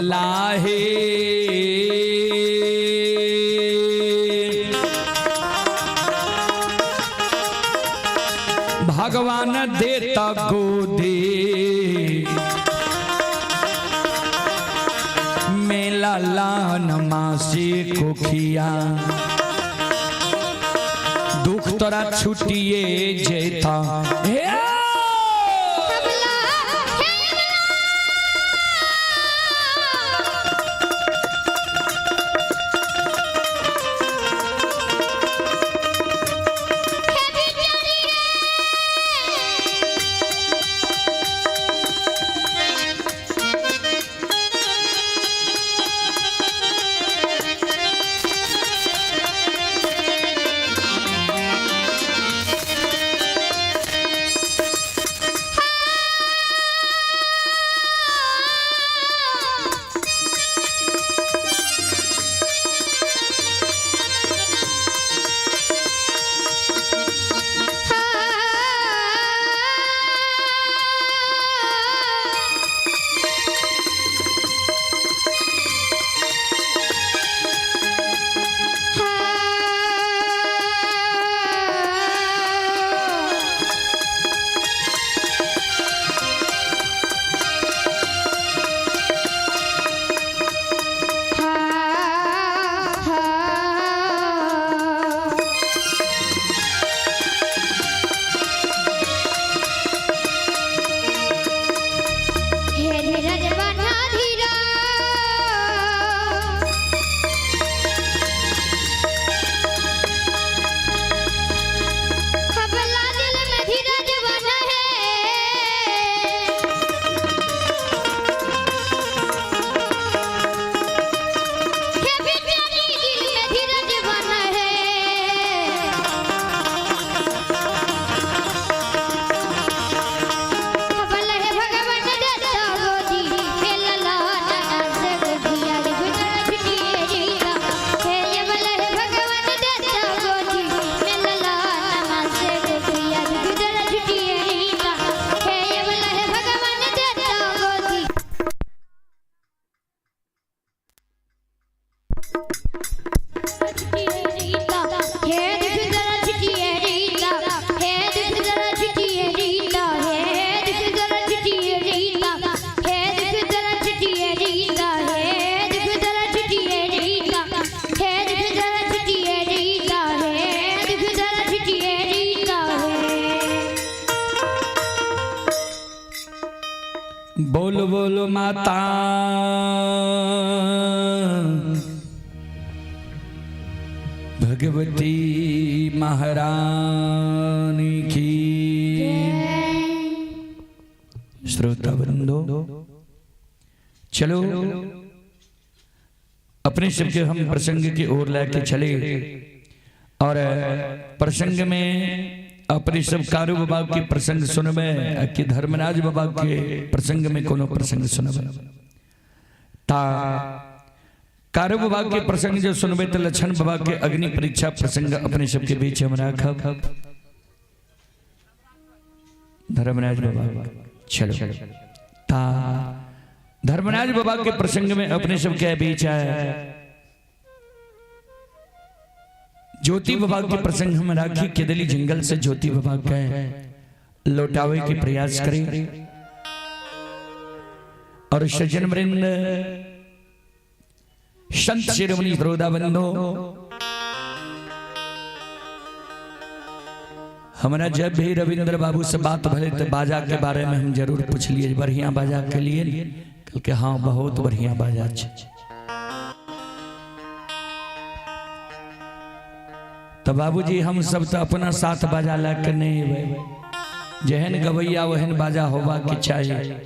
भला है भगवान देता गोदे मेला लान मासी कोखिया दुख तोरा छुटिए जेता बोलो बोलो माता भगवती महारानी की। श्रोता वृंदो चलो अपने शब्द के हम प्रसंग की ओर लेके चले और प्रसंग में अपने सब कारू बाबा के प्रसंग सुनबे कि धर्मराज बाबा के प्रसंग में कोनो प्रसंग सुनबे ता कारू बाबा के प्रसंग जो सुनबे तो लक्षण बाबा के अग्नि परीक्षा प्रसंग अपने सब के बीच हम राखब। धर्मराज बाबा चलो ता धर्मराज बाबा के प्रसंग में अपने सब के बीच आए ज्योति बाबा के प्रसंग हम राखी केदली जंगल से ज्योति बाबा के लौटावे के प्रयास करें और सज्जन वृंद संत शिरोमणि श्रोता बंधो हमारा जब भी रविंद्र बाबू से बात भले तो बाजा के बारे में हम जरूर पूछ लिए बढ़िया बाजा के लिए कल के हाँ बहुत बढ़िया बाजा तो बाबूजी हम सब तो अपना साथ बाजा लाके नहीं जहन गवैया वहन बाजा होबा के चाहिए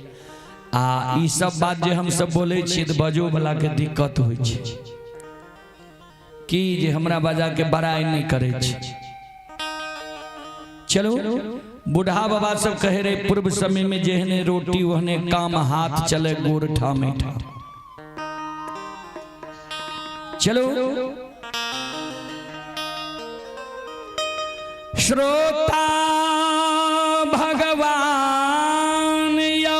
आ ई सब बात जो हम सब बोले छी तो बजो वाला के दिक्कत हो कि जे हमरा बाजा के बड़ाई नहीं करे छी। चलो बूढ़ा बाबा सब कहे रहे पूर्व समय में जेहने रोटी वहने काम हाथ चले गोर ठा मीठा। चलो श्रोता भगवान यो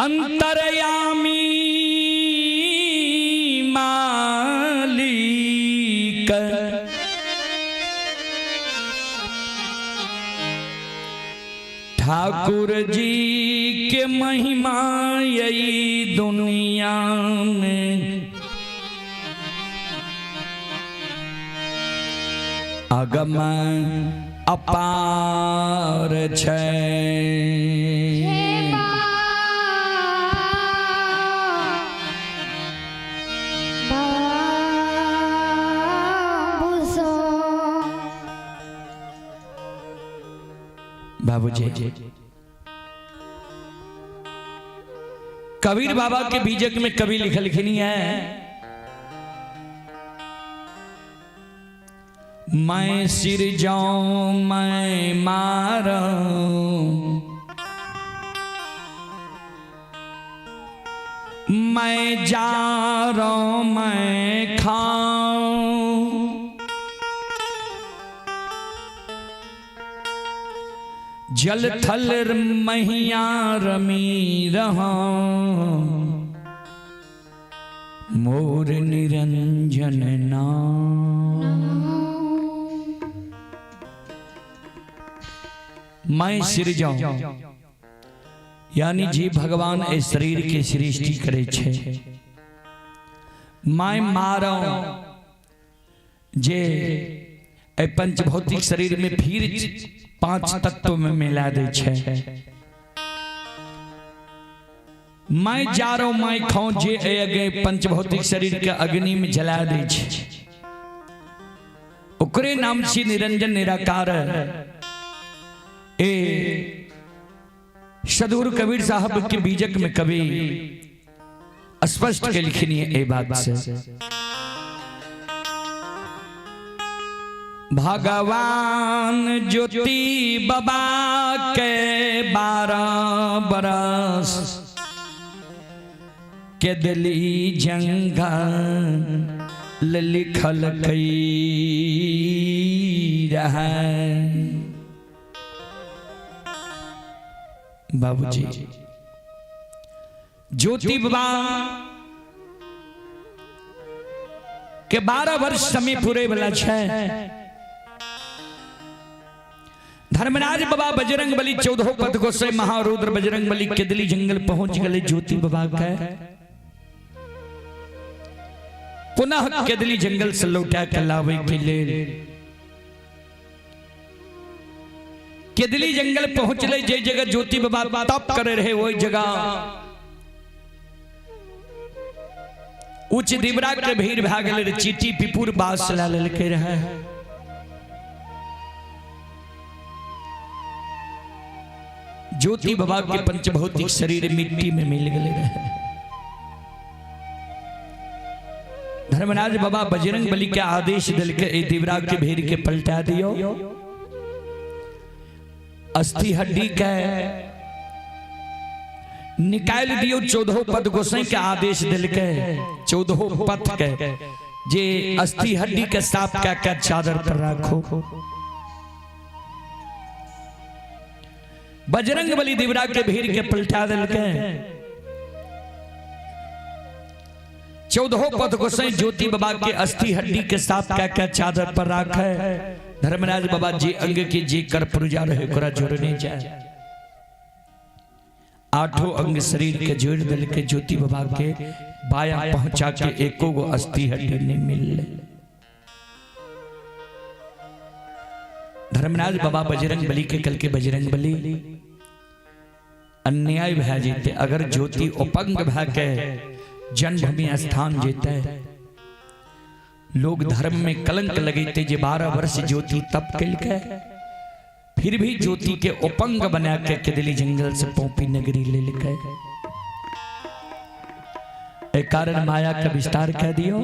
अंतरयामी मालिक ठाकुर जी के महिमा यही दुनिया में अगम अपार छै। बाबूजी कबीर बाबा के बीजक में कवि लिखनी है, मैं सिर जाऊं मैं मारूं, मैं जा रहा हूं मैं खाऊं, जल थल महिया रमी रहा, मोर निरंजन नाम। मैं सिर जाऊं यानी जी भगवान ए शरीर के सृष्टि करे छे। मैं मारो जे ए पंच भौतिक शरीर में फिर 5 तत्व में मिला दे छे। मैं जा रहा हूं मैं खाऊं जे अगे पंच भौतिक शरीर के अग्नि में जला दे छे। ओकरे नाम से निरंजन निराकार ए सदगुरु कबीर साहब के बीजक में कवि स्पष्ट के लिखनी है ए बात से। भगवान ज्योति बाबा के 12 बरस के दिली जंगल लिखल कई रहा। बाबूजी ज्योति बाबा के 12 वर्ष समय पूरे वाला है। धर्मराज बाबा बजरंग बली 14 पद गोसाई महारुद्र बजरंग बली केदली जंगल पहुंच गए। ज्योति बाबा का पुनः केदली जंगल से लौटा के लावे के लिए केदली जंगल पहुंचले। जे जगह ज्योति बाबा तप करे रहे वही जगह उच्च दिवरा के भीड़ भागल चीटी पिपुर बास ला ललके रहे। ज्योति बाबा के पंचभौतिक शरीर मिट्टी में मिल गए रहे। धर्मराज बाबा बजरंग बली के आदेश दिल के दिवरा के भीड़ के पलटा दियो। अस्थि हड्डी के निकाल दियो। 14 पद गोसाई के आदेश दिल के 14 पद के जे अस्थि हड्डी के साफ का चादर पर रखो। बजरंग बली दिवरा के भीड़ के पलटा दिल के 14 पद गोसाई ज्योति बाबा के अस्थि हड्डी के साफ का चादर पर रखे। धर्मराज बाबा जी अंग की जी कर पुरजा रहे कोरा जोड़ने जाए। 8 अंग शरीर के जोड़ दिल के ज्योति बाबा के बाया पहुंचा के एको गो अस्थि हड्डी नहीं मिले। धर्मराज बाबा बजरंग बली के कल के बजरंग बली अन्याय भा जीते। अगर ज्योति उपंग भा के जन्मभूमि स्थान जीते लोग धर्म में कलंक लगेते। जे 12 वर्ष ज्योति तप कल के फिर भी ज्योति के उपंग बना के केदली जंगल से पोपी नगरी ले लिखे। एक कारण माया का विस्तार कह दियो।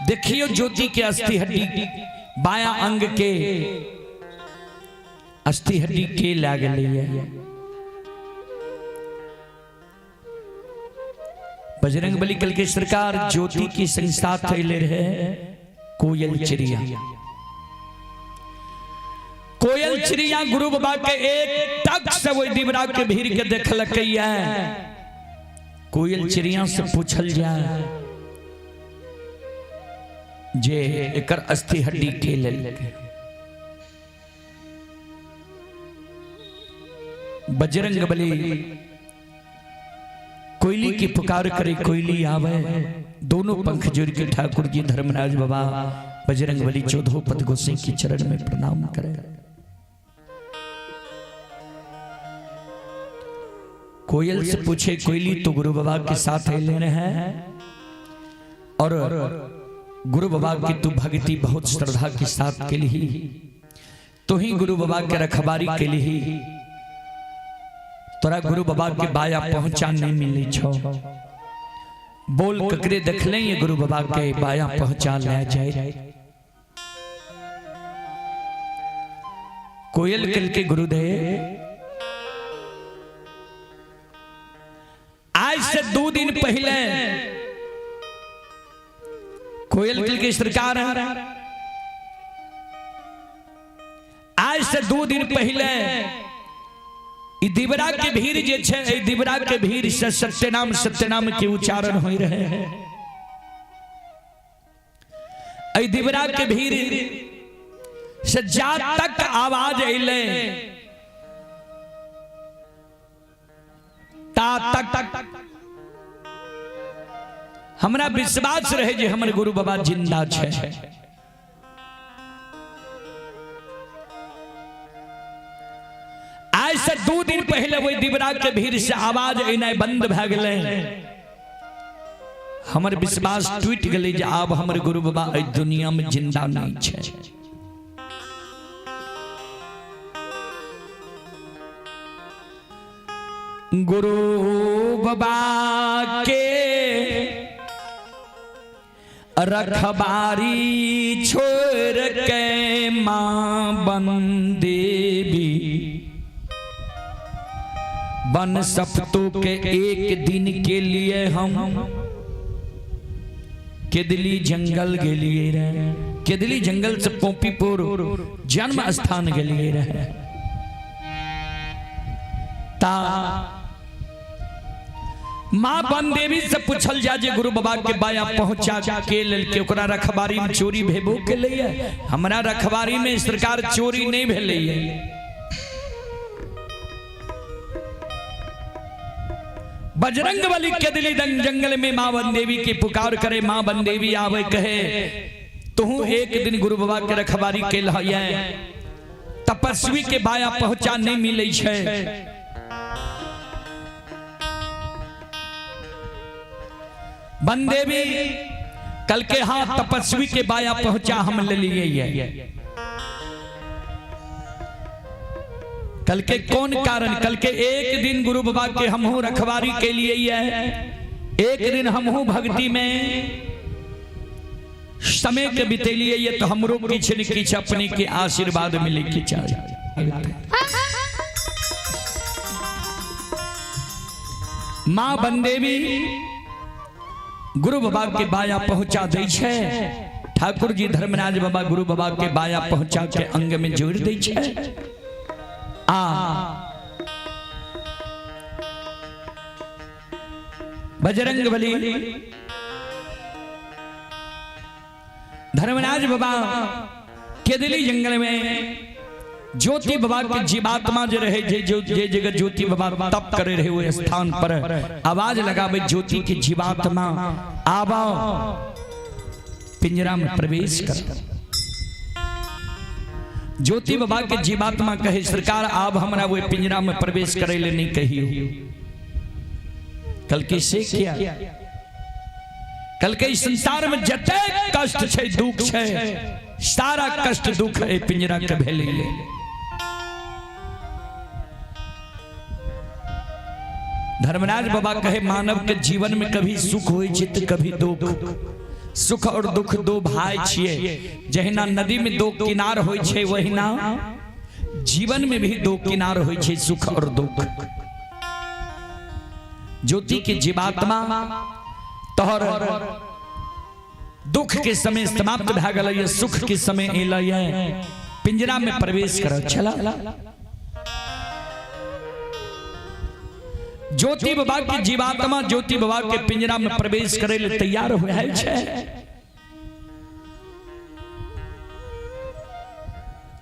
देखियो ज्योति के अस्थि हड्डी बाया अंग के अस्थि हड्डी के लाग लिया। बजरंग बली कल के सरकार ज्योति की संस्था थैले रहे कोयल चिड़िया। कोयल चिड़िया गुरु बाबा के एक टक से वो दिवरा के भीड़ के देखल कोयल चिड़िया से पूछल जाए जे एकर अस्थि हड्डी के लेलके। बजरंग बली कोयली की पुकार करे, कोयली आवे, दोनों पंख जोड़ के ठाकुर जी धर्मराज बाबा बजरंग बली चौधोपद गोसाई के चरण में प्रणाम करे। कोयल से पूछे, कोयली तो गुरु बाबा के साथ ले रहे हैं और गुरु बाबा की तू भक्ति बहुत श्रद्धा के साथ के लिए तो ही गुरु बाबा के रखबारी के लिए तोरा गुरु बाबा के बाया पहुंचा नहीं मिली छो। बोल ककरे देख ले ये गुरु बाबा के बाया पहुंचा ले जाए। कोयल कल के गुरुदेव आज से 2 दिन पहले कोयल कल की सरकार आज से 2 दिन पहले दिवरा के भीड़ जे छे, दिवरा के भीड़ से सत्यनाम सत्यनाम के उच्चारण हो रहे हैं। दिवरा के भीड़ से जा तक आवाज अले ता तक हमरा विश्वास रहे जे हमर गुरु बाबा जिंदा छे। आज से 2 दिन पहले वही दिवरा के भीड़ से आवाज एना बंद भ गए। हमर विश्वास टूट गए जे आब हमर गुरु बाबा इस दुनिया में जिंदा नहीं छे। गुरु बाबा के रखबारी छोड़ के मां बंदेवी बन सप्तों के एक दिन के लिए हम केदली जंगल के लिए रहे। केदली जंगल से पोपीपुर जन्म स्थान के लिए रहे। ता मां बंदेवी से पूछल जा जे गुरु बाबा के बाया पहुंचा के लेल के ओकरा रखबारी में चोरी भेबो के लिए। हमरा रखबारी में सरकार चोरी नहीं भेले। बजरंग बली केदली जंगल में मां बंदेवी की पुकार करे। मां बंदेवी आवे कहे तू एक दिन गुरु बाबा के रखबारी के लिए तपस्वी के बाया पहुंचा नहीं मिले छे। बंदेवी कल के हाथ तपस्वी के बाया पहुंचा हम ले लिए। कल के कौन कारण? कल के एक दिन गुरु बाबा के हमहू रखवारी के लिए एक दिन हमहू भक्ति में समय के बितेलिए ये तो हमरो किछ न किछ अपने के आशीर्वाद मिले के चाहिए। मां बंदेवी गुरु बाबा के बाया पहुंचा दे छे। ठाकुर जी धर्मराज बाबा गुरु बाबा के बाया पहुंचा के अंग में जोड़ दे छे। बजरंग बली धर्मराज बाबा केदली जंगल में ज्योति बाबा के जीवात्मा जो रहे जे जगह ज्योति बाबा तप करे रहे हुए स्थान पर आवाज लगावे ज्योति की जीवात्मा आवा पिंजरा में प्रवेश कर। ज्योति बाबा के जीवात्मा कहे सरकार आप हमरा वो पिंजरा में प्रवेश करे ले नहीं कहियो। कल के से किया कल के संसार में जते कष्ट छे दुख छे सारा कष्ट दुख है पिंजरा के भेले। धर्मराज बाबा कहे मानव के जीवन में कभी सुख होय छै त कभी दुख। सुख और दुख दो भाई छिए। जहिना नदी में दो किनार होय छै वहिना जीवन में भी दो किनार होय छै सुख और दुख। ज्योति के जीवात्मा तोहर दुख के समय समाप्त भ गेल, सुख के समय एलय, पिंजरा में प्रवेश कर चला। ज्योति बाबा की जीवात्मा ज्योति बाबा के पिंजरा में प्रवेश करे ले तैयार हो है।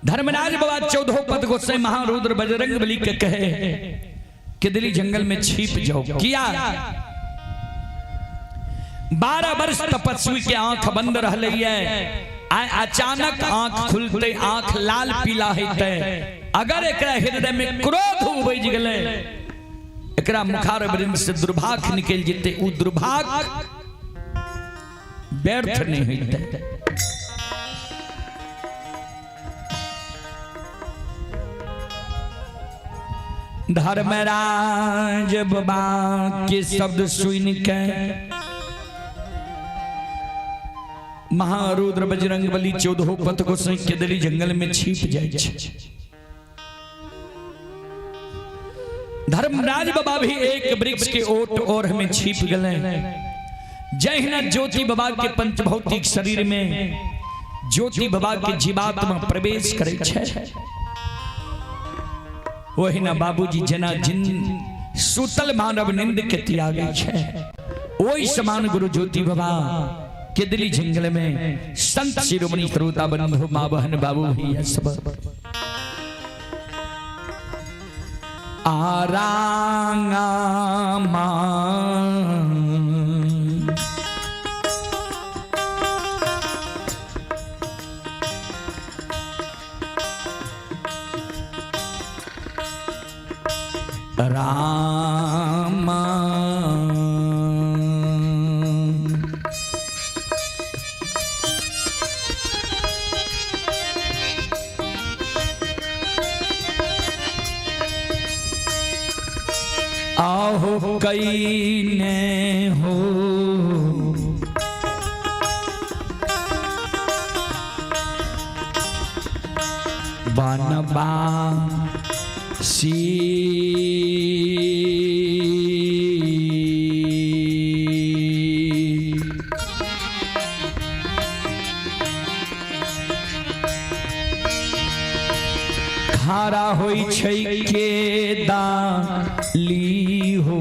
धर्मराज बाबा 14 पद गोसाई महारुद्र बजरंग बली के कहे कि दिल्ली जंगल में छिप जाओ। किया 12 वर्ष तपस्वी के आंख बंद रह रही है, अचानक आंख खुलते आंख लाल पीला है। अगर एकरा हृदय में क्रोध उपज गले, एकरा मुखार वृंद से दुर्भाग्य निकल जेते, उ दुर्भाग्य व्यर्थ नहीं होते। धर्मराज बाबा के शब्द सुन के महारुद्र बजरंग बली 14 पद को सही के दिल्ली जंगल में छिप जाए। धर्मराज बाबा भी एक वृक्ष के ओट और हमें छिप गए। जय हिना ज्योति बाबा के पंचभौतिक शरीर में ज्योति बाबा के जीवात्मा प्रवेश करे छे। वही ना बाबूजी जना जिन सुतल मानव निंद के त्यागे छे, वही समान गुरु ज्योति बाबा के दिल्ली जंगल में संत शिरोमणि श्रोता बंधु मां बहन बाबू ही है सब आरांगा रामा आहो कई ने हो बनबा सी खारा होई छै के दाली हो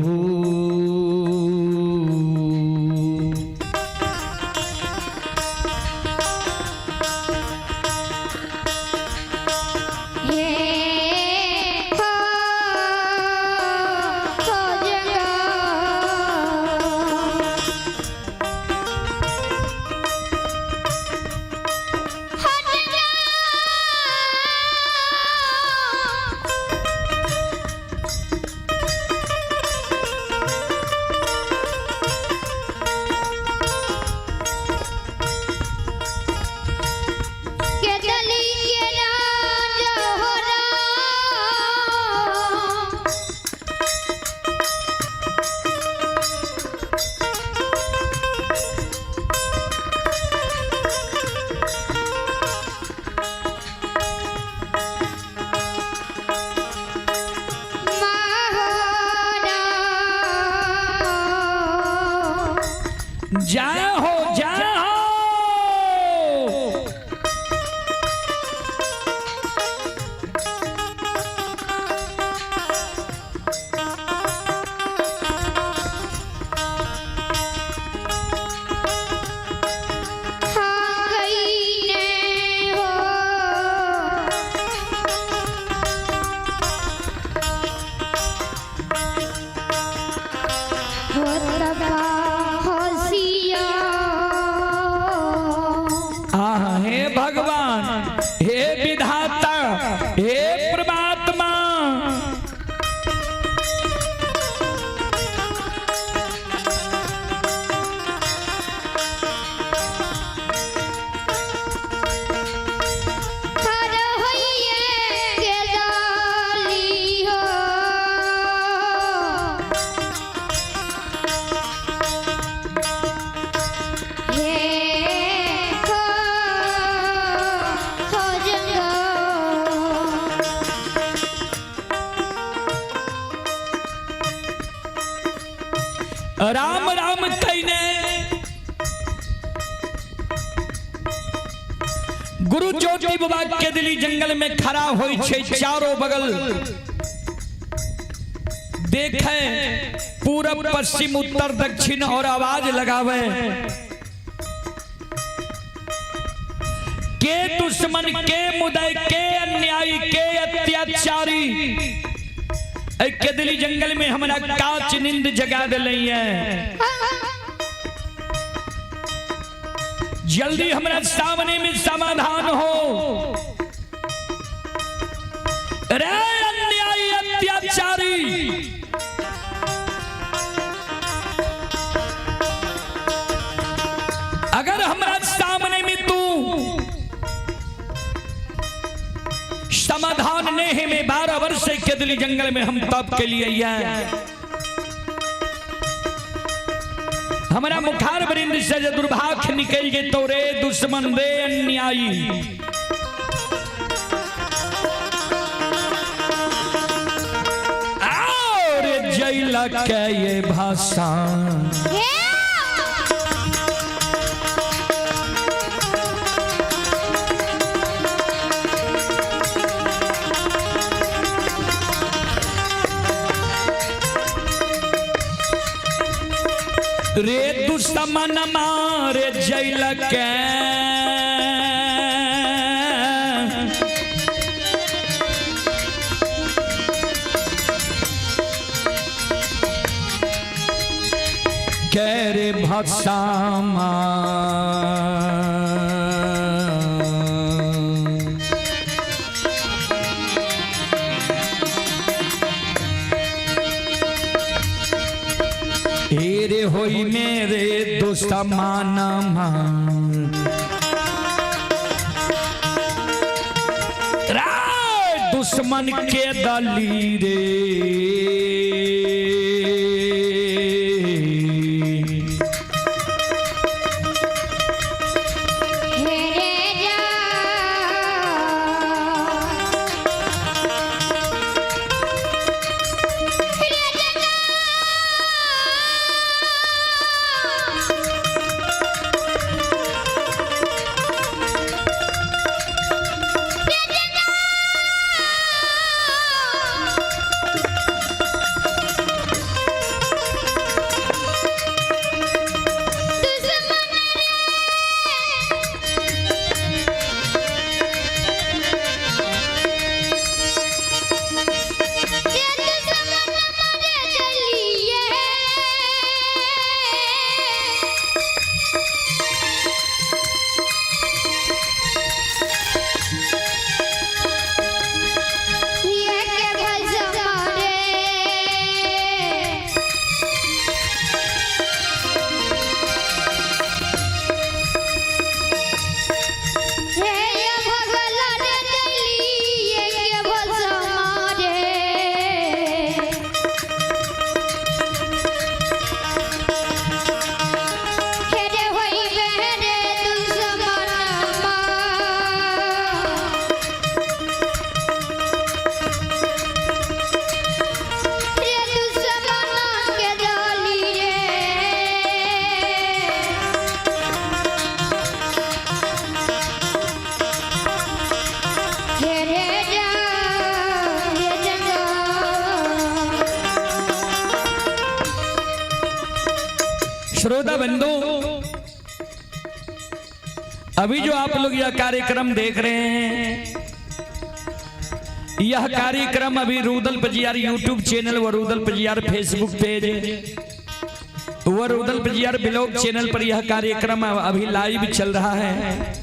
राम राम कहने गुरु ज्योति बाबा के दिल्ली जंगल में खड़ा होई छे। चारों बगल देखे पूरब पश्चिम उत्तर दक्षिण और आवाज लगावे के दुश्मन के मुदय के अन्यायी के अत्याचारी के दिली जंगल में हमारा काच नींद जगा दिले है। जल्दी हमारा सामने में समाधान हो रे अन्यायी अत्याचारी। अगर हमारा सामने में तू समाधान नहीं में 12 वर्ष से केदली जंगल में हम तप के लिए हमारा मुखार बरिंद से दुर्भाग्य निकल गए तो रे दुश्मन रे अन्यायी। और जैला के ये भाषा रे दुश्मन मारे जैल के रे भक्सामा रे होई मेरे दुश्मना दुश्मन के दली रे श्रोता बंधु, अभी जो आप लोग यह कार्यक्रम देख रहे हैं, यह कार्यक्रम अभी रूदल पजियार यूट्यूब चैनल व रूदल पजियार फेसबुक पेज व रूदल पजियार ब्लॉग चैनल पर यह कार्यक्रम अभी लाइव चल रहा है।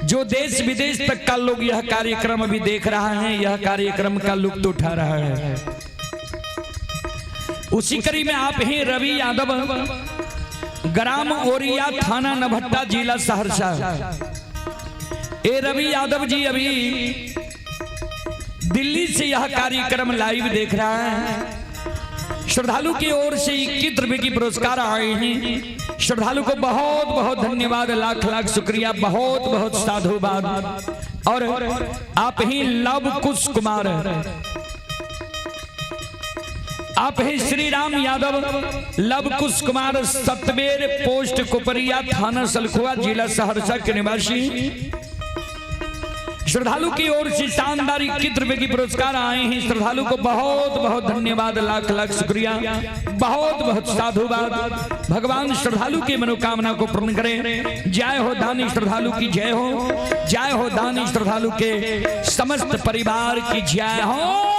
जो देश विदेश तक का लोग यह कार्यक्रम अभी देख रहा है, यह कार्यक्रम का लुत्फ उठा रहा है। उसी कड़ी में आप ही रवि यादव, ग्राम ओरिया, थाना नभट्टा, जिला सहरसा। ए रवि यादव जी अभी दिल्ली से यह कार्यक्रम लाइव देख रहा है। श्रद्धालु की ओर से 21 रुपए की पुरस्कार आए हैं। श्रद्धालु को बहुत बहुत धन्यवाद, लाख लाख शुक्रिया, बहुत बहुत साधुवाद। और आप ही लव कुश कुमार, आप ही श्री राम यादव, लव कुश कुमार, सतबेर पोस्ट कुपरिया, थाना सलखुआ, जिला सहरसा के निवासी। श्रद्धालु की ओर से शानदार 21 रुपए की पुरस्कार आए हैं। श्रद्धालु को बहुत बहुत धन्यवाद, लाख लाख शुक्रिया, बहुत बहुत साधुवाद। भगवान श्रद्धालु की मनोकामना को पूर्ण करें। जय हो दानी श्रद्धालु की जय हो, जय हो दानी श्रद्धालु के समस्त परिवार की जय हो।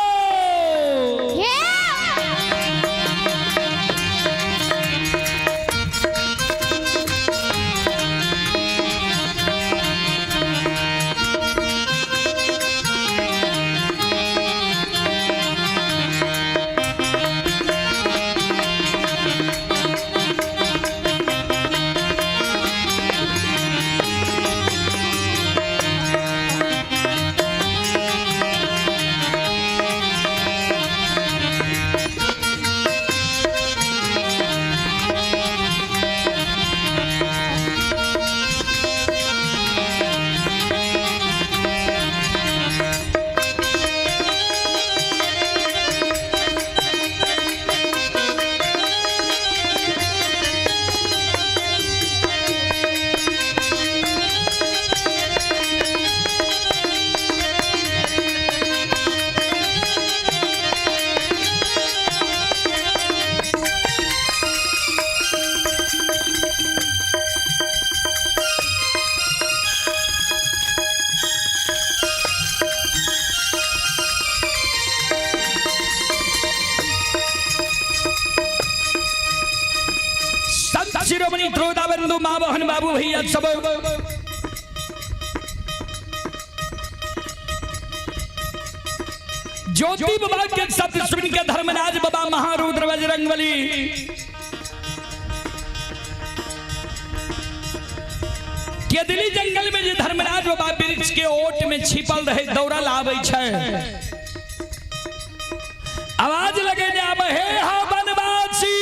शिरोमणि त्रोदाबंधु मां बहन बाबू भैया सब ज्योति बाबा के सत्य सुन के धर्मराज बाबा महारुद्र बजरंगबली केदली जंगल में जो धर्मराज बाबा वृक्ष के ओट में छिपल रहे दौड़ल आवे छे। आवाज लगे ने आब हे हा बनवासी,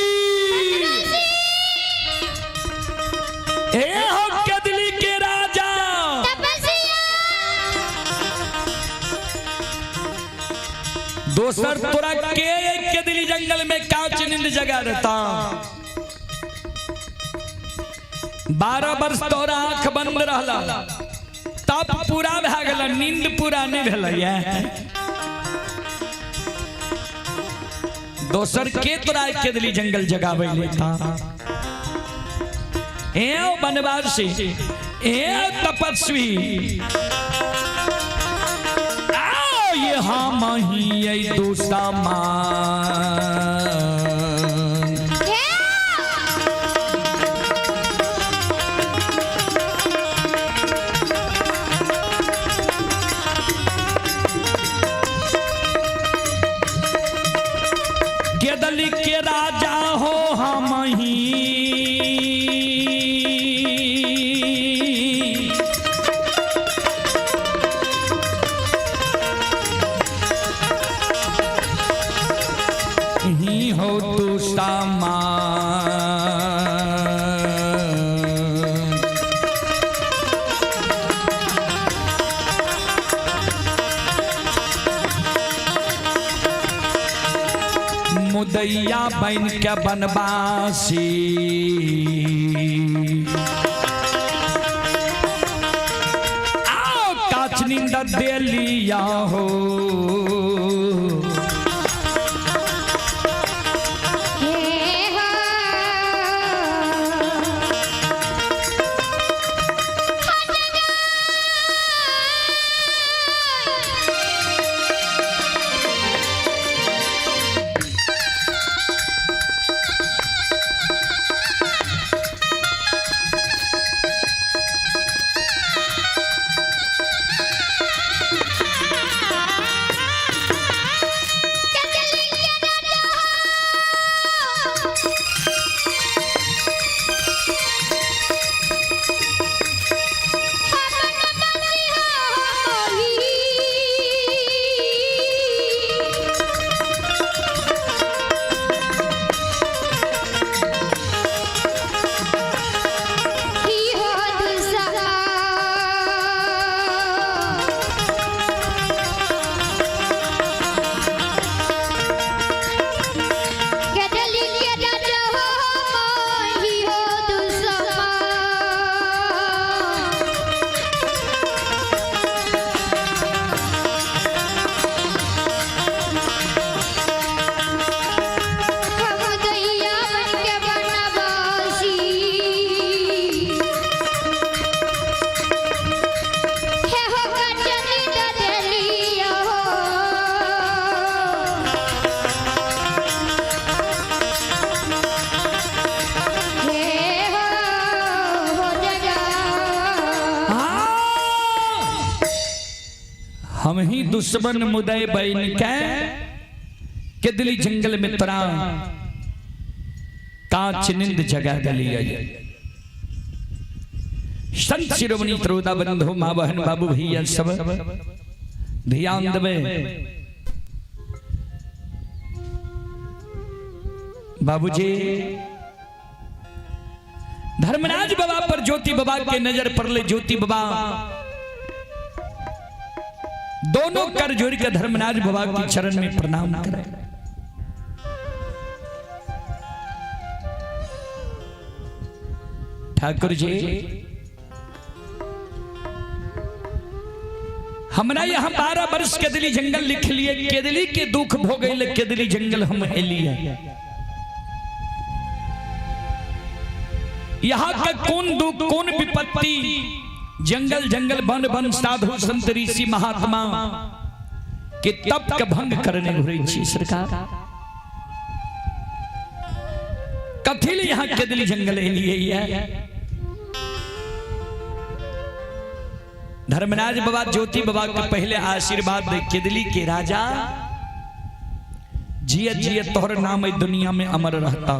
हे हो केदली के राजा, दोसर तोरा के केदली जंगल में काच नींद जगा रहता। 12 वर्ष तोरा आंख बंद रहला, तब पूरा भए गेल, नींद पूरा नहीं भेल। दोसर के तोरा केदली जंगल जगावे लेता। ए बनवासी, ए तपस्वी, आओ यहाँ मही दूसरा मान। केदली के राजा हो हम ही, हो तू सामान। मुदैया बन के बनवासी, आओ काच नींद दे लिया हो। दुश्मन मुदय बैन के दिली जंगल में तरा कांच निंद जगा दलिया। संत शिरोमणि त्रोदा बंधु माँ बहन बाबू भैया सब ध्यान देवे। बाबूजी धर्मराज बाबा पर ज्योति बाबा के नजर पर ले। ज्योति बाबा दोनों कर जोड़ के धर्मराज बाबा के चरण में प्रणाम करें। ठाकुर जी हमरा यहाँ 12 वर्ष केदली जंगल लिख लिए। केदली के दुख भोगैले केदली जंगल हम हेलिए। यहाँ का कौन दुख कौन विपत्ति जंगल जंगल वन वन साधु संत ऋषि महात्मा के तप का भंग करने घुरे छी सरकार। कथिल यहाँ केदली जंगल हेलिए। धर्मराज बाबा ज्योति बाबा के पहले आशीर्वाद दे। केदली के राजा जिय जिय तोहर नाम दुनिया में अमर रहता।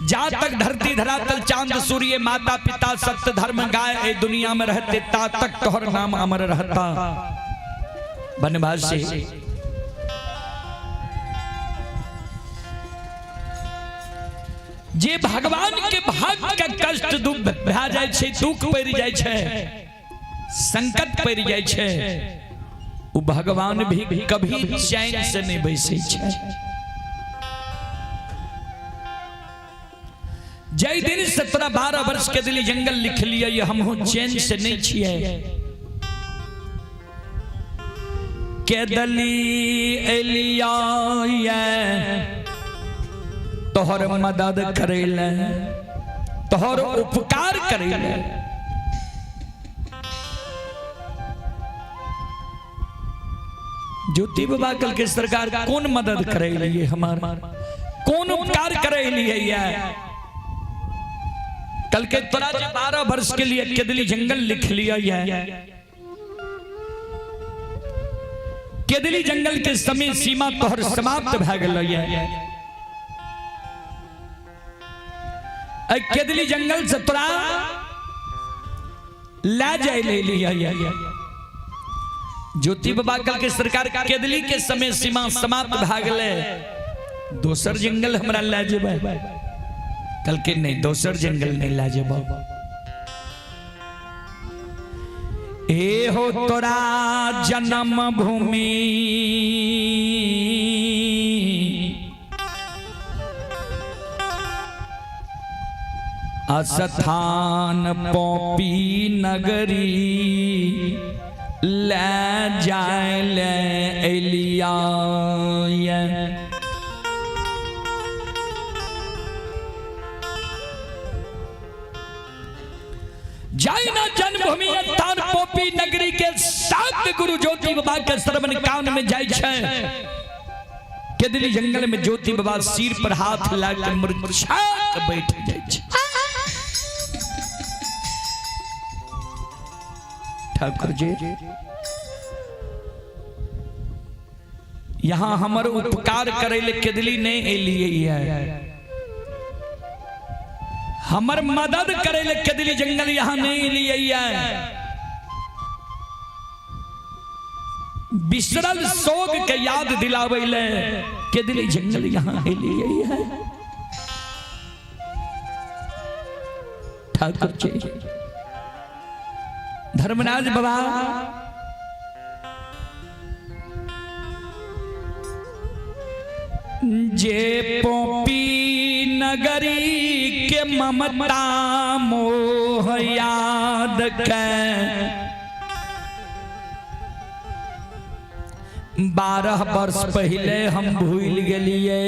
जा तक धरती धरातल चांद सूर्य माता पिता सत्य धर्म गाय दुनिया में रहते ता तक तोहर नाम अमर रहता। बनवास से जे भगवान के भाग का कष्ट दुख भा जाय छे, दुख पड़ जाय छे, संकट पड़ जाय छे, वो भगवान भी कभी चैन से नहीं बैसे छे। जय दिन 17-12 वर्ष के दिली जंगल लिख लिया। ये हम हो चैन से नहीं छिए। केदली एलिया तोहर मदद करेले, तोहर उपकार करेले। ज्योति बाबा कल के सरकार कौन मदद करेली हमारा, कौन उपकार करेली है। कल के तोरा 12 वर्ष के लिए केदली जंगल लिख लिया है। केदली जंगल के समय सीमा तोहर समाप्त भ गई। केदली जंगल से तोरा ला जाए ले लिया। ज्योति बाबा कल के सरकार केदली के समय सीमा समाप्त भ गए। दोसर जंगल हमरा ला जेबे। कल के नहीं दोसर जंगल नहीं ला जेबे। ए हो तोरा जन्म भूमि अस्थान पोपी नगरी ले जाए ले एलिया। जाए ना जन्मभूमि स्थान पोपी नगरी के साथ गुरु ज्योति बाबा के श्रवण कान में जाय छे। केदली जंगल में ज्योति बाबा सिर पर हाथ लाके मूर्छा के बैठ जाय छे। ठाकुर जी यहाँ हमर उपकार करे ले केदली नहीं एलिए है। हमर मदद करे ले केदली जंगल यहाँ नहीं एलिए है। बिसरल सोग के याद दिलावे ले केदली जंगल यहाँ एलिए है। ठाकुर जी धर्मराज बाबा जे पोपी नगरी के ममता मोह याद के 12 वर्ष पहले हम भूल गलिए।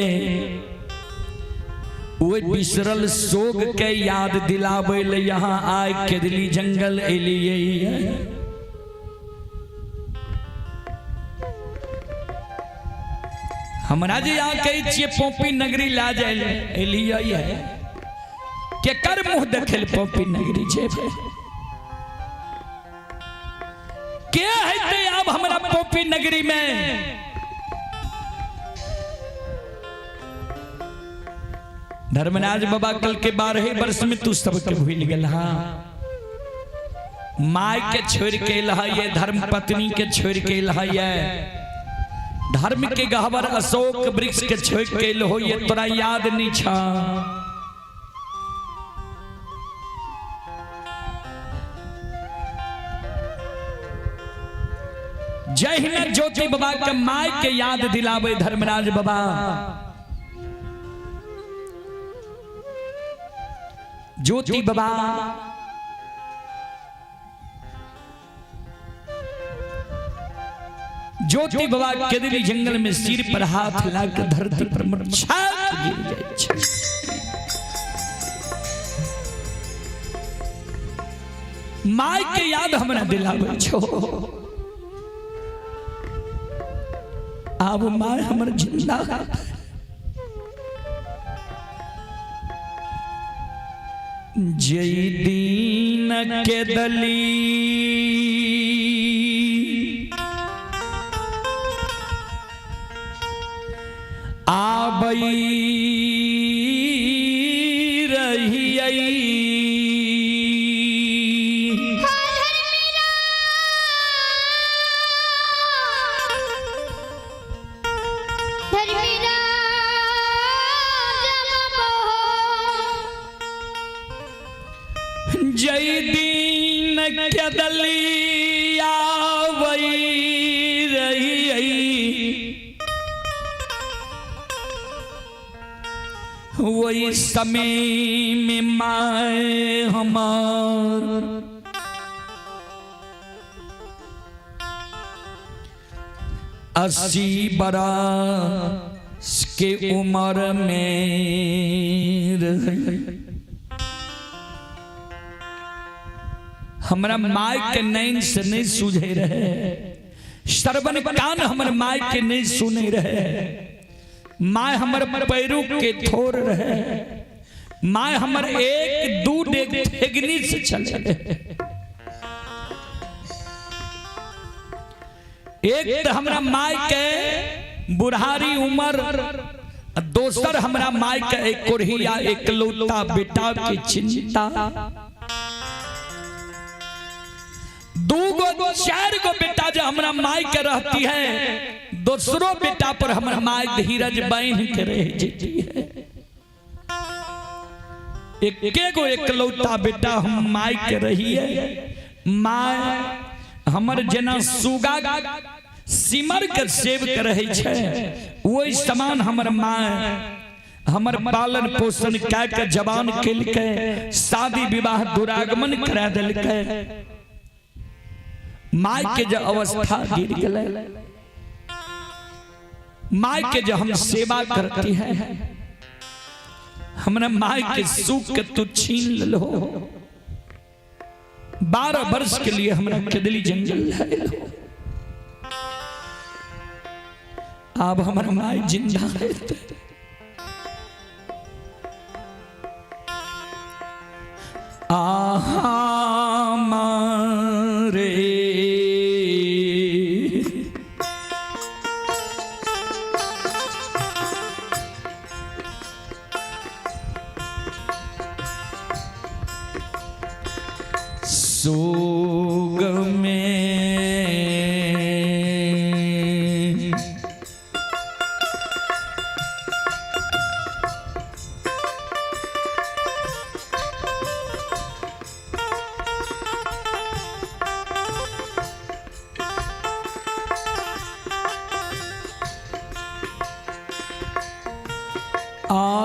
वो बिसरल सोग के याद दिलावे ले यहाँ आए केदली जंगल एलिए। हमरा जे यहाँ कही छे पोपी नगरी ला जाए एलिए है। के कर मुंह देखल पोपी नगरी छे के हेते अब अब हमारा पोपी नगरी में धर्मराज बाबा कल के 12 वर्ष में तू सबके भूल गया। माय के छोड़ के लहाये, धर्म पत्नी के छोड़ के लहाये, धर्म के गहवर अशोक वृक्ष के छोड़ के लो, ये तोरा याद नहीं छा। जय हिंद ज्योति बाबा के माय के याद दिलावे धर्मराज बाबा। ज्योति बाबा ज्योति बाबा केदली जंगल में सिर पर हाथ लाकर धरती पर मरछाक गिर जाए। माय के याद हमरा दिलावे छो। अब माय हमर जिंदा जय दीन के दली आबई रही जय दीन के दली आबई रही वही समय में माए हमार अस्सी बरस के उम्र में हमरा माय के नैन से नहीं सूझे रहे, श्रवण कान हमर माय के नहीं सुने रहे। माय हमर पैरों के थोर रहे, माय हमर एक दू डेग ठेगनी से चले। एक तो हमरा माय के बुढ़ारी उम्र, दोसर हमरा माय के एक कोढ़िया एक लौता बेटा की चिंता। दूगो चार गो बेटा जो हमरा माय के रहती है, दूसरों बेटा पर हमरा माय धीरज बांध के रह जाती है। एक गो एकलौता बेटा हम माय के रही है। माय हमर जना सुगा सिमर के सेव के रहे छे, वही समान हमर माय हमर पालन पोषण कै के जवान केल के शादी विवाह दुरागमन करा दिल के। माय के जो अवस्था गिर गए, माय के जो हम सेवा करती है, हमरा माय के सुख के तू छीन लो। 12 वर्ष के लिए हमरा केदली जंगल ले लो। अब हमारा माय जिंदा है। आहा मारे सोग में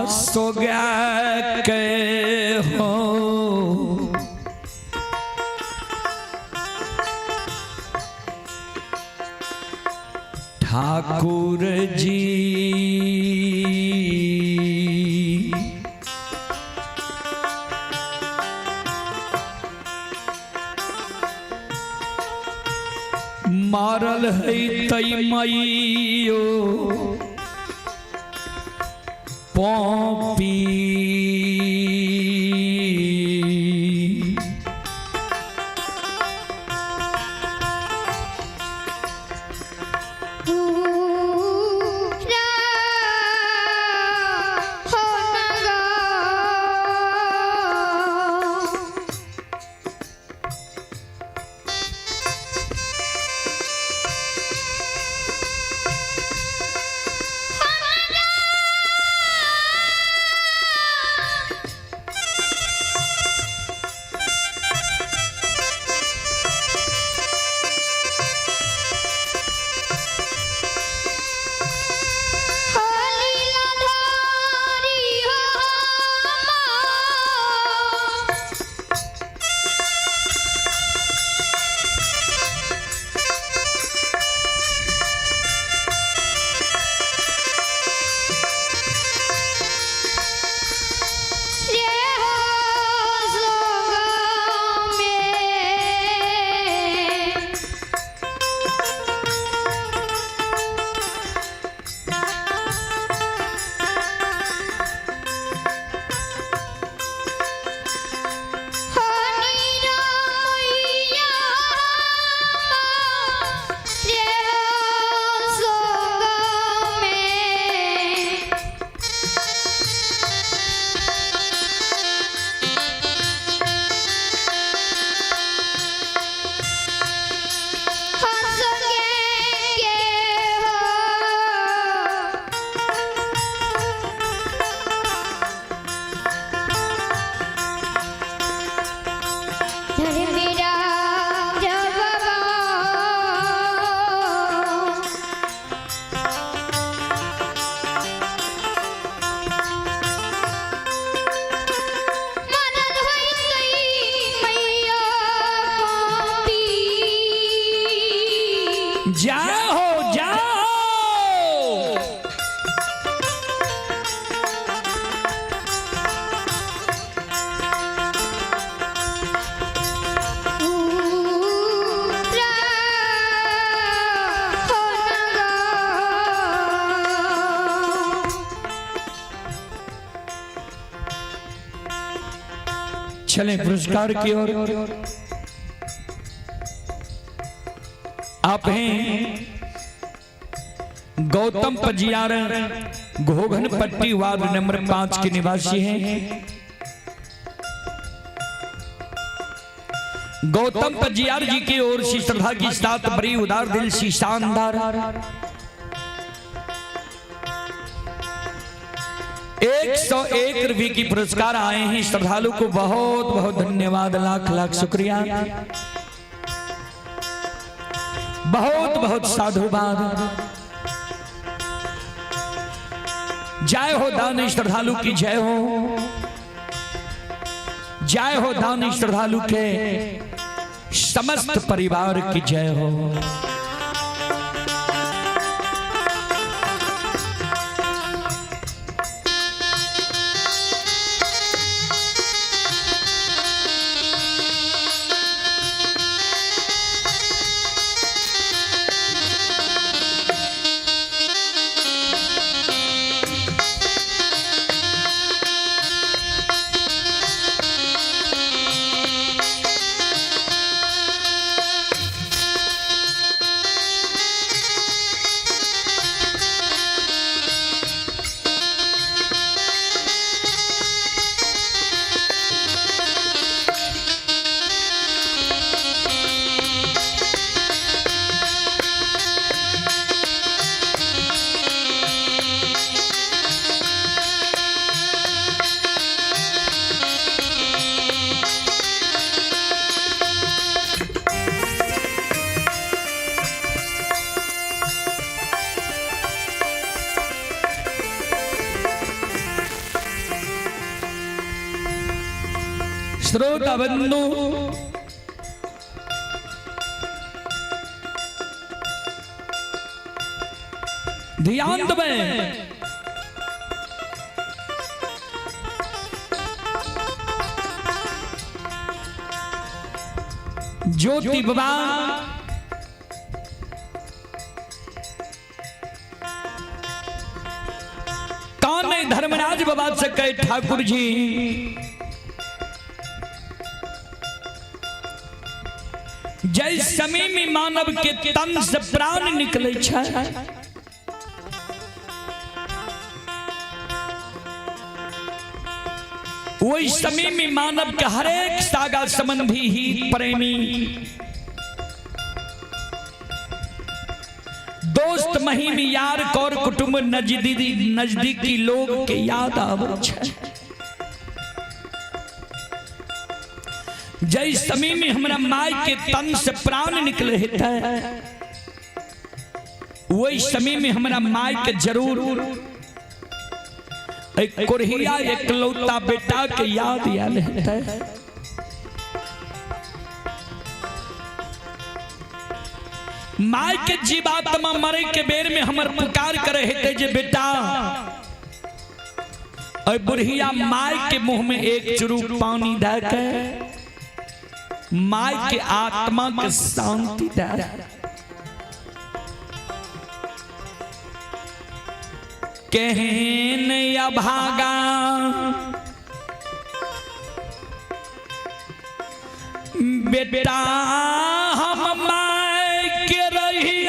सोग के हो ठाकुर जी मारल है तई मैयो पॉपी चलें पुरस्कार की ओर। आप हैं गौतम पजियार, घोघन पट्टी वार्ड नंबर 5 के निवासी हैं। गौतम पजियार जी की ओर से श्रद्धा की साथ बड़ी उदार दिल सी शानदार 101 रुपये की पुरस्कार आए हैं। श्रद्धालु को बहुत बहुत धन्यवाद, लाख लाख शुक्रिया, बहुत बहुत साधुवाद। जय हो दानी श्रद्धालु की जय हो, जय हो दानी श्रद्धालु के समस्त परिवार की जय हो। श्रोता बंधु, ध्यान दें, ज्योति बाबा कान्हे धर्मराज बाबा से कहे ठाकुर जी जय समय में मानव के तन से प्राण निकले छे, वही समय में मानव के हरेक सागा संबंधी ही प्रेमी दोस्त महीन यार कौर कुटुंब नजदीकी लोग के याद आवे छे। जय समय में हमारा माई के तन से प्राण निकले है, वही समय में हमारा माई के जरूर एक कुरहिया एकलौता बेटा के याद आल है। माई के जीवात्मा मरे के बेर में हमर पुकार करे है जे बेटा, और बुढ़िया माई के मुंह में एक चुरूक पानी दे के माई के आत्मा के शांति दे। कहन या भागा बेटा हम माई के रही,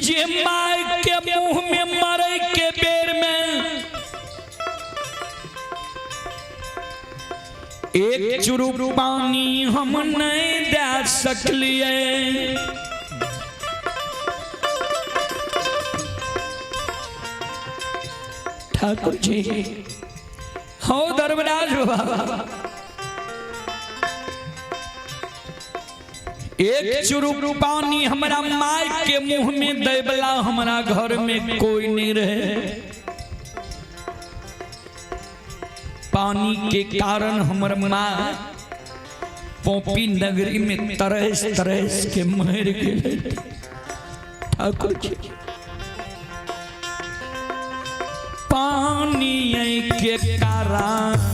जे माई के मुंह में मरे के बेर में एक चुरूक पानी हम नहीं दे सकलिए। ठाकुर जी हो धर्मराज बाबा, एक चुरूक पानी हमारा माई के मुंह में देवला हमारा घर में कोई नहीं रहे। पानी के कारण हमर माँ पोपी नगरी में तरस तरस के मर गए। ठाकुर जी पानी के कारण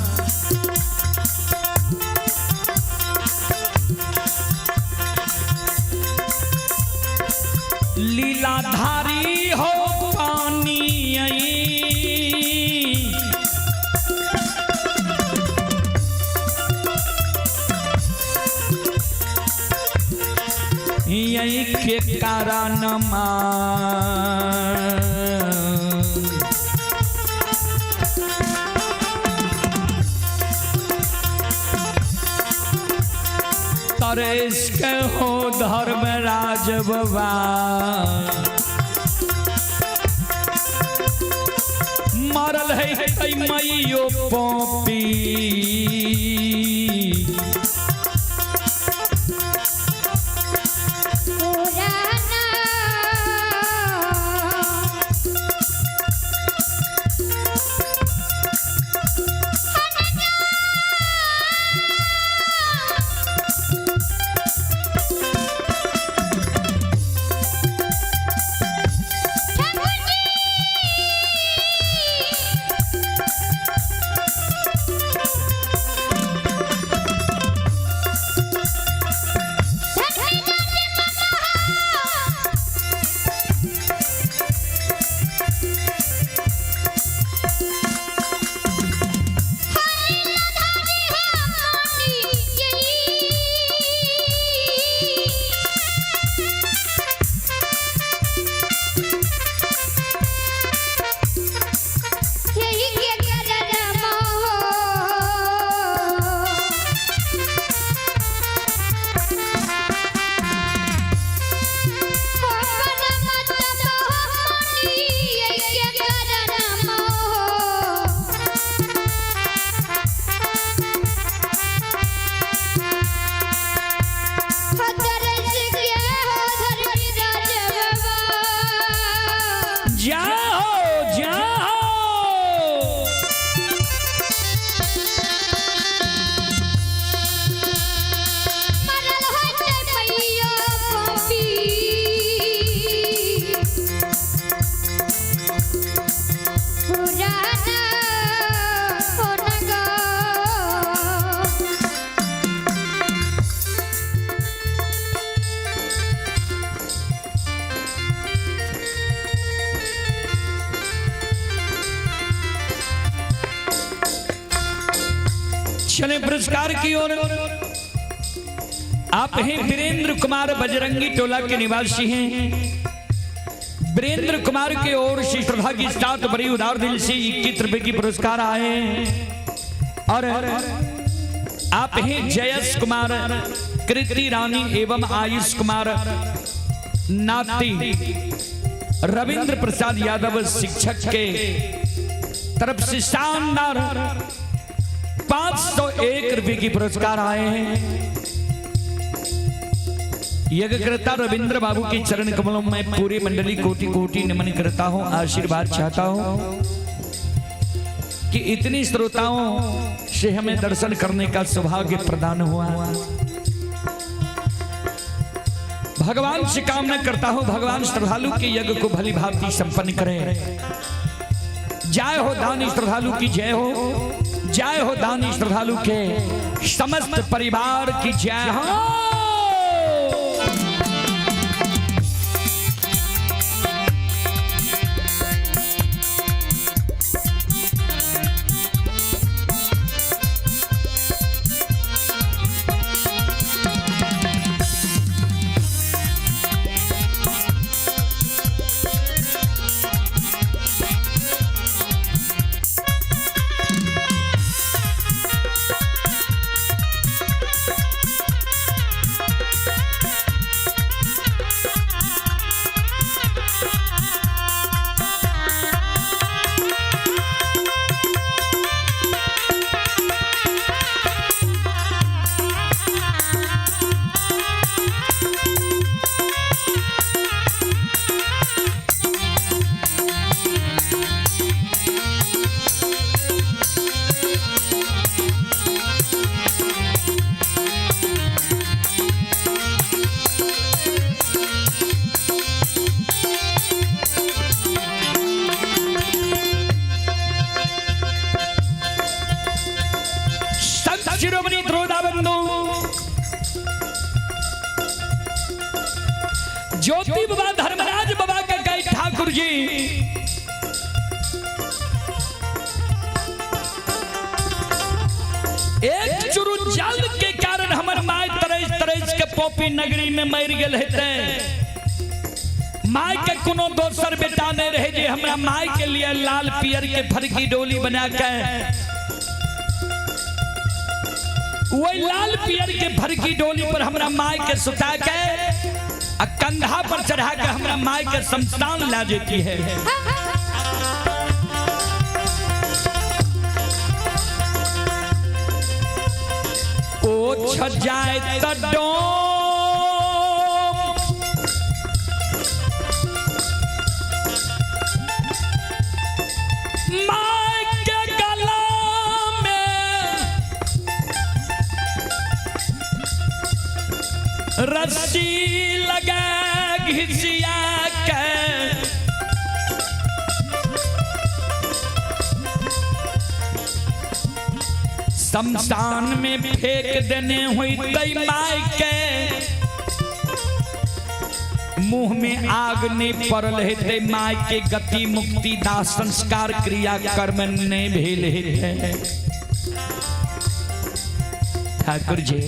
लीलाधारी हो पानी यही के कारण तरेश के हो धर्मराज बाबा मरल है मैयो पोपी चले पुरस्कार की ओर। आप हैं वीरेंद्र कुमार बजरंगी टोला के निवासी हैं। वीरेंद्र कुमार की ओर से श्रद्धा की साथ बड़ी उदार दिल से 21 रुपए की पुरस्कार आए। और आप हैं जयस कुमार, कृति रानी एवं आयुष कुमार नाती रविंद्र प्रसाद यादव शिक्षक के तरफ से शानदार 501 रुपए की पुरस्कार आए हैं। यज्ञकर्ता रविंद्र बाबू के चरण कमलों में पूरी मंडली कोटि कोटि नमन करता हूं, आशीर्वाद चाहता हूं कि इतनी श्रोताओं से हमें दर्शन करने का सौभाग्य प्रदान हुआ। भगवान से कामना करता हूं भगवान श्रद्धालु के यज्ञ को भली भांति संपन्न करें। जय हो दानी श्रद्धालु की जय हो, जय हो दानी श्रद्धालु के समस्त परिवार की जय हो। शिरोमणि द्रोदाबंधु ज्योति बाबा धर्मराज बाबा का कई ठाकुर जी एक चुरु जल के कारण हमारे माए तरस तरस के पोपी नगरी में मर गए हेते माई के कोनो दोसर बेटा नहीं रहे जे हमरा माई के लिए लाल पियर के फरकी डोली बना के वही लाल पियर के फरकी डोली पर हमरा माई के सुता के कंधा पर चढ़ा के हमरा माई के शमशान ला देती है। ओ छजाए तडो माई के गला में रस्सी लगा घिसिया के शमशान में फेंक देने हुई तई माई के मुंह में आग नहीं पड़ल हेते माई के गति मुक्ति दाह संस्कार क्रिया कर्म नहीं भेल हेते। ठाकुर जी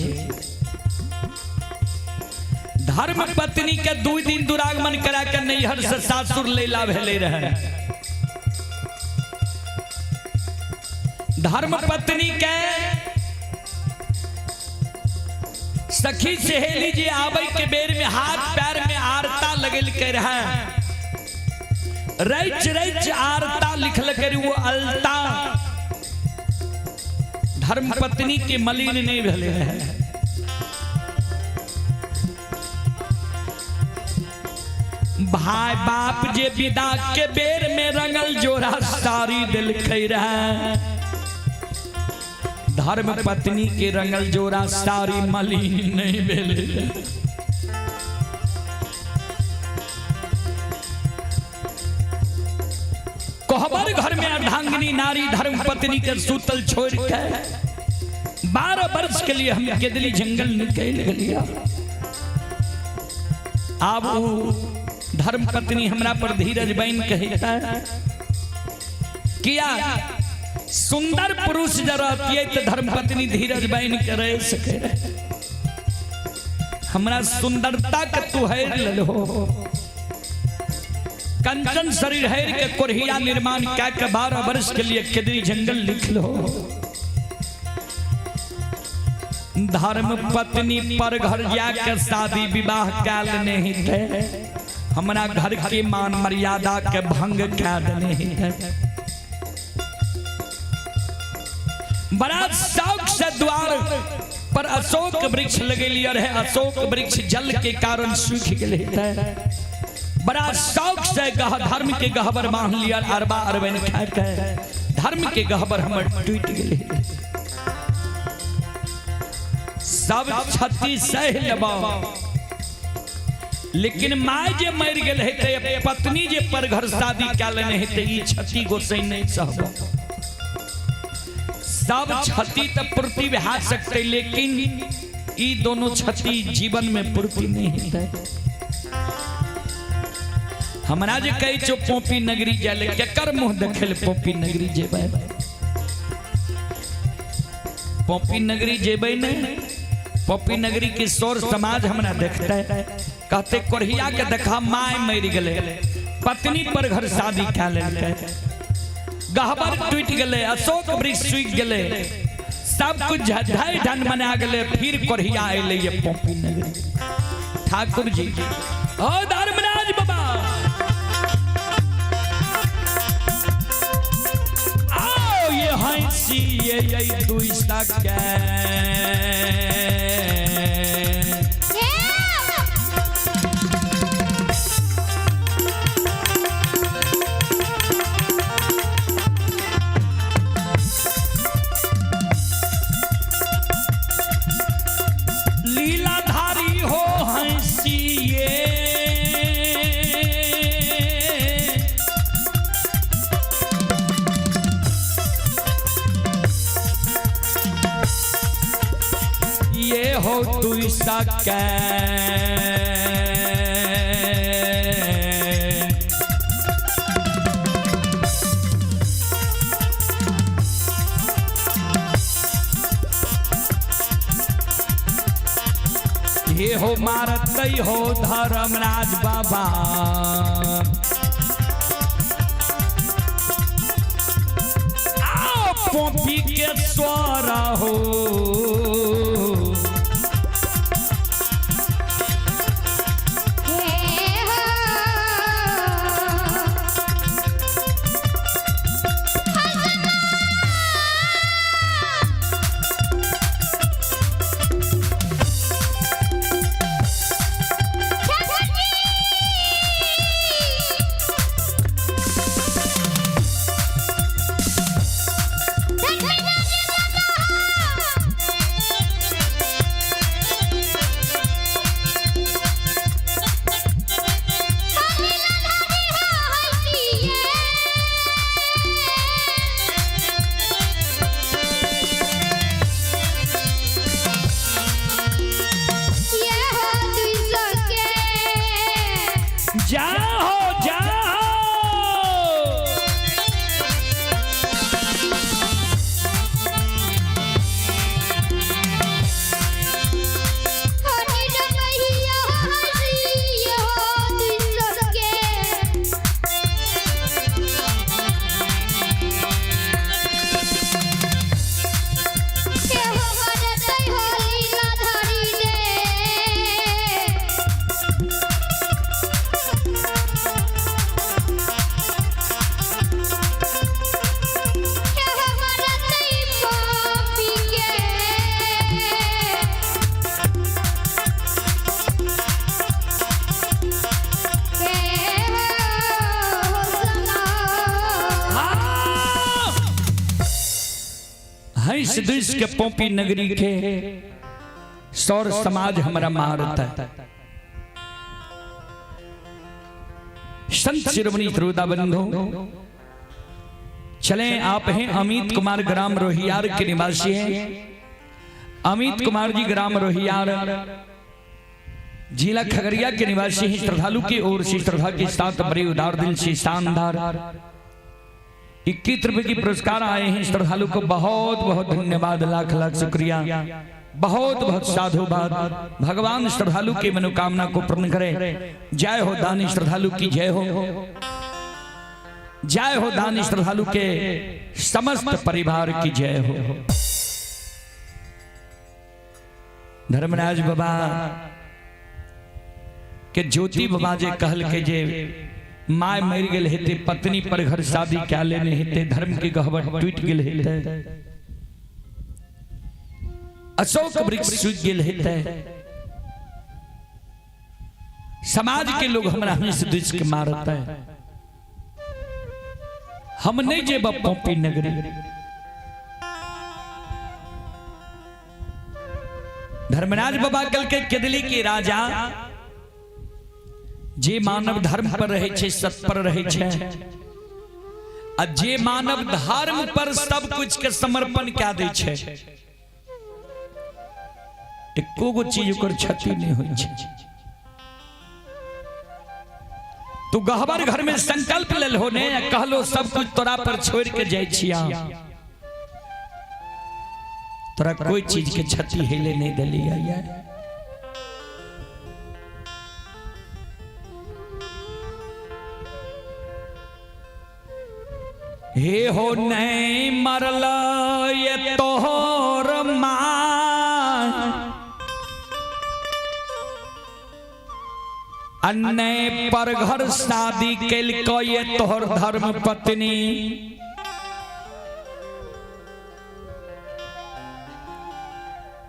धर्म पत्नी के 2 दिन दुरागमन करा के नैहर से सासुर लेला भेले रहे। धर्म पत्नी के सखी सहेली जी आवे के बेर में हाथ पैर में आरता लगल के रहे रच रच आरता लिखल कर वो अलता धर्म पत्नी के मलिन नहीं भेले रहे। भाई बाप जे विदा के बेर में रंगल जोड़ा सारी दिल खै रहा धर्म पत्नी के रंगल जोड़ा सारी मलिन नहीं भेले। कोहबर घर में अर्धांगिनी नारी धर्म पत्नी के सूतल छोड़ के 12 वर्ष के लिए हम केदली जंगल निकल गलिया। अब धर्म पत्नी हमरा पर धीरज बन कहता किया सुंदर पुरुष जरतिये तो धर्म पत्नी धीरज बन के रह सके हमरा सुंदरता के तू हैर ले हो कंचन शरीर हैर के कोरहिया निर्माण क्या के 12 वर्ष के लिए केदरी जंगल लिख लो। धर्म पत्नी पर घर जाके शादी विवाह काल नहीं थे हमरा घर के मान मर्यादा के भंग क्या नहीं थे। बड़ा शौक से द्वार पर अशोक वृक्ष लगे लिया रहे। अशोक वृक्ष जल के कारण सूख गए। बड़ा शौक से धर्म के गहबर बांध लिया अरबा अरबन खा के धर्म के गहबर हमर टूट गए। सब क्षति सह लेबा लेकिन माय जे मर गेल हेते पत्नी जे पर घर शादी कैल नहीं हेते ई क्षति गोसै नहीं सहबा। सब क्षति तो पूर्ति भा सकते लेकिन ये दोनों क्षति जीवन में पूर्ति नहीं है। हमरा जे कहे छो पोपी नगरी जाले केकर मुंह देखल पोपी नगरी जेबै पोपी नगरी जेबै ने पोपी नगरी के सौर समाज हमरा देखते कहते कोरहिया के देखा माय मर गेले पत्नी पर घर शादी कै लेलकै गहबर टूट गए अशोक वृक्ष सूख गए सब कुछ ढाई ढन बना गए फिर कोरहिया अल पोपी नगरी। ठाकुर जी ओ धर्मराज बाबा आओ ये हंसी ये तू इसका लीलाधारी हो हंसिए ये हो तू इसका ये हो मारत हो धर्मराज बाबा। आओ पोपी के स्वरा हो देश के पोपी नगरी के सौर समाज हमारा मारता है। संत शिरोमणि त्रोदा बंधु चले आप हैं अमित कुमार ग्राम रोहियार के निवासी हैं। अमित कुमार जी ग्राम रोहियार जिला खगड़िया के निवासी हैं। श्रद्धालु की ओर से श्रद्धा के साथ बड़े उदार दिल से शानदार 21 रुपए की पुरस्कार आए हैं। श्रद्धालु को बहुत बहुत धन्यवाद, लाख लाख शुक्रिया, बहुत बहुत साधुवाद। भगवान श्रद्धालु की मनोकामना को पूर्ण करे। जय हो दानी श्रद्धालु की जय हो, जय हो दानी श्रद्धालु के समस्त परिवार की जय हो। धर्मराज बाबा के ज्योति बाबा जे कहल के जे माय मर गए हेते, पत्नी पर घर शादी क्या लेने हेते, धर्म के गहवर टूट गए हेते, अशोक वृक्ष सूख गए हेते, समाज के लोग हमरा हमें देश के मारता है। हम नहीं जे पोपी नगरी धर्मराज बाबा कल के केदली के राजा जे मानव धर्म पर रहे छे, सत पर रहे छे, आ जे मानव धर्म पर सब कुछ के समर्पण क्या दे छे, एको गो चीज ओकर क्षति नहीं होई छे। तू गहबर घर में संकल्प लेल होने कहलो सब कुछ तोरा पर छोड़ के जाय छिया, तोरा कोई चीज के क्षति हेले नहीं दलिया यार। हे हो नहीं मरल ये तोहर मां, अन्ने पर घर शादी कैल को ये तोहर धर्म पत्नी,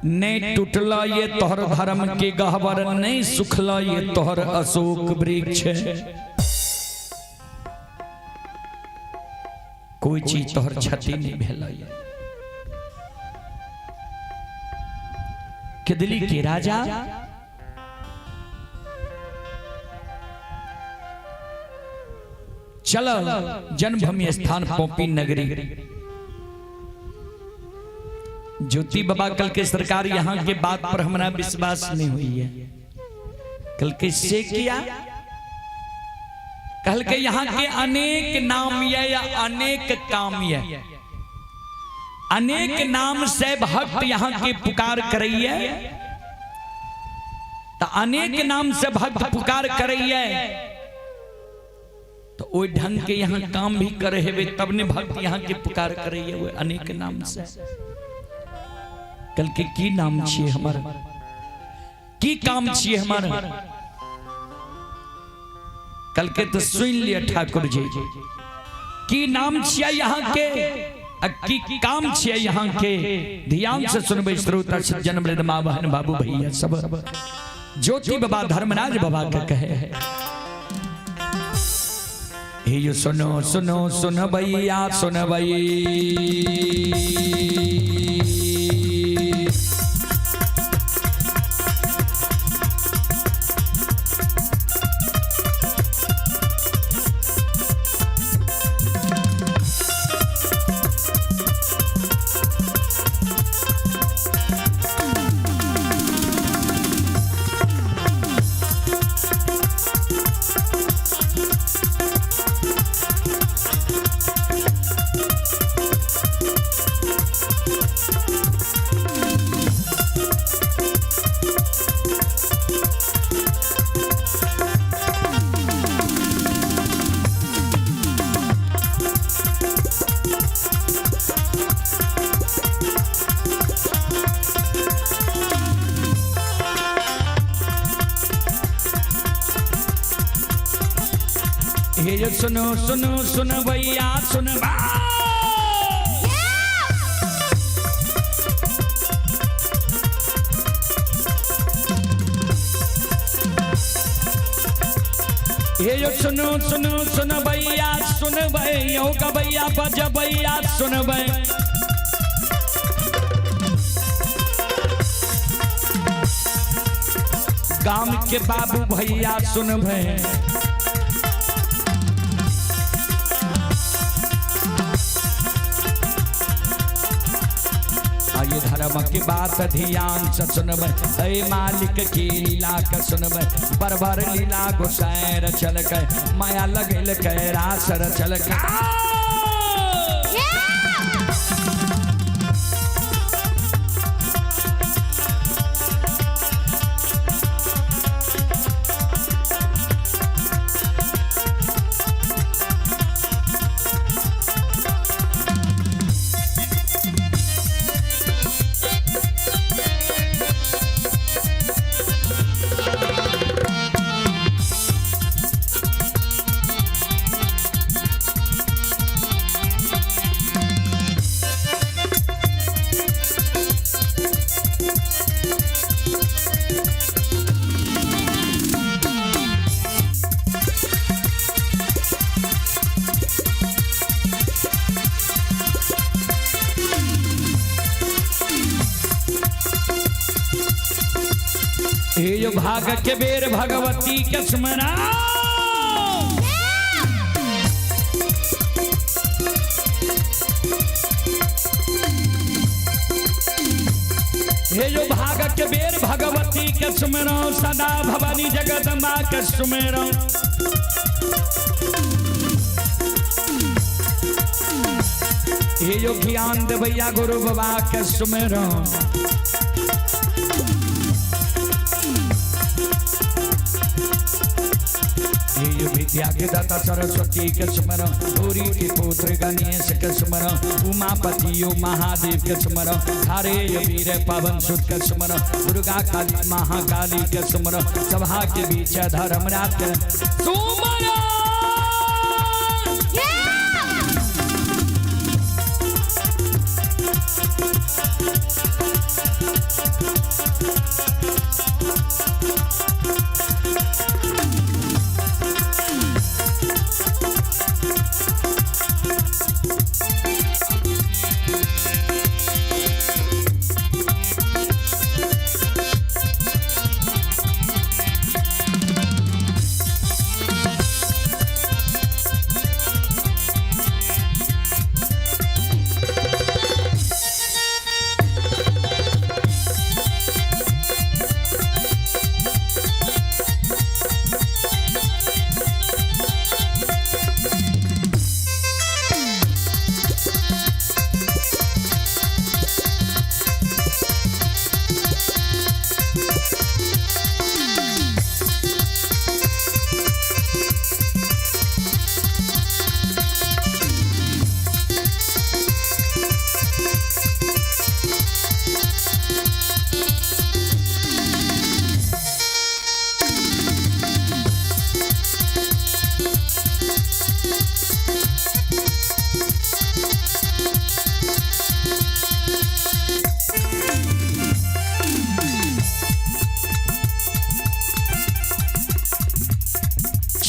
नहीं टूटल ये तोहर धर्म के गहवर, नहीं सुखल ये तोहर अशोक वृक्ष। कोई चीज तोहर क्षति नहीं भेल। केदली के राजा चल जन्मभूमि स्थान पोपी नगरी। ज्योति बाबा कल के सरकार यहाँ के बात पर हमारा विश्वास नहीं हुई है। कल के से किया कल के यहाँ के अनेक नाम या अनेक काम है, अनेक नाम से भक्त यहाँ के पुकार करिए। तो अनेक नाम से भक्त पुकार करैया तो ओ ढंग के यहाँ काम भी करे हेबे तब ने भक्त यहाँ के पुकार करैया वो अनेक नाम से। कल के की नाम छिए हमारा की काम छिए हमारा कल के तो सुन लिया ठाकुर जी की नाम छिए यहाँ के की काम छिए यहाँ के ध्यान से सुनबे श्रोता सज्जन वृद्ध मां बहन बाबू भैया सब ज्योति बाबा धर्मराज बाबा का कहे ये सुनो सुनो सुन भैया सुन भई ये सुनो सुनो सुन भैया सुन ये सुनो सुनो सुन भैया सुन भैया का भैया बज भैया सुन भै गांव के बाबू भैया सुन भै धर्म की बात ध्यान से सुनब मालिक की लीला के सुनब बरबर लीला गोसायर चल के माया लगल के रासर चल के ये भाग के बेर भगवती के स्मरण ये जो भाग के बेर भगवती के स्मरण सदा भवानी जगदम्बा के स्मरण ये जो ज्ञान दे भैया गुरु बाबा के स्मरण विद्या के दाता सरस्वती के स्मरण गौरी के पुत्र गणेश के स्मरण उमापति महादेव के स्मरण हरे वीर पवन सुत के स्मरण दुर्गा काली महाकाली के स्मरण सभा के बीच धर्मराज के स्मरण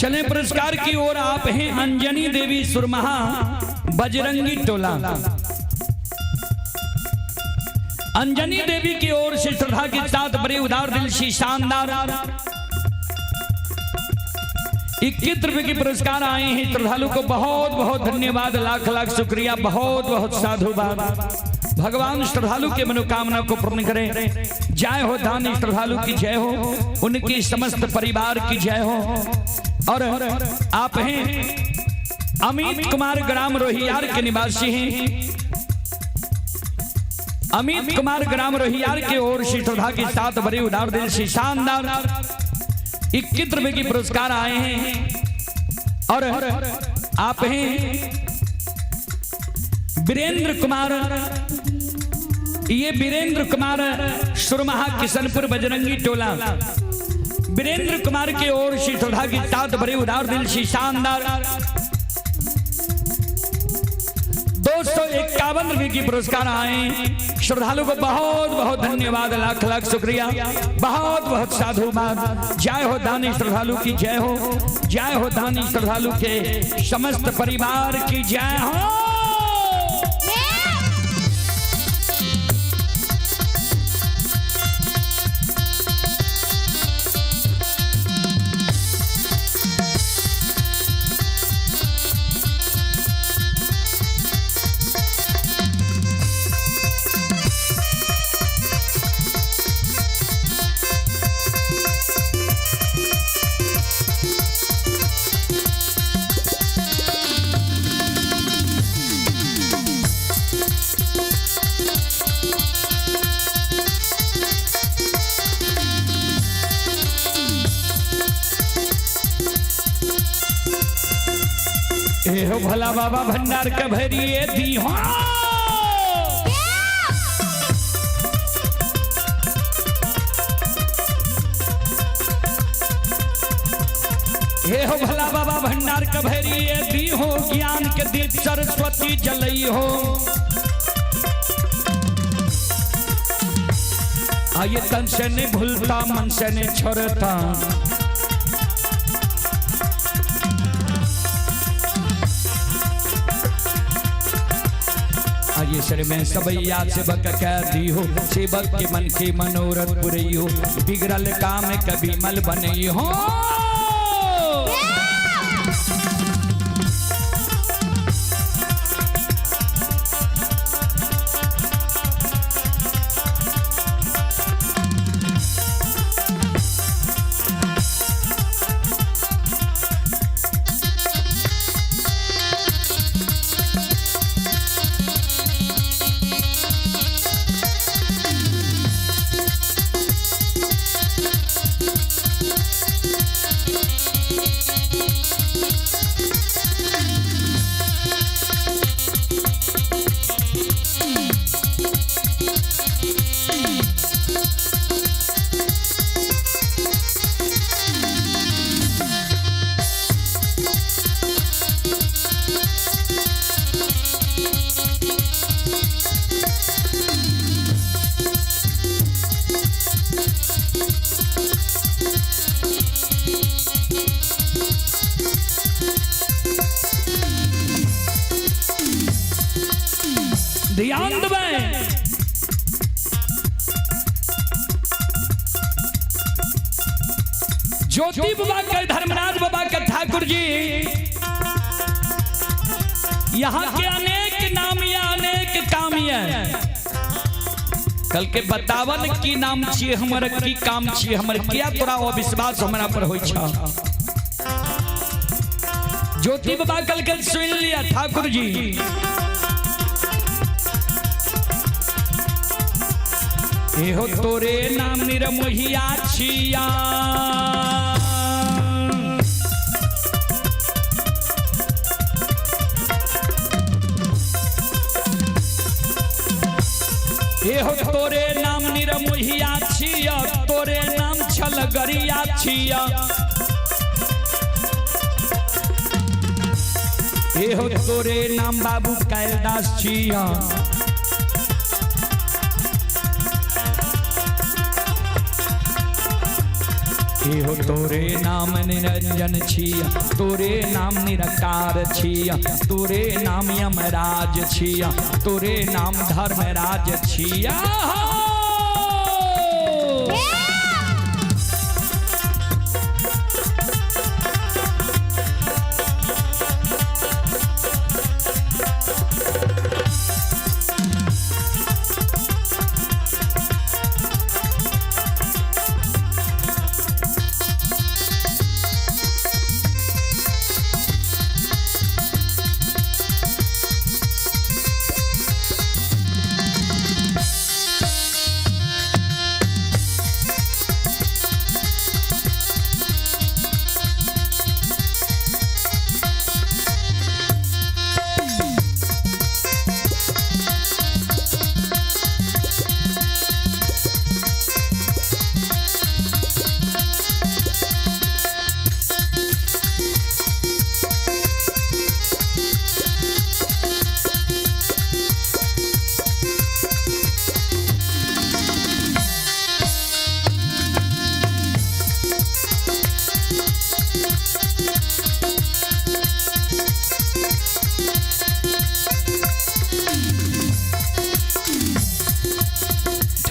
चले पुरस्कार की ओर। आप हैं अंजनी देवी सुरमहा बजरंगी टोला। अंजनी देवी की ओर से श्रद्धा के साथ बड़े उदार दिल से शानदार 21 रुपए के पुरस्कार आए हैं। श्रद्धालु को बहुत बहुत धन्यवाद, लाख लाख शुक्रिया, बहुत बहुत साधुवाद। भगवान श्रद्धालु के मनोकामना को पूर्ण करें। जय हो दानी श्रद्धालु की जय हो, उनकी समस्त परिवार की जय हो। और आप हैं अमित कुमार ग्राम रोहियार के निवासी हैं। अमित कुमार ग्राम रोहियार के ओर से श्रद्धा के साथ बड़े उदार दिल से शानदार 21 रुपए के पुरस्कार आए हैं। और आप हैं वीरेंद्र कुमार, ये वीरेंद्र कुमार सुरमहा किशनपुर बजरंगी टोला। वीरेंद्र कुमार के ओर से श्रद्धा के साथ बड़े उदार दिल से शानदार 251 रुपए की पुरस्कार आए। श्रद्धालु को बहुत बहुत धन्यवाद, लाख लाख शुक्रिया, बहुत बहुत साधुवाद। जय हो दानी श्रद्धालु की जय हो, जय हो दानी श्रद्धालु के समस्त परिवार की जय हो। ए हो भला बाबा भंडार का भरिए दी हो। ए हो भला बाबा भंडार का भरिए दी हो, ज्ञान के दीप सरस्वती जलई हो। आइए तन से नहीं भूलता, मन से नहीं छोड़ता। ये सर में सबैया सेवक कह दी हो, सेवक के मन के मनोरथ पुरई हो, बिगड़ल काम कभी मल बनई हो। ध्यान दबाएं। ज्योति बाबा का, धर्मराज बाबा का, ठाकुर जी यहाँ के अनेक नाम या अनेक काम है। कल के बतावन की नाम छिए हमर, की काम छिए हमर, किया तोरा अविश्वास हमरा पर होई छा। ज्योति बाबा कल के सुन लिया ठाकुर जी। एहो तोरे नाम निरमोहिया छिया, एहो तोरे नाम निरमोहिया छिया, तोरे नाम छलगरिया छिया। एहो तोरे नाम बाबू कैलाश छिया। हो तोरे नाम निरंजन छिया, तोरे नाम निरकार छिया, तोरे नाम यमराज छिया, तोरे नाम धर्मराज छिया।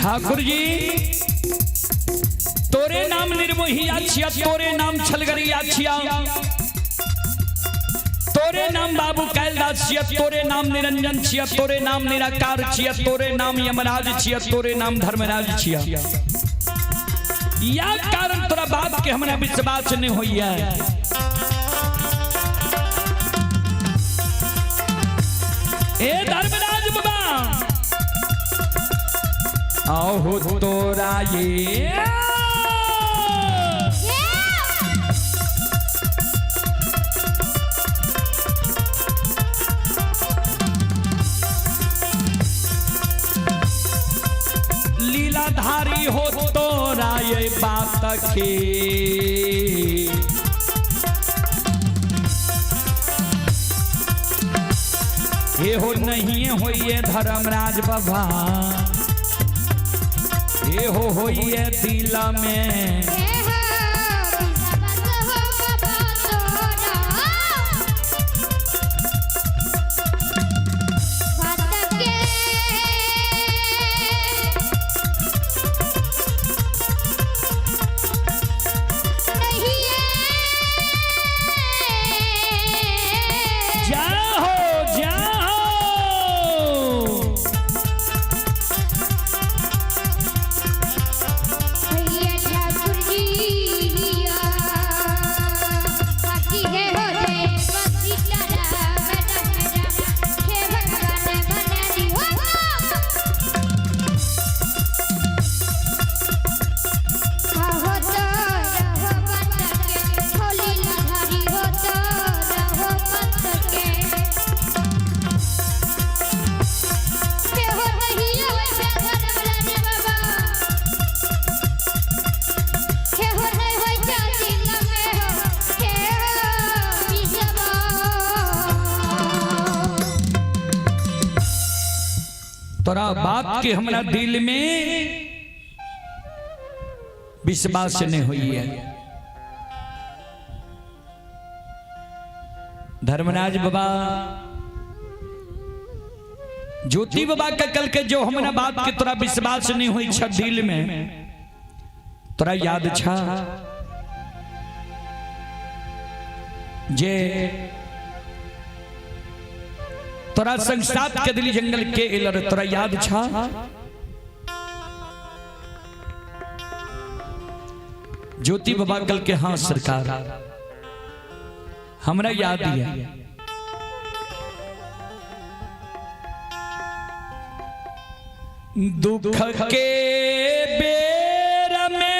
ठाकुर जी तोरे नाम निर्मोहिया छिया, तोरे नाम छलगरिया छिया, तोरे नाम बाबू कैलाश छिया, तोरे नाम निरंजन छिया, तोरे नाम निराकार छिया, तोरे नाम यमराज छिया, तोरे नाम धर्मराज छिया। या कारण तोरा बात के हमरा विश्वास नहीं होइया। ए धर्मराज बाबा आओ तोरा ये लीलाधारी हो तोरा ये बात के ये हो नहीं हो ये धर्मराज बाबा ये हो ये दिल में तोरा बात के हमरा दिल में विश्वास नहीं हुई है। धर्मराज बाबा ज्योति बाबा का कल के जो हमरा बात के तोरा विश्वास नहीं हुई छ दिल में तोरा याद छा जे तोरा संसाप के दिली जंगल के एलर तोरा याद छा ज्योति बाबा कल के हाँ सरकार हमरा याद है। दुख के बेर में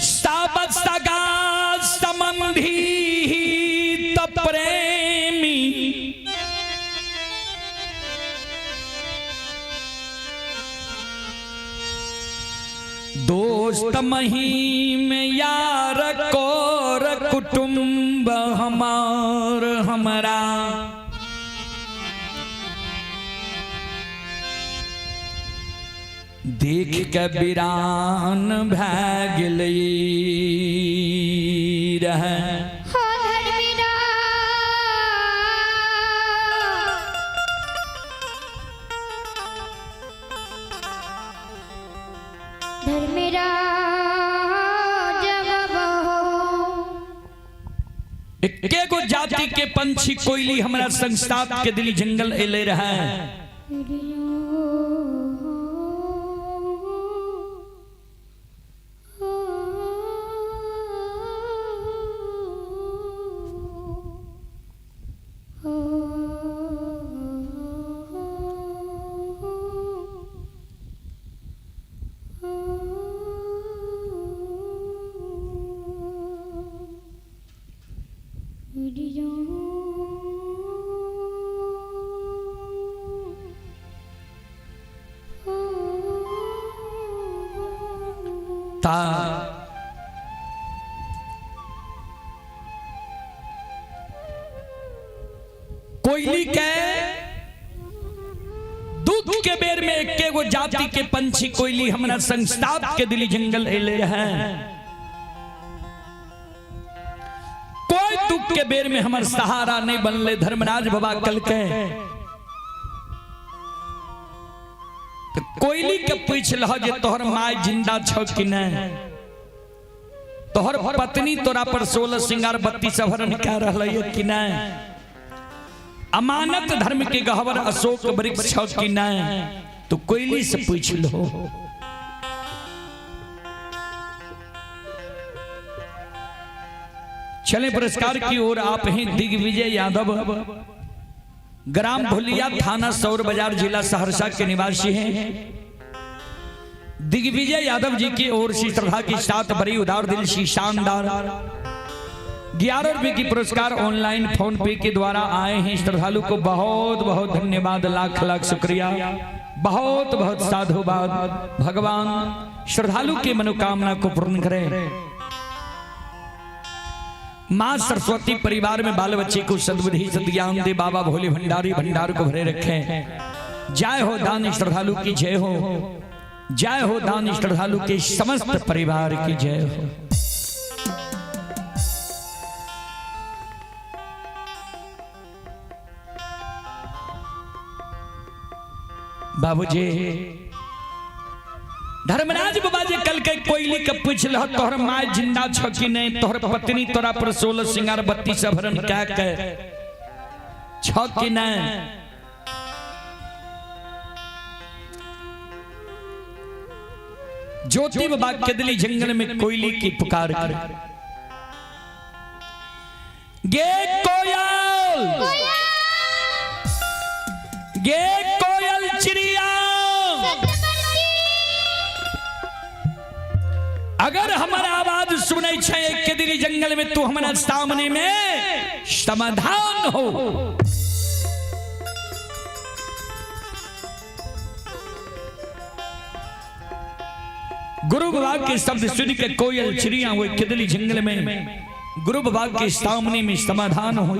साबत सगा संबंधी प्रेमी दोस्त महीम यार कोर कुटुंब हमार हमरा देख के वीरान भै गेलै रहे एके गो जाति के पंछी कोयली हमारा संस्ताप के दिली जंगल एले रहा कोयली के दूध के बेर में एके गो जाति के पंछी कोयली हमारा संस्ताप के दिली जंगल एले है कोई दुख के बेर में हमार सहारा नहीं बनले धर्मराज बाबा कल के तो कोयली के पूछ लह जे तोहर माय जिंदा छ कि नहीं तोहर पत्नी तोरा पर 16 श्रृंगार 32 आभरण कह रहल है कि नहीं अमानत धर्म के गहवर अशोक वृक्ष छ कि नहीं तो कोयली से पूछ लो चले पुरस्कार की ओर आप हैं दिग्विजय यादव ग्राम भुलिया थाना सौर बाजार जिला सहरसा के निवासी हैं दिग्विजय यादव जी की ओर से श्रद्धा की साथ बड़ी उदार दिल सी शानदार 11 रुपए की पुरस्कार ऑनलाइन फोन पे के द्वारा आए हैं श्रद्धालु को बहुत बहुत धन्यवाद लाख लाख शुक्रिया बहुत बहुत साधुवाद भगवान श्रद्धालु के मनोकामना को पूर्ण करे मां सरस्वती परिवार में बाल बच्चे को सद्बुद्धि सद्ज्ञान दे बाबा भोले भंडारी भंडार को भरे रखे जय हो दान श्रद्धालु की जय हो जय हो दान श्रद्धालु के समस्त परिवार की जय हो बाबूजी धर्मराज बाबा जी कल के कोयली के पूछल तोहर माय जिंदा छ कि नहीं तोहर पत्नी तोरा पर 16 श्रृंगार 32 आभरण कह के छ कि नहीं ज्योति बाबा के दिली जंगल में कोयली की पुकार कर गे कोयल गे कोयल चिड़िया अगर हमारा आवाज सुने के दिली जंगल में तू हमारा सामने में समाधान हो गुरु बाबा के शब्द सुन के कोयल चिड़िया वो किदली जंगल में गुरु बाबा के सामने में समाधान हो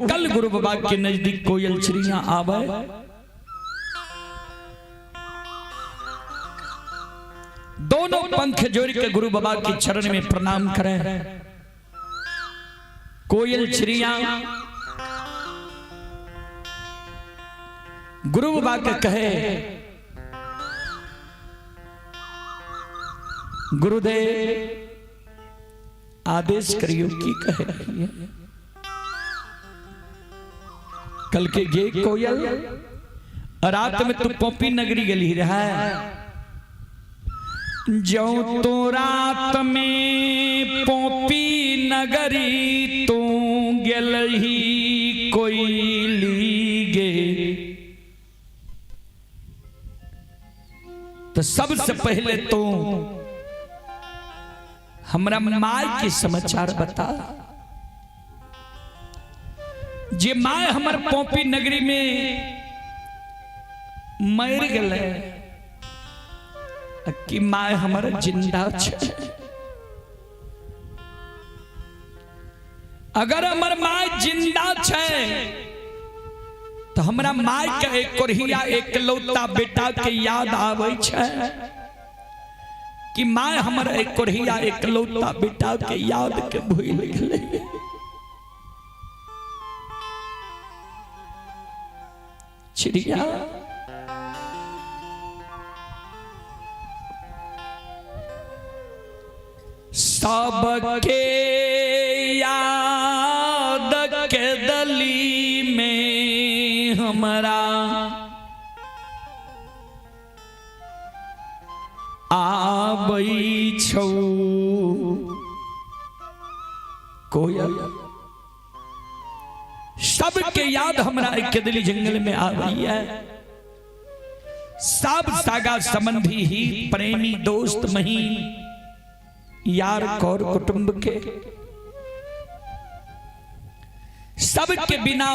कल गुरु बाबा के नजदीक कोयल चिड़िया आवे दोनों पंख जोड़ के गुरु बाबा के चरण में प्रणाम करें कोयल चिड़िया गुरु बाबा के कहे गुरुदेव आदेश करियो की कहे रही है कल के गे कोयल रात में तू पोपी नगरी गली रहा जो तो रात में पोपी नगरी तू गल ही कोयली गे तो सबसे पहले तो हमरा माय के समाचार बता जे माय हमर पोपी नगरी में मर गए कि माय हमर जिंदा छे अगर हमर माय जिंदा छे तो हमरा माय के एक कोरहिया एक लौता बेटा के याद आवे छे कि माय हमरा एक कोरहिया एक लौता बेटा के याद के भूल गेले। चिड़िया सबके याद के दली में हमरा आबै छौ कोयल। सबके याद हमरा के दिली जंगल में आबई है। सब सागा संबंधी ही प्रेमी दोस्त मही यार कौर कुटुंब के सब के बिना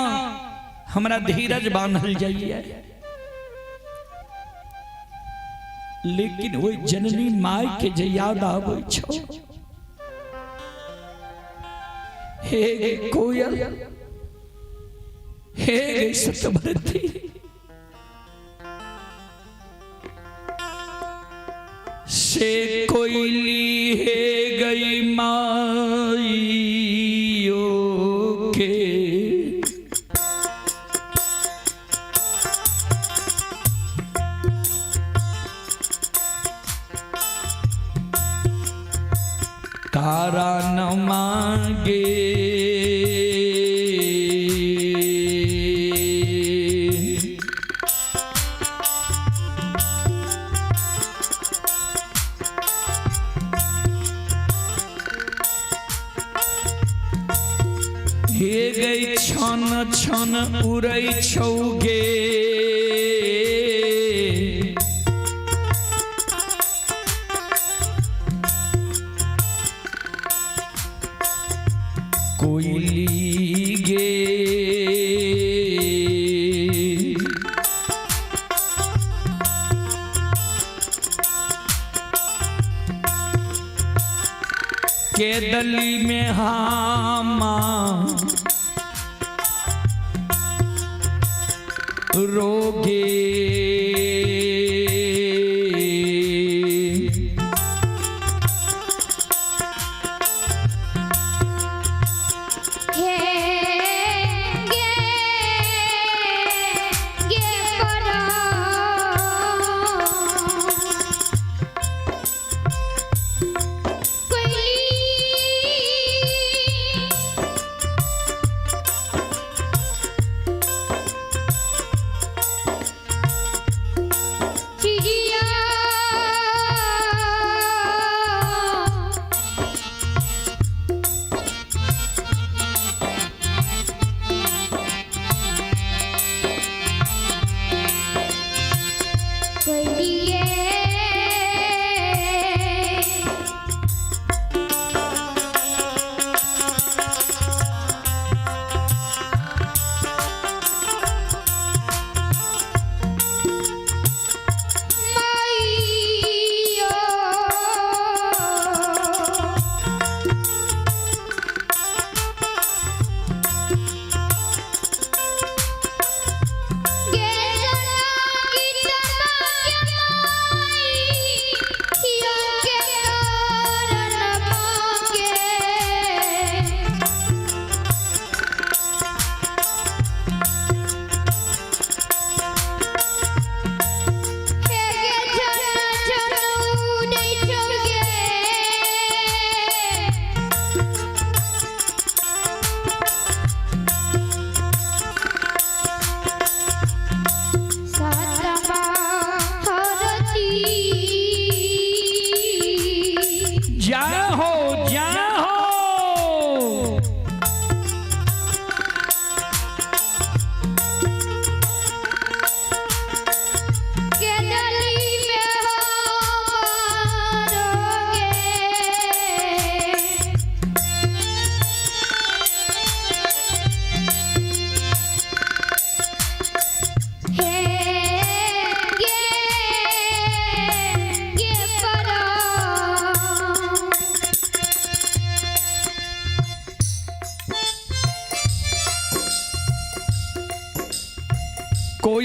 हमरा धीरज बांधल जाइए। लेकिन वो जननी माय के जे याद आवे छो हे कोयल हे सतभरती से कोयली है गई माइयों के कारा न मांगे हे गई छन छन उड़ै छौगे कोयली गे के दली में हामा रोगे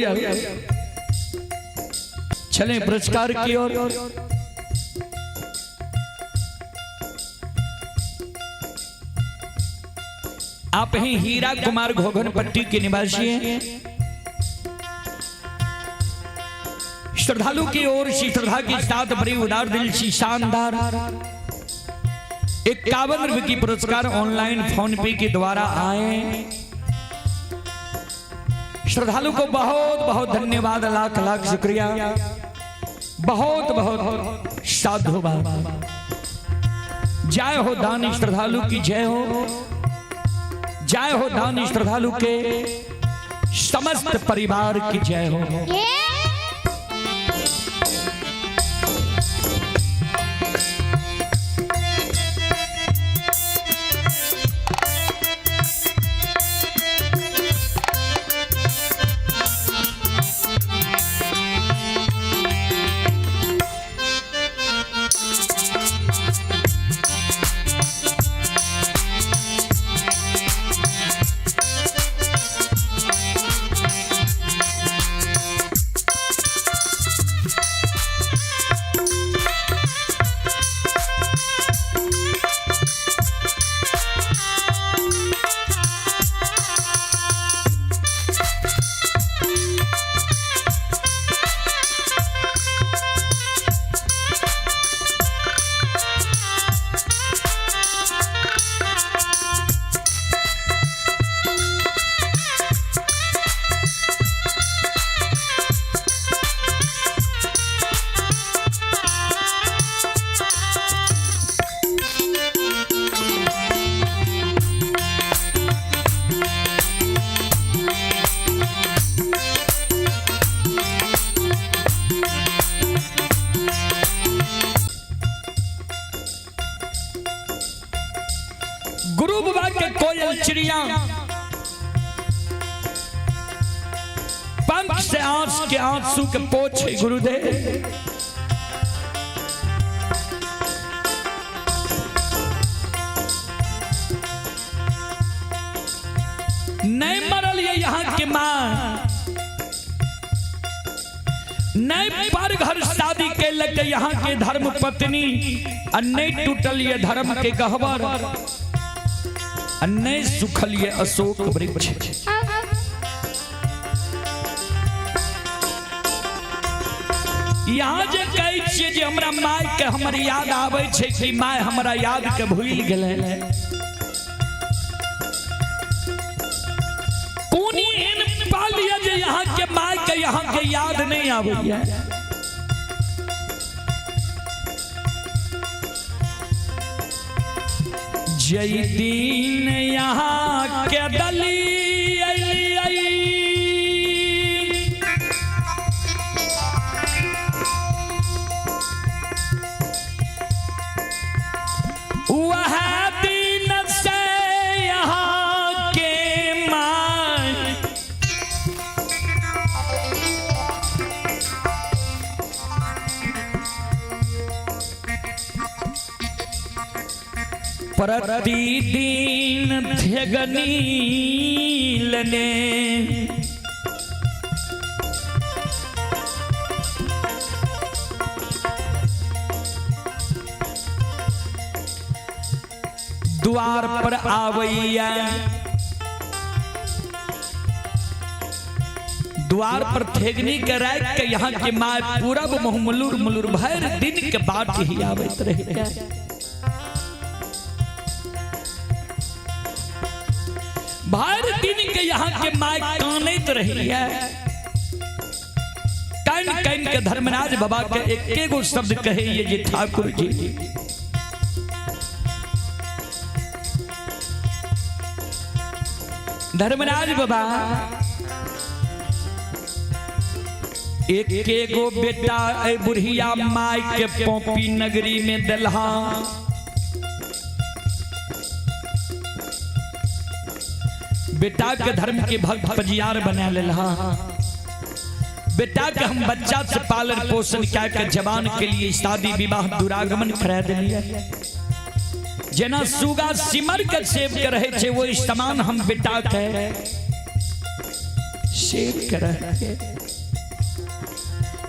कोयल। चलें पुरस्कार की ओर। आप हैं हीरा कुमार घोघनपट्टी के निवासी हैं। श्रद्धालु की ओर से श्रद्धा के साथ बड़ी उदार दिल से शानदार 51 रुपए की पुरस्कार ऑनलाइन फोन पे के द्वारा आए। श्रद्धालु को बहुत बहुत धन्यवाद, लाख लाख शुक्रिया, बहुत बहुत साधुवाद। जय हो दानी श्रद्धालु की जय हो, जय हो दानी श्रद्धालु के समस्त परिवार की जय हो। गुरु बाबा के कोयल चिड़िया पंख से आंस के आंसू के पोछे गुरुदेव। नहीं मरल ये यहाँ के माँ, नहीं पर घर शादी के लगे यहाँ के धर्म पत्नी, नहीं टूटल ये धर्म के गहवर, अन्य सुखल ये अशोक वृक्ष। यहाँ जे कहै छियै जे हमरा माय के हमर याद आबै छै कि माय हमरा याद के भूल गेलै, कोनी एहन पालिया जे यहाँ के माय के यहाँ के याद नहीं आबैया। जय दीन यहाँ के दली वह दिन से यहाँ के माय प्रतिदिन थेगनी लने द्वार पर आवैया, द्वार पर थेगनी के रात के यहाँ के माय पूरब मुलुर मुलुर भर दिन के बाट ही आवत रहे। भर दिन के यहाँ के माय कानत रही है। कान कान के धर्मराज बाबा के एक गो शब्द कहे ये जी ठाकुर जी, धर्मराज बाबा एक गो बेटा ए बुढ़िया माई के पोपी नगरी में दलहा, बेटा के धर्म के भक्त पजियार बना लेलहा। बेटा के हम बच्चा से पालन पोषण क्या के जवान के लिए शादी विवाह दुरागमन करा दिलिया। जना सुगा सिमर के सेव के रहे छे वो समान हम बेटा के शेर कर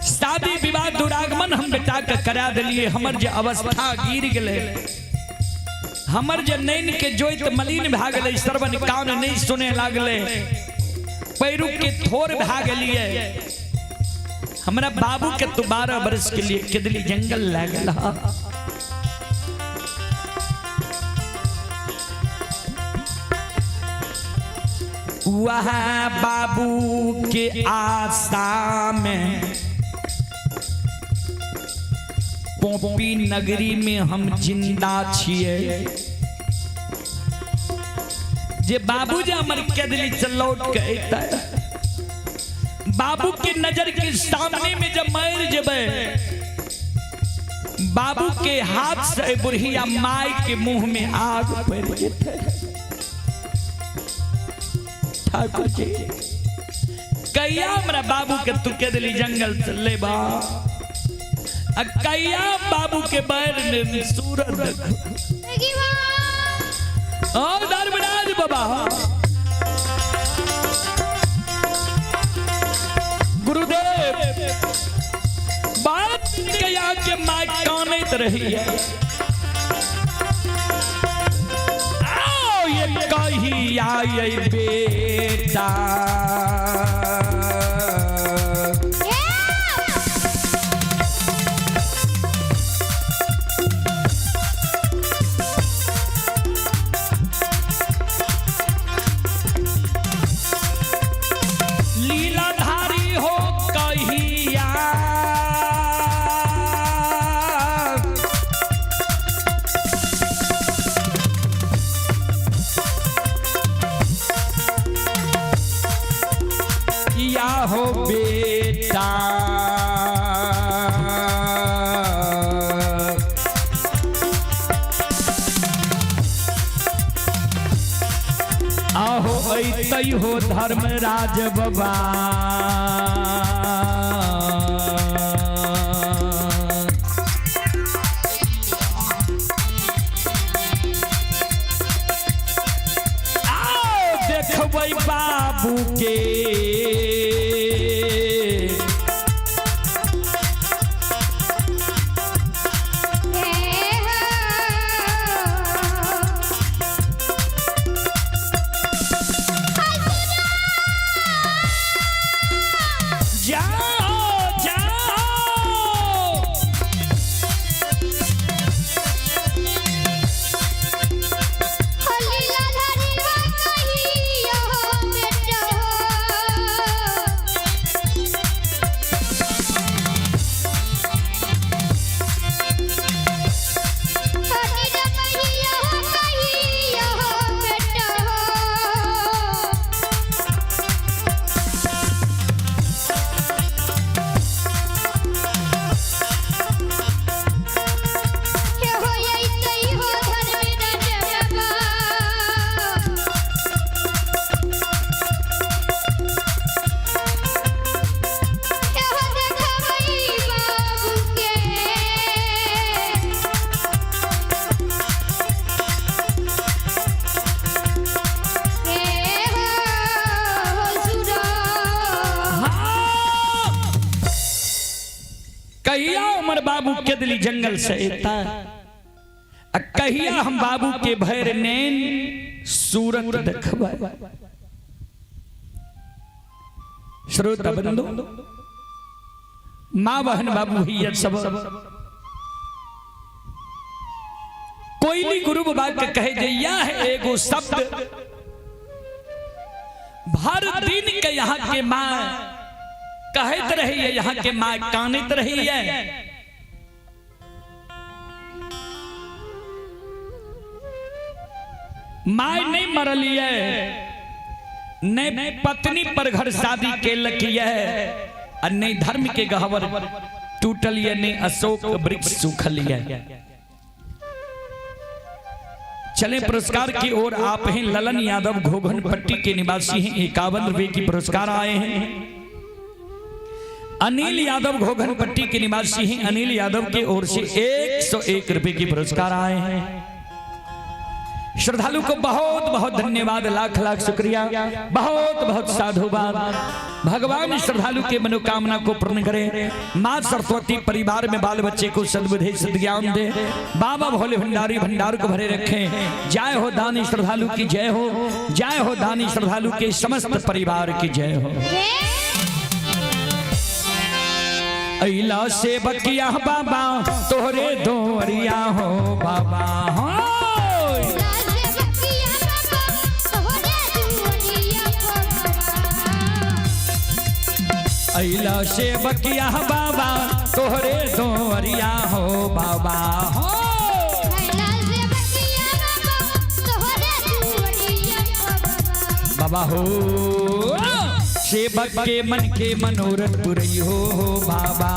शादी विवाह दुरागमन हम बेटा के करा दिलिए। हमर जे अवस्था गिर गए, हमर जे नैन के जोत मलिन भा गए, श्रवण कान नहीं सुने लागले, पैरू के थोर भा गलिए। हमरा बाबू के तो 12 वर्ष के लिए केदली जंगल लागल। वहाँ बाबू के आशा में पोपी नगरी में हम जिंदा छिए। जे बाबू जे हमर केदली से लौट के अइता, बाबू के नजर के सामने में जब मर जबे, बाबू के हाथ से बुढ़िया माई के मुंह में आग पड़ जेते। ठाकुर जी कैया हमरा बाबू के तू केदली जंगल से ले बा, कैया बाबू के बैर में सूरत देखो। धर्मराज बाबा गुरुदेव बात कैया के माँ कानत रही है। आओ ये कही आए बेटा, हो बेटा आहो ऐतई हो धर्मराज बाबा। आओ देखबै बाबू के कहिया उमर बाबू केदली जंगल से अइता, कहिया हम बाबू के भैर नैन सूरत देखबा। श्रोता बंधु माँ बहन बाबू भैया सब कोयली गुरु बाबा के कहे जैया है एगो शब्द भर दिन के यहाँ के माँ कहत रही है, यहाँ के माँ कानित रही है। माँ नहीं मरली है, नहीं पत्नी पर घर शादी के लकी है, और नहीं धर्म के गहवर टूटल है, नहीं अशोक वृक्ष सूखल है। चले पुरस्कार की ओर आप हैं ललन यादव घोघन पट्टी के निवासी हैं, 51 रुपए की पुरस्कार आए हैं। अनिल यादव घोघन पट्टी के निवासी हैं, अनिल यादव की ओर से 101 रुपए की पुरस्कार आए हैं। श्रद्धालु को बहुत बहुत धन्यवाद, लाख लाख शुक्रिया, बहुत बहुत साधुवाद। भगवान श्रद्धालु के मनोकामना को पूर्ण करे। माँ सरस्वती परिवार में बाल बच्चे को सद्बुद्धि सद्ज्ञान दे। बाबा भोले भंडारी भंडार को भरे रखें। जय हो दानी श्रद्धालु की जय हो, जय हो दानी श्रद्धालु के समस्त परिवार की जय हो। अइला से बकिया बाबा तोहरे दोरिया हो बाबा हो। अइला से बकिया बाबा तोहरे दोरिया हो बाबा हो। बाबा हो सेवक के मन के मनोरथ पुरई हो बाबा।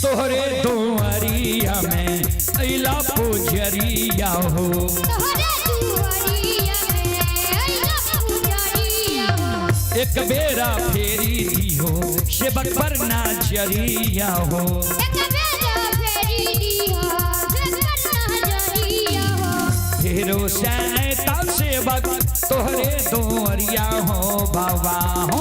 तोहरे दोरिया में अइला पुजरिया हो। एक बेरा फेरी दी हो सेवक पर नाजरिया हो। फेरो सैता सेवक तोहरे दोरिया हो बाबा हो।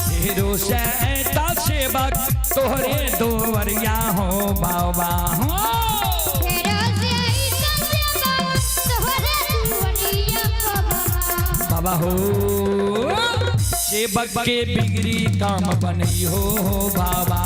फेरो सैता सेवक तोहरे दोरिया हो बाबा हो। बाबा हो सेवक के बिगड़ी काम बनई हो बाबा।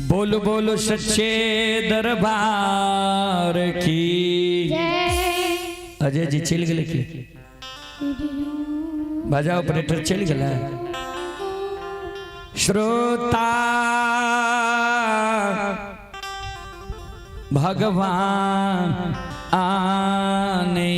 बोलो बोलो सच्चे दरबार की अजय जी चल गए की बाजा ऑपरेटर चल गया। श्रोता भगवान आने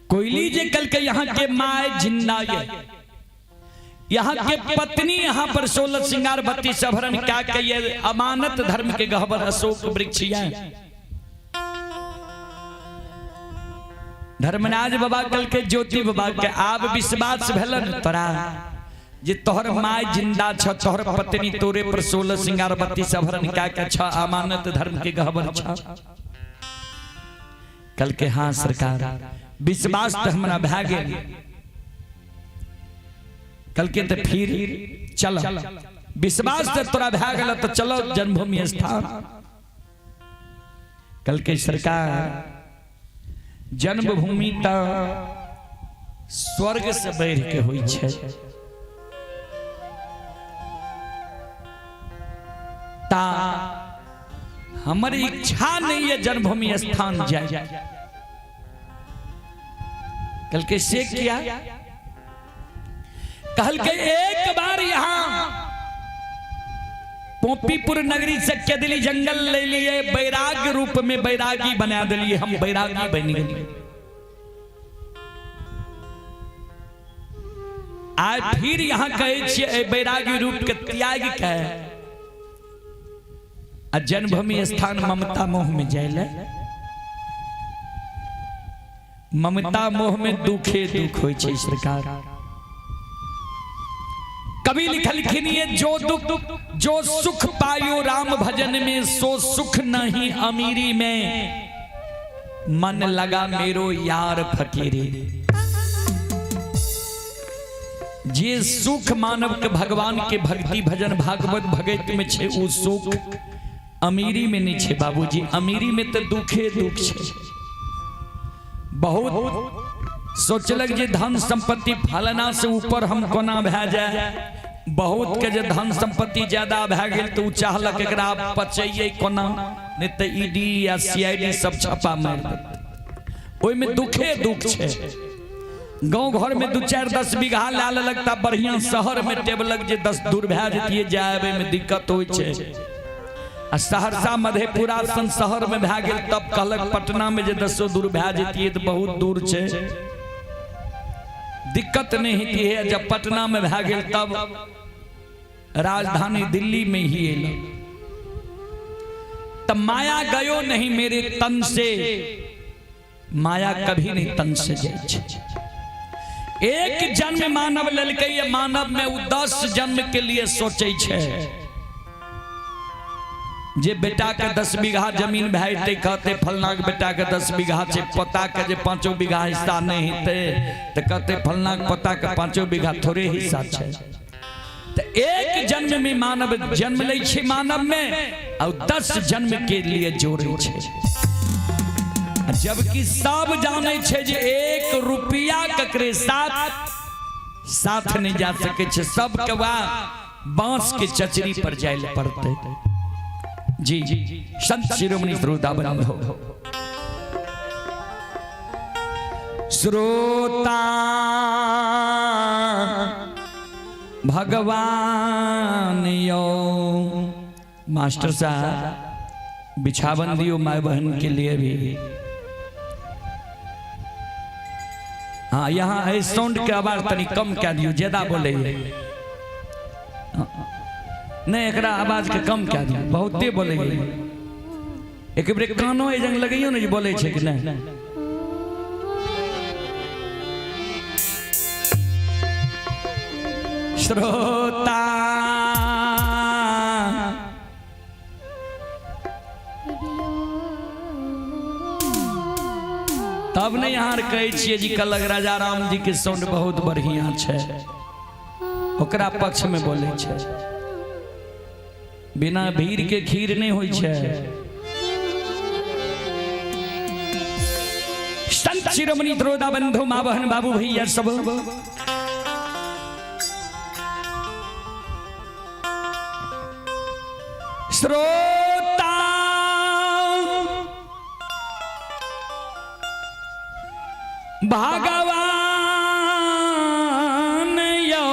कोयली जे कल के यहाँ के माए जिंदा यहाँ के पत्नी यहाँ पर 16 श्रृंगार 32 सभरण क्या कहिए अमानत धर्म के गहबर अशोक वृक्ष धर्मराज बाबा कल के ज्योति बाबा के आब विश्वास भेलन तोरा जे तोहर माय जिंदा छ, तोहर पत्नी तोरे पर 16 श्रृंगार 32 सभरण क्या के छ, अमानत धर्म के गहबर छ। कल के हाँ सरकार विश्वास तो हमारा भै गेल। कल के तो फिर चलो विश्वास तो तोरा भै गेल तो चलो जन्मभूमि स्थान। कल के सरकार जन्मभूमि तो स्वर्ग से बढ़ के हुई है। ता हमारी इच्छा नहीं है जन्मभूमि स्थान जाए। कल के से किया कल के एक बार यहाँ पोपीपुर नगरी से केदली जंगल ले लिए बैरागी रूप में बैरागी बना दिलिए। हम बैरागी बन गए। आज फिर यहाँ कहे बैरागी रूप के त्याग के जन्मभूमि स्थान ममता मोह में जाए। ममता मोह में दुखे दुख हो सरकार। कवि लिखलखिन ये जो दुख जो सुख पायो राम भजन में, सो सुख नहीं अमीरी में, मन लगा मेरो यार फकीरी। जे सुख मानव के भगवान के भक्ति भजन भागवत भगत में छे, वो सुख अमीरी में नहीं छे बाबूजी। अमीरी में तो दुखे दुख छे। बहुत सोचलक जे धन संपत्ति फलना से ऊपर हम कोना भे जाए, बहुत के जे धन संपत्ति ज्यादा भे गेल तो चाहलक एकरा पचैये कोना, नहीं तो ईडी या सीआईडी सब छापा मार देत। ओइ में दुखे दुख छे। गांव घर में 2-4-10 बीघा ला लगता बढ़िया, शहर में टेबलक जे 10 दूर भे जतिये जाए में दिक्कत होय छे। सहरसा मधेपुरा सन शहर में भे गेल तब कहलक पटना में जे 10 दूर भे जतिये तो बहुत दूर छे, दिक्कत नहीं होती है। जब पटना में भे गेल तब राजधानी दिल्ली में ही एल। तब माया गयो नहीं मेरे तन से, माया कभी नहीं तन से जाए। एक जन्म मानव ललकै, मानव में उ 10 जन्म के लिए सोचे छे। जे बेटा के 10 बीघा जमीन भैते कहते फलना के बेटा के 10 बीघा छे, पता के जे 5 बीघा हिस्सा नहीं हेते तो कहते फलना के पता के 5 बीघा थोड़े हिस्सा छे। तो एक जन्म में मानव जन्म ले छे मानव में, और 10 जन्म के लिए जोड़े छे। जबकि सब जाने छे जे 1 रुपया ककरे साथ नहीं जा सके छे, सब के बांस के चचरी पर जाए पड़ते। जी संत शिरोमणि श्रोता बंधु, श्रोता भगवान यो, मास्टर साहब बिछावन दियो माय बहन के लिए भी। हाँ, यहाँ साउंड के आवाज तनी कम क्या दियो, ज्यादा बोले नहीं, एकरा आवाज के कम क्या दियो, बहुते बोले। एक बेर कानो ए जंग लगइयो ने जे बोले छे कि नहीं। श्रोता तब नहीं यहाँ कहे छिए जी कलक राजा राम जी के साउंड बहुत बढ़िया छे, ओकरा पक्ष में बोले छे। बिना भीड़ के खीर नहीं होई छे। संत शिरोमणि श्रोता बंधु माँ बहन बाबू भैया सब, श्रोता भगवान यो,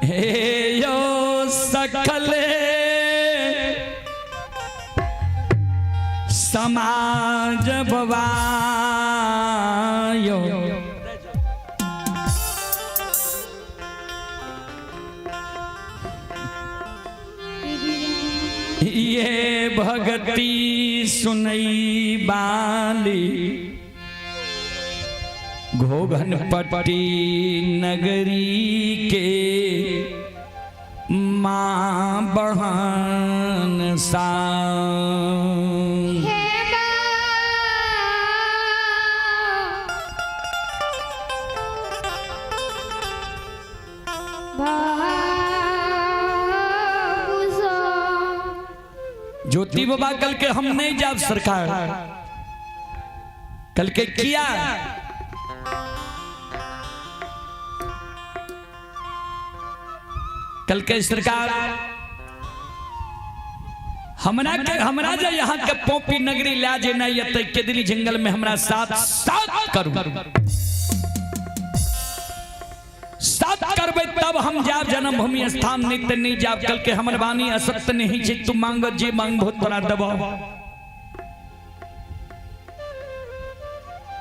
हे यो सकले समाज बवायो, ये भगती सुनई बाली, घोघन पट्टी नगरी के माँ बहन सा। ज्योति बाबा कल के हम नहीं जाब सरकार, कल के किया कल के सरकार हमरा जे यहाँ के पोपी नगरी ला जे नहीं अत केदरी जंगल में हमरा साथ करू, साथ करबे तब हम जाब जन्मभूमि स्थान, नहीं तो नहीं जाब। कल के हमर वाणी असत्य नहीं छे, तू मांग जे मांग बहुत बड़ा दबाव।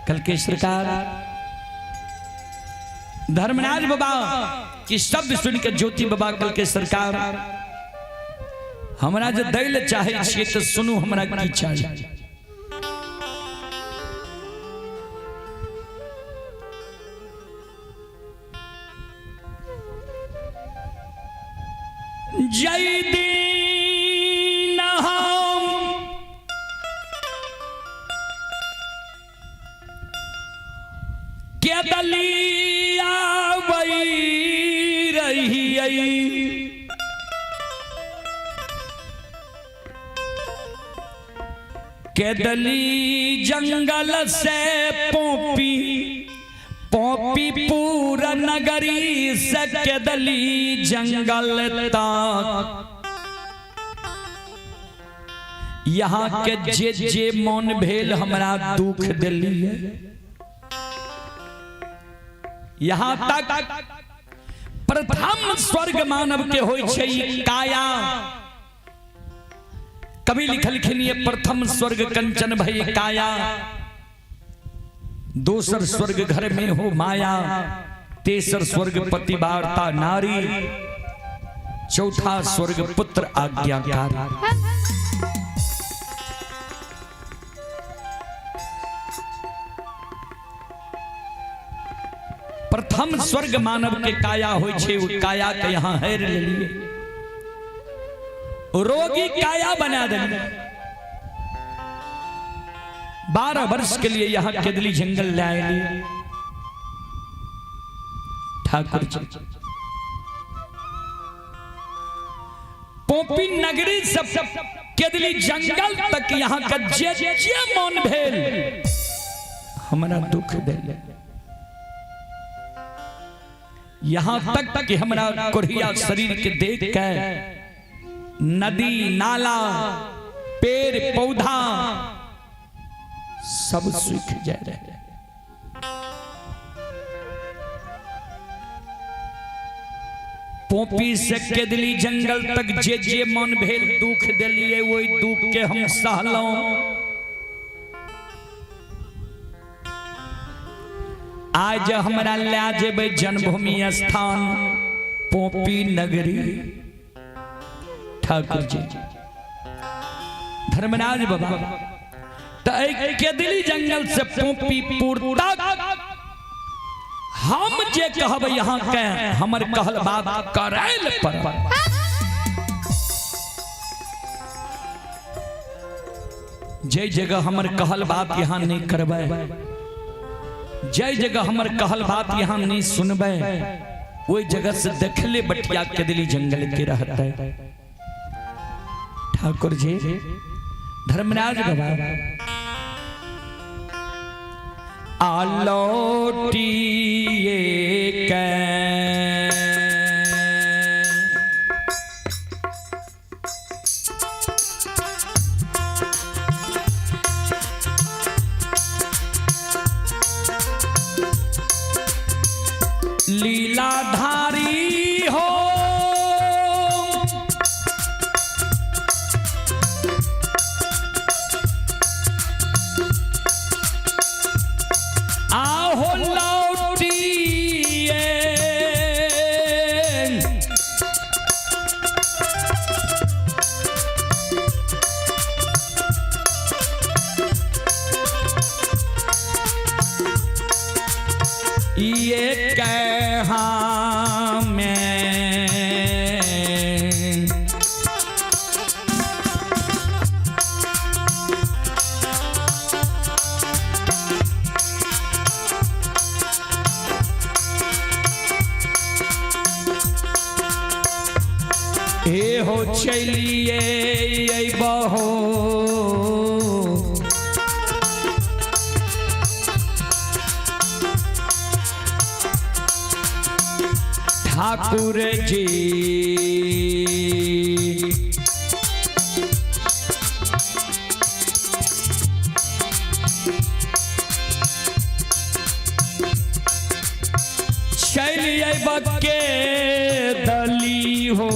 कल के सरकार धर्मराज बाबा की शब्द सुन के ज्योति बाबा कल के सरकार हमरा जे दैल चाहे छिए तो सुनू हमरा की चाहिए। जय दीन के दलिया वही रही के दली जंगल से पोपी पोपी पूरा नगरी से के दली जंगल तक यहाँ के जे जे मौन भेल हमरा दुख दिली है। यहाँ तक प्रथम स्वर्ग मानव के होय छै काया। कभी लिखलखिन ये प्रथम स्वर्ग कंचन भई काया, दोसर स्वर्ग घर में हो माया, तेसर स्वर्ग पति वार्ता नारी, चौथा स्वर्ग पुत्र आज्ञाकारी। प्रथम स्वर्ग मानव के काया होय छै, उ काया के यहाँ हेर लेलिए, रोगी काया बना देलिए। 12 वर्ष के लिए यहाँ केदली जंगल ले आए ठाकुर जी। पोपी नगरी सब केदली जंगल तक यहाँ का जे जे मौन भेल हमरा दुख दिल। यहाँ तक कि हमरा कोढ़िया शरीर के देख के नदी नाला पेड़ पौधा सब सूख जा रहे। पोपी से केदली जंगल तक जे जे मन भेल दुख दिलिए, वही दुख के हम सहलौं। आज हमरा ले जेबै जन्मभूमि स्थान पोपी नगरी। ठाकुर जी धर्मराज बाबा तो केदली जंगल से पोपीपुर तक हम जे कहब यहाँ के हमर कहल बात करैल पर। जे जगह हमर कहल बात यहाँ नहीं करबै, जय जगह हमर कहल बात यहाँ नहीं सुनबै, वही जगह से देखले बटिया केदली जंगल के रहते। ठाकुर जी धर्मराज बाबा आलोटिए के लीलाधारी हो आओ लौटिए ये कहा मैं हे हो चलिए बहो ठाकुर जी चलिए बके दली हो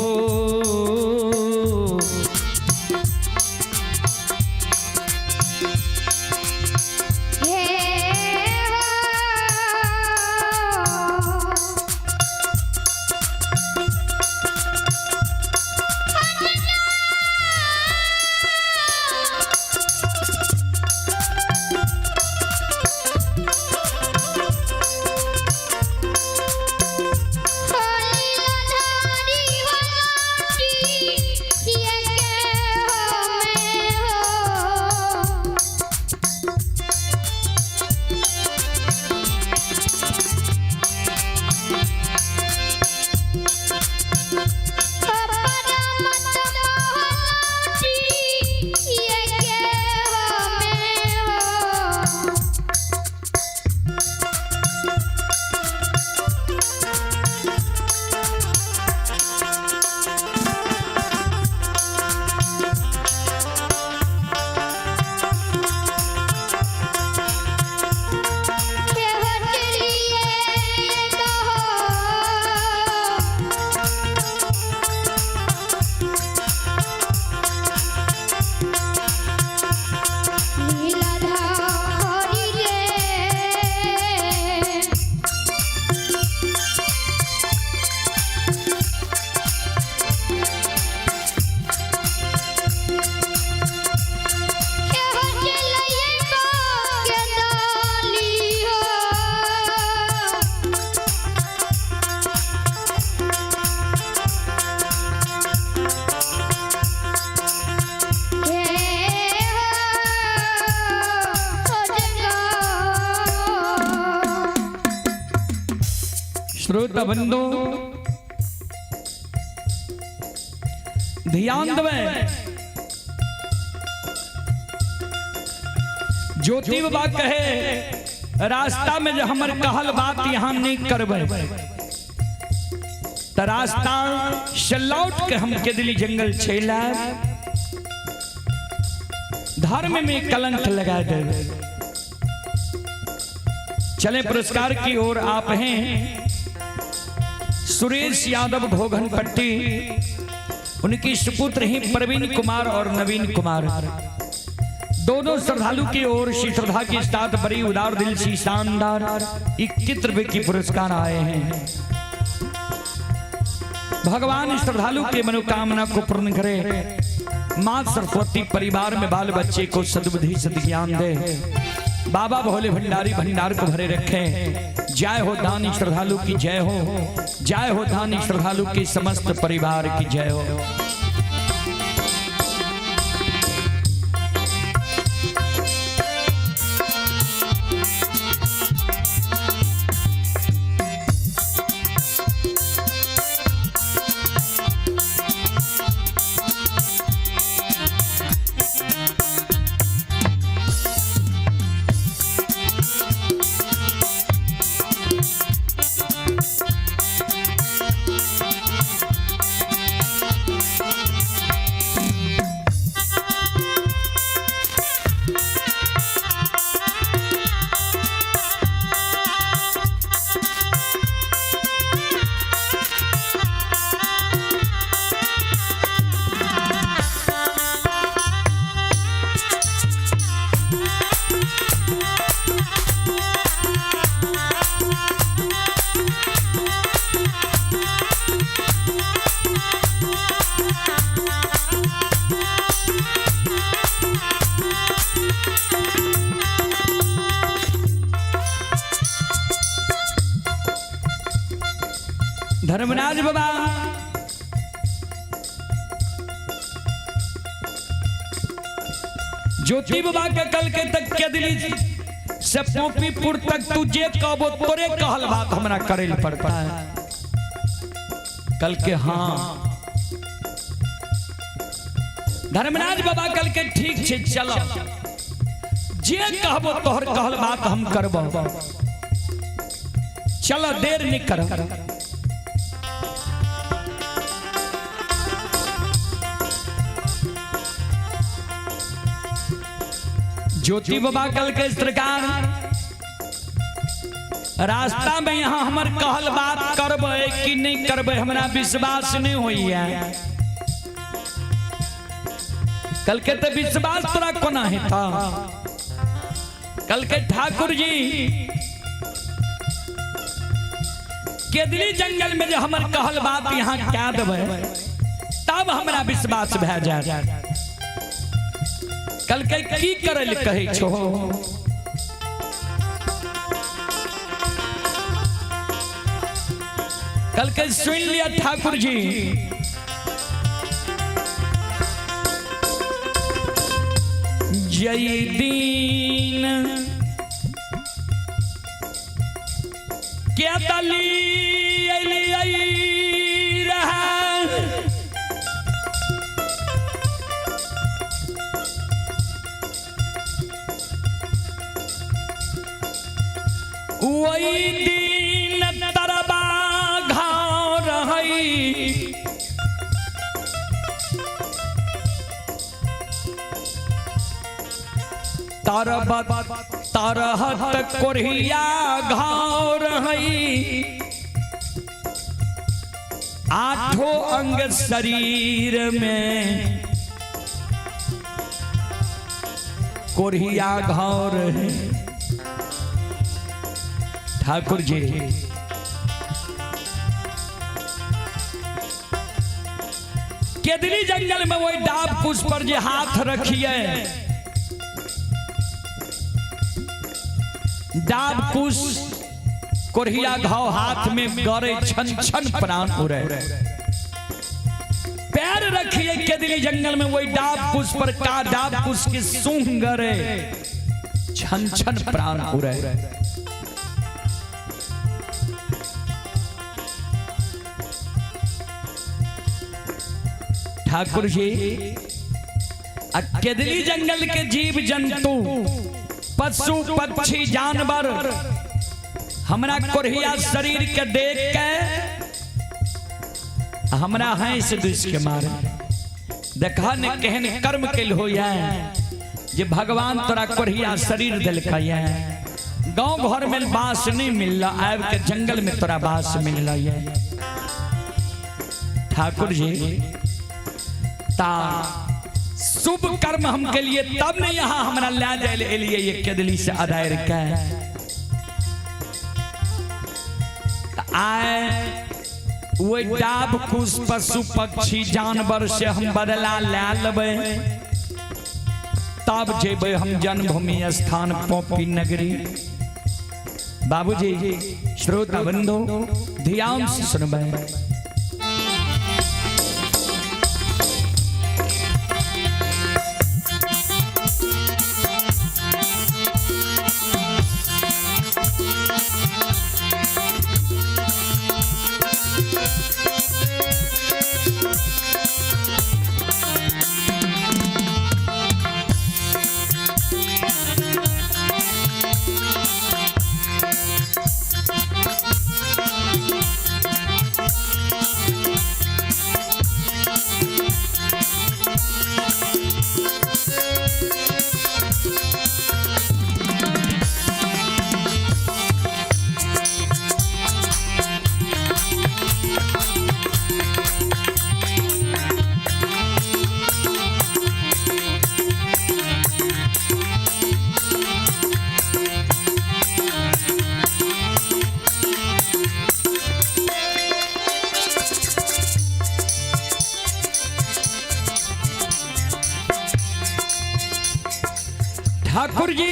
श्रोता बंधु ध्यान देवे। ज्योति बाबा कहे रास्ता में जो हमर कहल बात यहाँ नहीं करबे तो रास्ता से लौट के हम के दिली जंगल छेला धर्म में कलंक लगा दे। चले पुरस्कार की ओर। आप हैं सुरेश यादव घोघन पट्टी, उनकी सुपुत्र ही प्रवीण कुमार और नवीन कुमार, दोनों श्रद्धालु की ओर श्री श्रद्धा की साथ बड़ी उदार दिल सी शानदार 21 रुपए की पुरस्कार आए हैं। भगवान श्रद्धालु के मनोकामना को पूर्ण करे। मां सरस्वती परिवार में बाल बच्चे को सद्बुद्धि सद्ज्ञान दे। बाबा भोले भंडारी भंडार को भरे रखे। जय हो दानी श्रद्धालु की जय हो, जय हो दानी श्रद्धालु के समस्त परिवार की जय हो। धर्मराज बाबा ज्योति बाबा के कल के तक के दिली से पोपीपुर तक तुझे कहबो तोरे कहल बात हमरा करे पड़ता है। कल के हाँ धर्मराज बाबा कल के ठीक छे चलो जे कहबो तोहर कहल बात हम करबो। चलो देर नहीं कर। ज्योति बाबा कल के सरकार रास्ता में यहाँ हमर कहल बात करबे कि नहीं करबे हमरा विश्वास नहीं होई है। कल के तो विश्वास तोरा कोना है था। कल के ठाकुर जी केदली जंगल में जो हमर कहल बात यहाँ क्या देवे तब हमरा विश्वास भै जाए। कल के की करल कहे छो कल के सुन लिया ठाकुर जी। जय दीन क्या तली रहा वही दिन तरबा घाव रही तरहत कोरिया घाव रही। आठों अंग शरीर में कोरिया घाव रहे। ठाकुर जी केदली जंगल में वही डाब कुश पर जे हाथ रखिए डाब कुश कोरिया घाव हाथ में गरे छन छन प्राण उड़े। पैर रखिए केदली जंगल में वही डाब कुश पर का डाब कुश के सूंघ गरे छन छन प्राण उड़े। ठाकुर जी केदली जंगल के जीव जंतु पशु पक्षी जानवर हमरा कोरिया शरीर के देख के हमरा हंस दुस के मारे देखा ने केहन कर्म के हो जे भगवान तोरा कोरिया शरीर दिलका गांव घर में बास नहीं मिलला आब के जंगल में तोरा बास मिलला ठाकुर जी ता शुभ कर्म हम के लिए तब नहीं यहाँ हमरा ले जाए लिए ये केदली से अदायर का आए वो डाब कुश पशु पक्षी जानवर से हम बदला ले लेबे तब जेबे हम जन्मभूमि स्थान पोपी नगरी। बाबूजी श्रोता बंधु ध्यान से सुनबे ठाकुर जी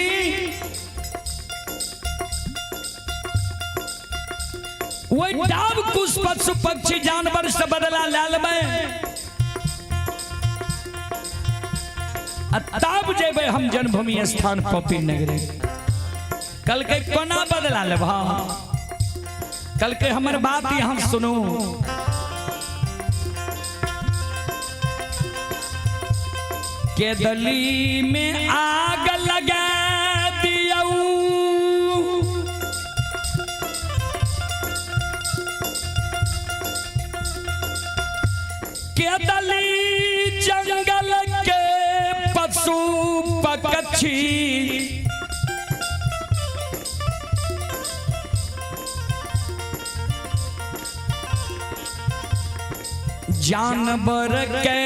वही डाब कुश पशु पक्षी जानवर से बदला ले लेबे तब जेबे हम जन्मभूमि स्थान पोपी नगरी। कल के कोना बदला लेबा कल के हमर बात यहाँ सुनो केदली में आग लगा दियऊ केदली जंगल के पशु पक्षी जानवर के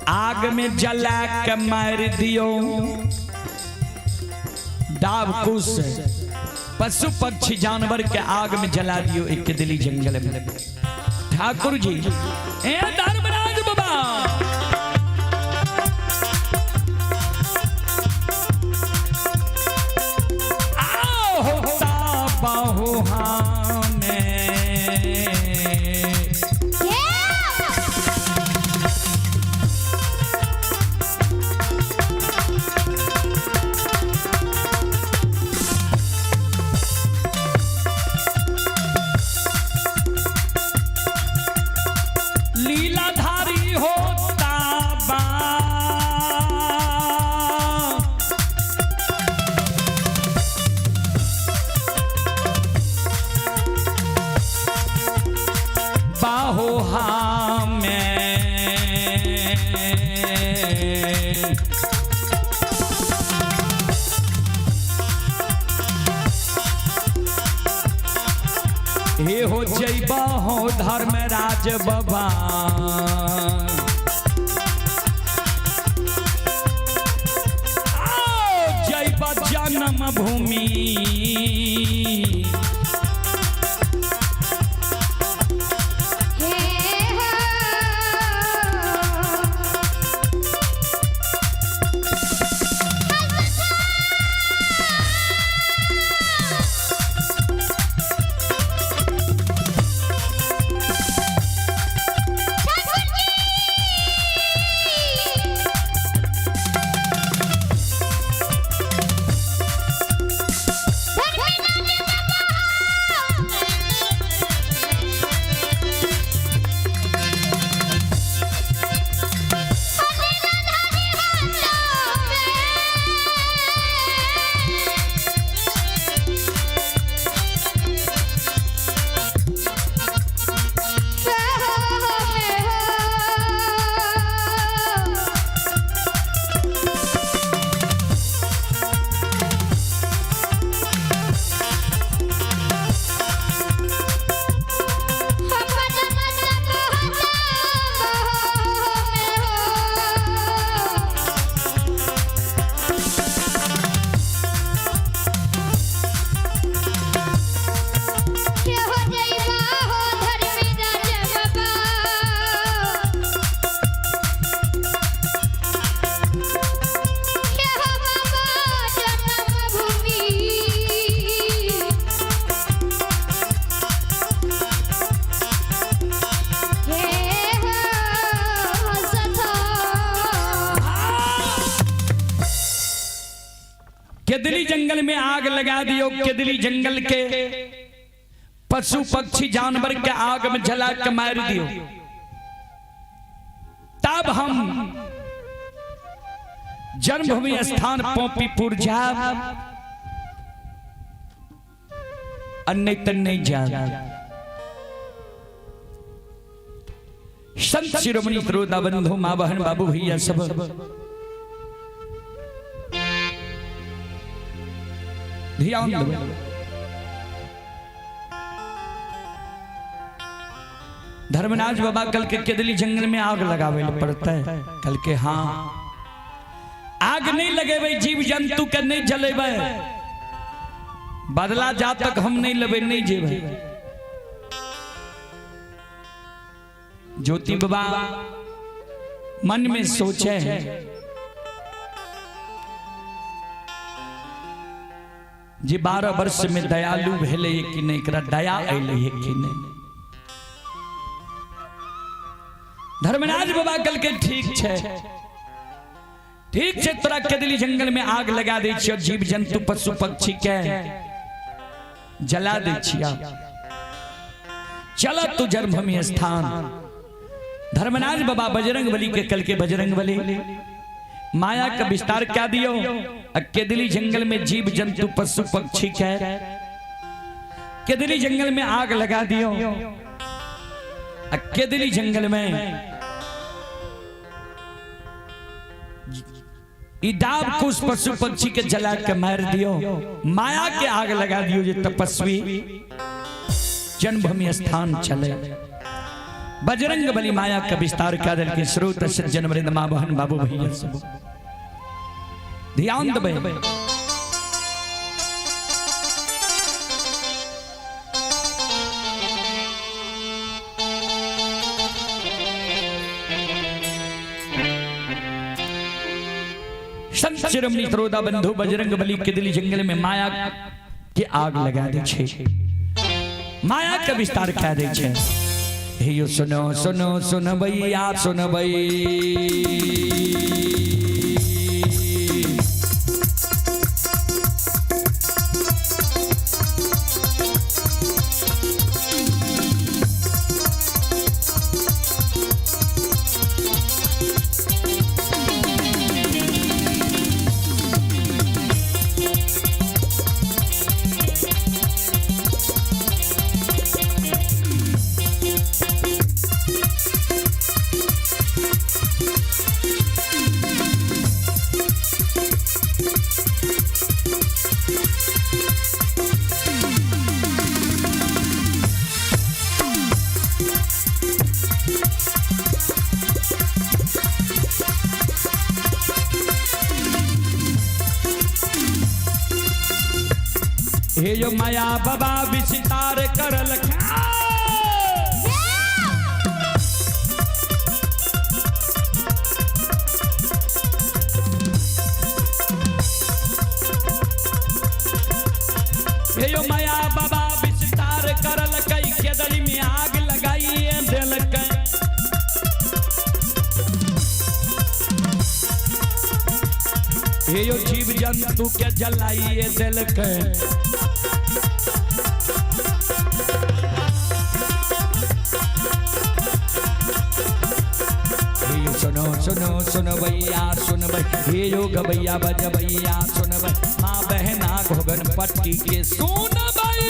आग में जला के मार दियो डाब कुश पशु पक्षी जानवर के आग में जला दियो एक दिली जंगल में। ठाकुर जी ए धर्मराज बाबा आओ बाहु लीलाधारी होता बा बाहो में हे हो जैबा हो धर्मराज बाबा जैबा जन्म भूमि केदली जंगल में आग लगा दियो, केदली जंगल के पशु पक्षी जानवर के आग में जला के मार दियो। तब हम जन्मभूमि स्थान पोपीपुर जाब, अन्य तन नहीं जाब। संत शिरोमणि श्रोता बंधु मां बहन बाबू भैया सब ध्यान दो। धर्मराज बाबा कल के केदली जंगल में आग लगावे पड़ता है। कल के हाँ आग नहीं लगे जीव जंतु के नहीं जलेबे, बदला जा तक हम नहीं लेबे नहीं जेबे। ज्योति बाबा मन में सोचे है जी 12 वर्ष में दयालु भेले कि नहीं, करा दया अले कि नहीं। धर्मराज बाबा कल के ठीक छे तोरा केदली जंगल में आग लगा दे छियो, जीव जंतु पशु पक्षी के जला दे छिया। चला तू जन्मभूमि स्थान। धर्मराज बाबा बजरंग बली के कल के बजरंग बली माया का विस्तार क्या दियो। केदली जंगल में जीव जंतु पशु पक्षी के केदली जंगल में आग लगा दियो। केदली जंगल में इदाब को उस पशु पक्षी के जला के मार दियो। माया के आग लगा दियो जो तपस्वी जन्मभूमि स्थान चले। बजरंग बली माया का विस्तार का दल के स्रोत सज्जन वृंद मां बहन बाबू भैया सब ध्यान दबे। संत शिरोमणि श्रोता बंधु बजरंग बली केदली जंगल में माया के आग लगा दे छे, माया का विस्तार क्या दे छे। हे सुनो सुनो सुन भैया सुन भई, हे जो माया बाबा विस्तार करल हे जो माया बाबा विस्तार करल कई केदली में आग लगाइए दिल के। हे जो जीव जंतु के जलाइए दिल के। सुनो सुनो सुन भैया सुन भई, हे योग भैया बज भैया सुन भई, माँ बहना घोगन पट्टी के सुन भई।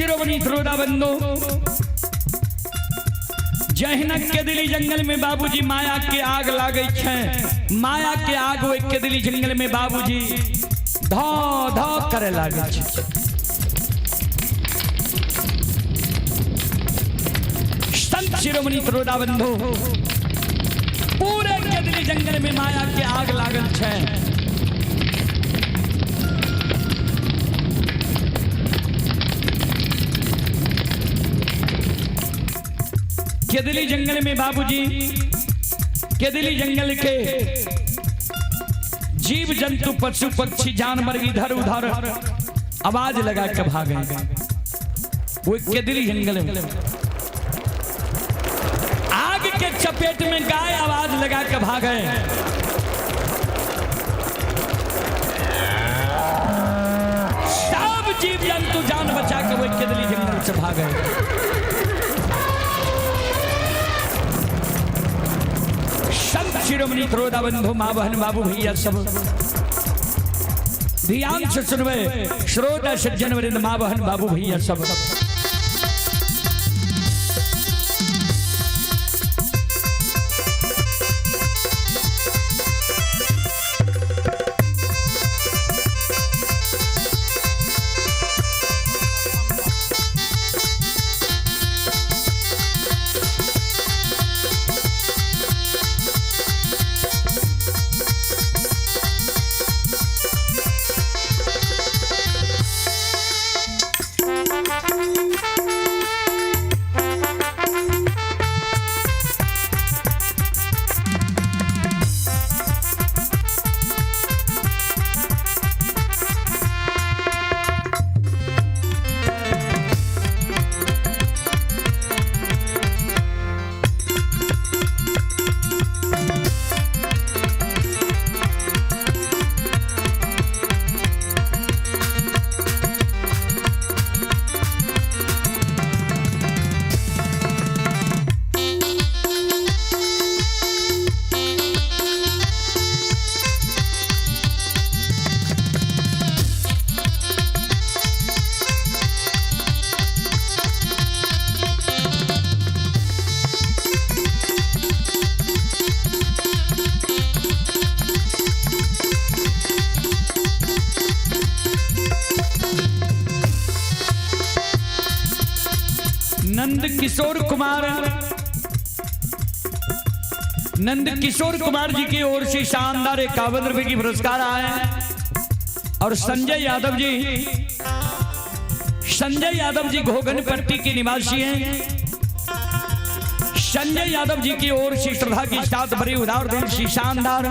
शिरोमणि श्रोता बंधु, जहनक के दिली जंगल में बाबूजी माया के आग लागे छे। माया के आग वो के दिली जंगल में बाबूजी धो धो करे लागे छे। संत शिरोमणि श्रोता बंधु, पूरे के दिली जंगल में माया के आग लागल छे। केदली जंगल में बाबूजी, केदली जंगल के जीव जंतु पशु पक्षी जानवर इधर उधर आवाज लगा के भागे। वो केदली जंगल में आग के चपेट में गाय आवाज लगा के भागे। सब जीव जंतु जान बचा के वो केदली जंगल से भागे। संत शिरोमणि श्रोता बंधु, माँ बहन बाबू भैया सब ध्यान से सुनवे। श्रोता सज्जन वृंद, माँ बहन बाबू भैया सब नंद किशोर कुमार जी की ओर से शानदार 51 रुपए की पुरस्कार आए। और संजय यादव जी घोगनपट्टी के निवासी हैं। संजय यादव जी की ओर से श्रद्धा की साथ भरी उदार दिल से शानदार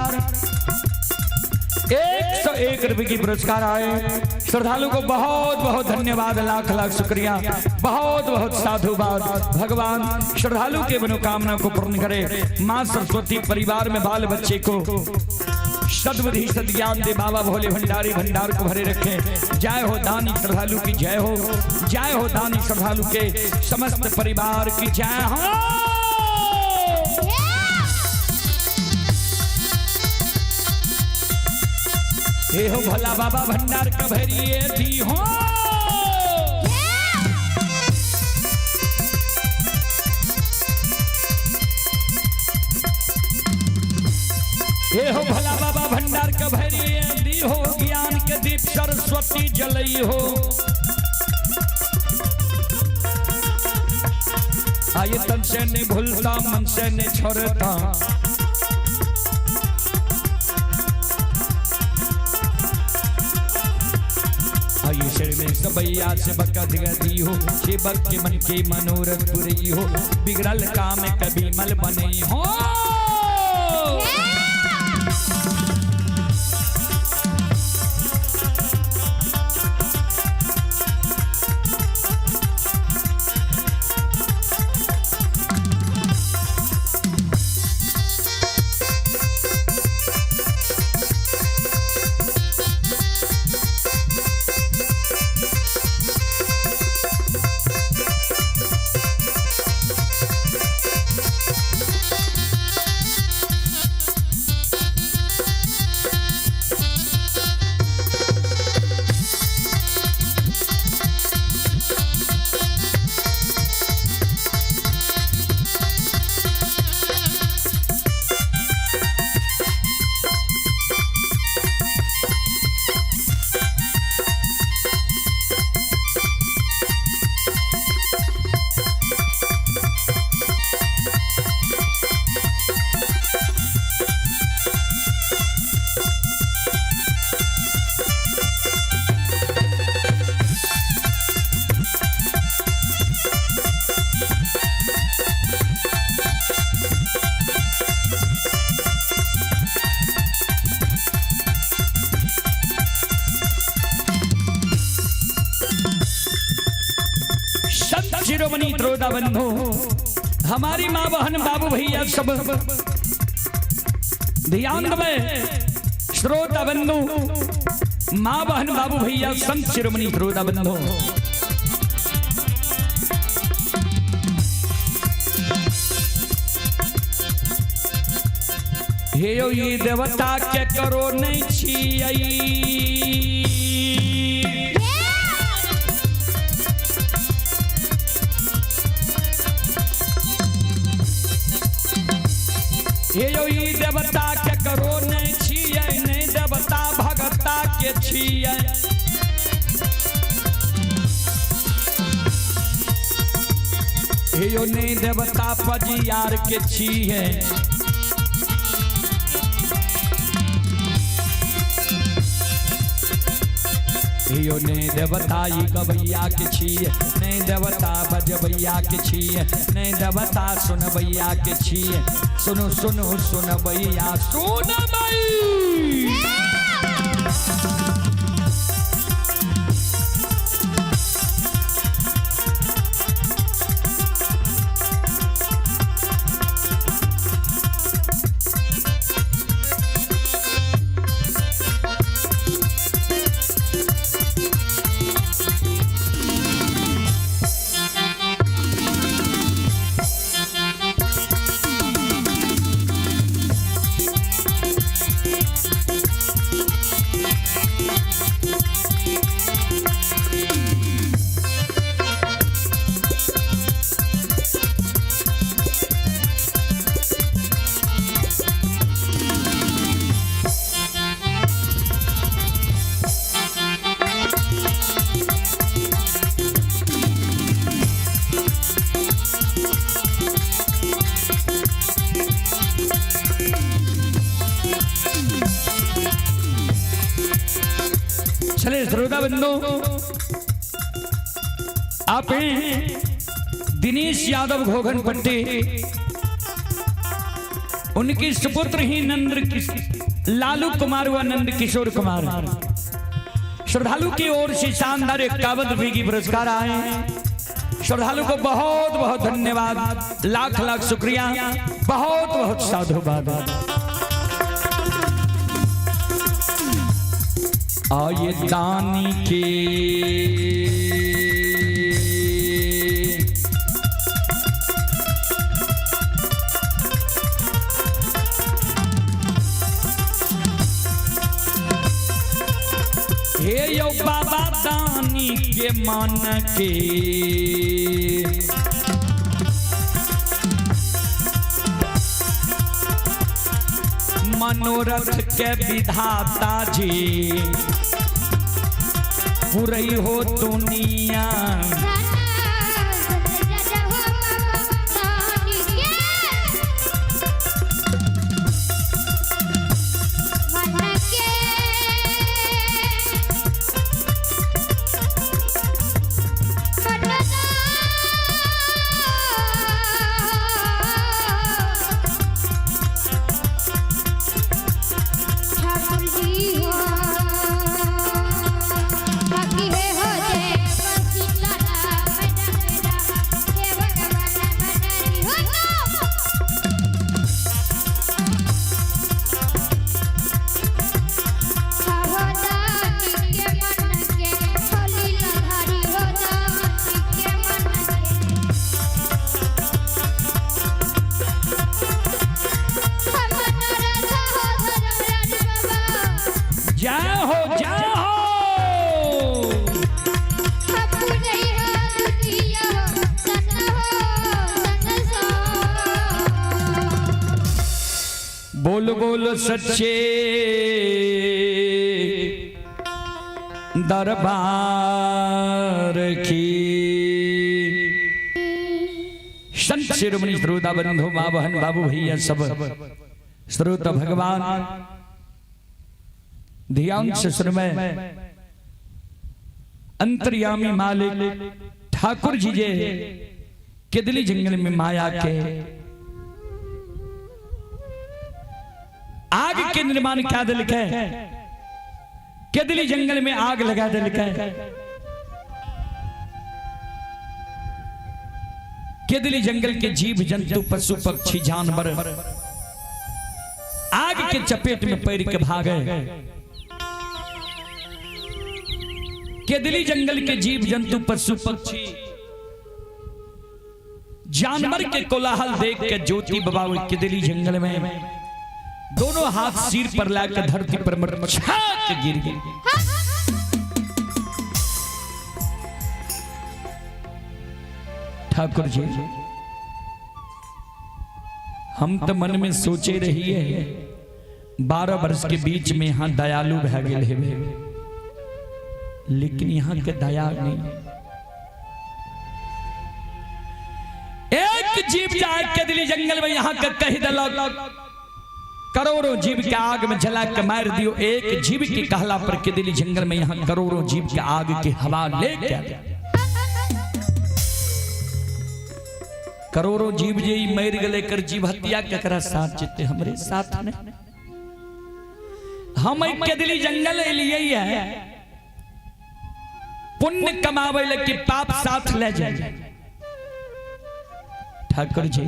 101 रुपए की पुरस्कार आए। श्रद्धालु को बहुत बहुत धन्यवाद, लाख लाख शुक्रिया, बहुत बहुत साधुवाद। भगवान श्रद्धालु के मनोकामना को पूर्ण करे। मां सरस्वती परिवार में बाल बच्चे को सद्बुद्धि सद्ज्ञान दे। बाबा भोले भंडारी भंडार को भरे रखे। जय हो दानी श्रद्धालु की जय हो, जय हो दानी श्रद्धालु के समस्त परिवार की जय हो। हे हो भला बाबा भंडार का भरिए दी हो। हे हो भला बाबा भंडार का भरिए दी हो। ज्ञान के दीप सरस्वती जलई हो। आये तन से नहीं भूलता, मन से नहीं छोड़ता। आयु शरीर में सबैया से बकत गती हो। शिवक के मन के मनोरथ पूरी हो। बिगड़ल काम कभी मल बने हो। शिरोमणि श्रोता बंधु, हमारी माँ बहन बाबू भैया सब ध्यान में, श्रोता बंधु, माँ बहन बाबू भैया संत शिरोमणि श्रोता बंधु, हे यो ये देवता के करो नहीं छियई, हे यो ये देवता के करो नहीं छियै, नहीं देवता भगता के छियै, हे यो नहीं देवता पजियार के छियै, यो नहीं देवता ये गवैया के छिए, नहीं देवता बजबैया के छिए, नहीं देवता सुनबैया के छिए, सुनो सुनो सुनबैया सुनबई, चले श्रोता बंधु, आप दिनेश यादव घोघन पट्टी, उनकी सुपुत्र ही नंद लालू कुमार व नंद किशोर कुमार श्रद्धालु की ओर से शानदार 51 रुपये की पुरस्कार आए। श्रद्धालु को बहुत बहुत धन्यवाद, लाख लाख शुक्रिया, बहुत बहुत साधुवाद। आये दानी के हे यो बाबा दानी के मन के, मनोरथ के विधाता जी, पूरी हो दुनिया, बोल बोल सच्चे दरबार की। संत शिरोमणि श्रोता बंधु, माँ बहन बाबू भैया सब श्रोता भगवान ध्यान से सुनमे। अंतर्यामी मालिक ठाकुर जी जे केदली जंगल में माया के आग के निर्माण क्या दिल के, केदली जंगल में आग लगा दिल के। केदली जंगल के जीव जंतु पशु पक्षी जानवर आग के चपेट में पैर के भागे। केदली जंगल के जीव जंतु पशु पक्षी जानवर के कोलाहल देख के ज्योति बाबा केदली जंगल में दोनों हाथ सिर पर लाकर धरती पर मटछाक गिर गए। ठाकुर जी हम तो मन में सोचे रही है 12 वर्ष के बीच में यहाँ दयालु भे गए है, लेकिन यहाँ के दया नहीं। एक जीव जाए केदली जंगल में यहाँ का कह दलक करोड़ों जीव के आग में जला के मार दियो। एक जीव के कहला पर केदली जंगल में यहाँ करोड़ों जीव के आग के हवा लेके करोड़ों जीव जे मर गए कर जीव हत्या केकरा साथ जीते हमरे साथ ने। हम केदली जंगल लिए है पुण्य कमावे लगे पाप साथ ले जाए। ठाकुर जी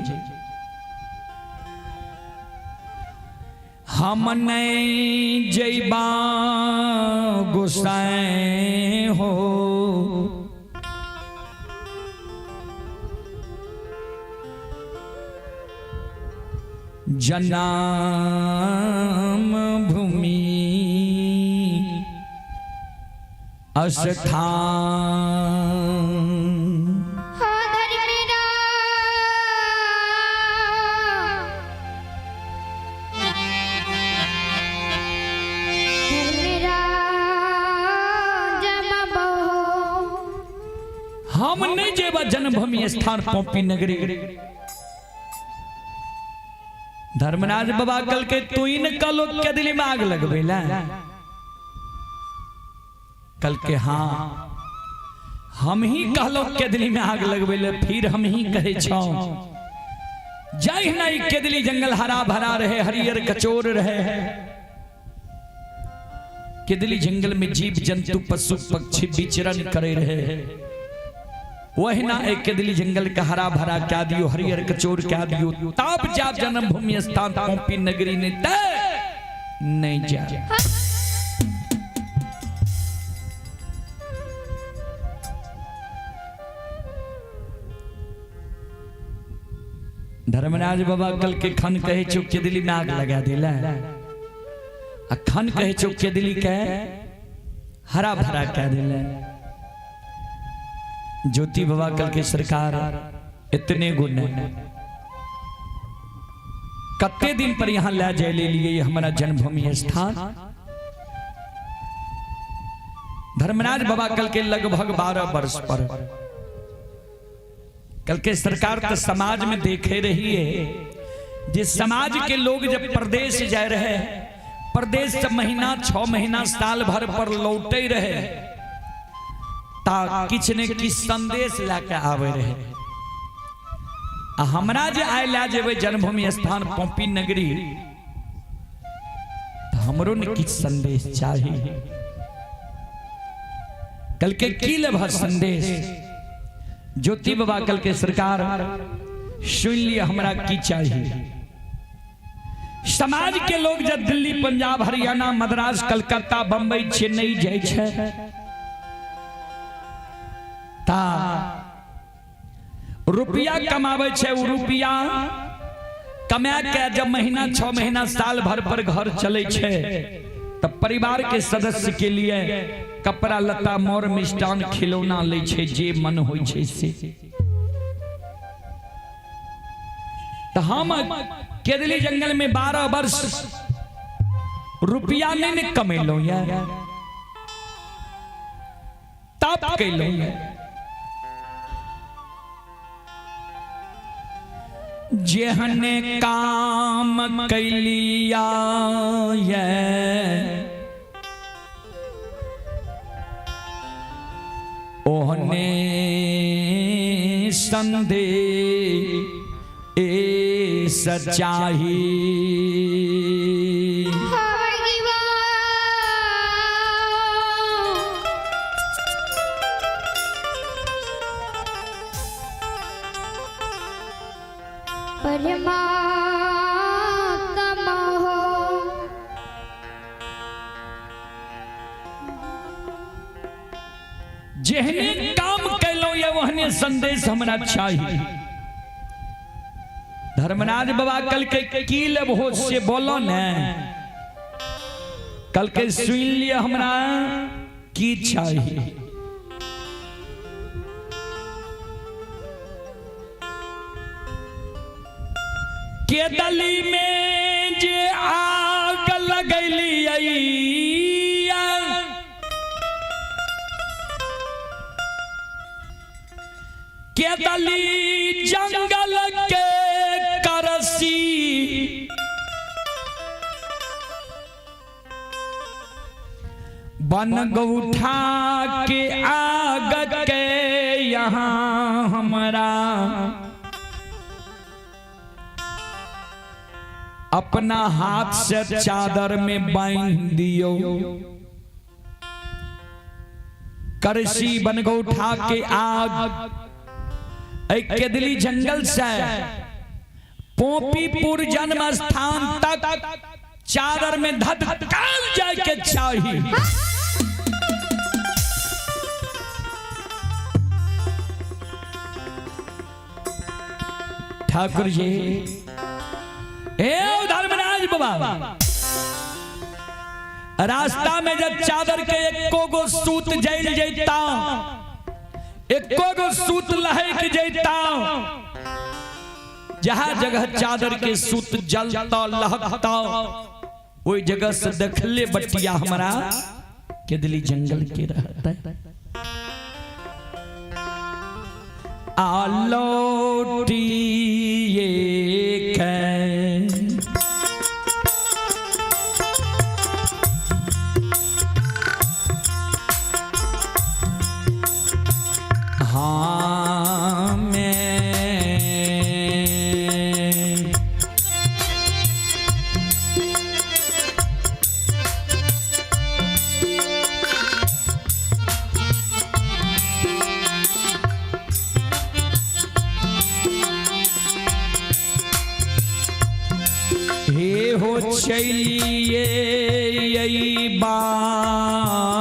हम नहीं जैबा गुस्साए हो जन्म भूमि अस्थान हम नहीं जेबा जन्मभूमि स्थान पौपी नगरी। धर्मराज बाबा कल के तू ही न कलो केदली में आग लगबेला कल के हाँ हम ही कहलो केदली में आग लगबेला फिर हम ही कहे छौ जाहि नहीं केदली जंगल हरा भरा रहे हरियर कचोर रहे। केदली जंगल में जीव जंतु पशु पक्षी विचरण करे रहे। वही ना एक केदली जंगल का हरा भरा क्या दियो हरियर कचोर क्या दियो ताप जा जन्मभूमि स्थान पौपी नगरी ने नहीं जा। धर्मराज बाबा कल के खन कहे चो केदली में आग लगा दिला खन कहे चो केदली के हरा भरा क्या दिला। ज्योति बाबा कल के सरकार इतने गुण है कत्ते दिन पर यहां ले जाए ले लिए हमारा जन्मभूमि स्थान। धर्मराज बाबा कल के लगभग 12 वर्ष पर कल के सरकार तो समाज में देखे रही है जिस समाज के लोग जब प्रदेश जा रहे प्रदेश से महीना 6 महीना साल भर पर लौटे रहे ता किछ ने किछ संदेश लाके आवे रहे। हमरा जे आय ला जेबे जन्मभूमि स्थान पौपी नगरी तो हमरो ने किछ संदेश चाहिए। कल के की लेब संदेश ज्योति बाबा कल के सरकार सुन लिए हमरा की चाहिए। समाज के लोग जब दिल्ली पंजाब हरियाणा मद्रास कलकत्ता बंबई चेन्नई जाए छे ता रुपया कमावे छे उ रुपया कमा के जब महीना 6 महीना साल भर पर घर चले छे तब परिवार के सदस्य के लिए कपड़ा लत्ता मोर मिष्टान खिलौना ले छे जे मन होय छे से। तो हम केदली जंगल में 12 वर्ष रुपया नहीं कमेलो यार तब कैलो जेहने काम कैलिया ये ओहने संदेश सच्चाई महिमा तम हो। जेहने काम कैलो ये वहने संदेश हमरा चाहिए। धर्मराज बाबा कल के की लेब हो से बोलो न, कल के सुन लिया हमरा की चाहिए। के दली में जे आग लगैली के दली जंगल के करसी बन गौठा के आग के यहाँ हमरा अपना हाथ से चादर में बांध दियो। करसी बन गौठा के आग एक केदली जंगल से पोपीपुर जन्म स्थान तक चादर में धधकाल जाए के चाहिए। ठाकुर जी धर्मराज बाबा रास्ता में जब चादर के एको गो सूत जल जैता, एको गो सूत लहक जैता, जहां जगह चादर के सूत जलता लहकता वही जगह से देखले बटिया हमारा केदली जंगल के रहता। आलोटी हाँ मैं हे हो चलिए यही बात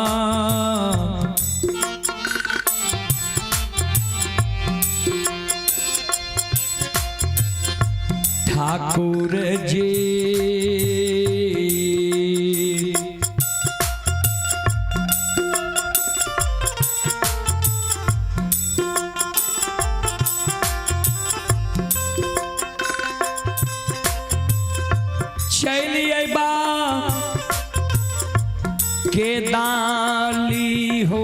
ठाकुर जी चलिए बा के दाली हो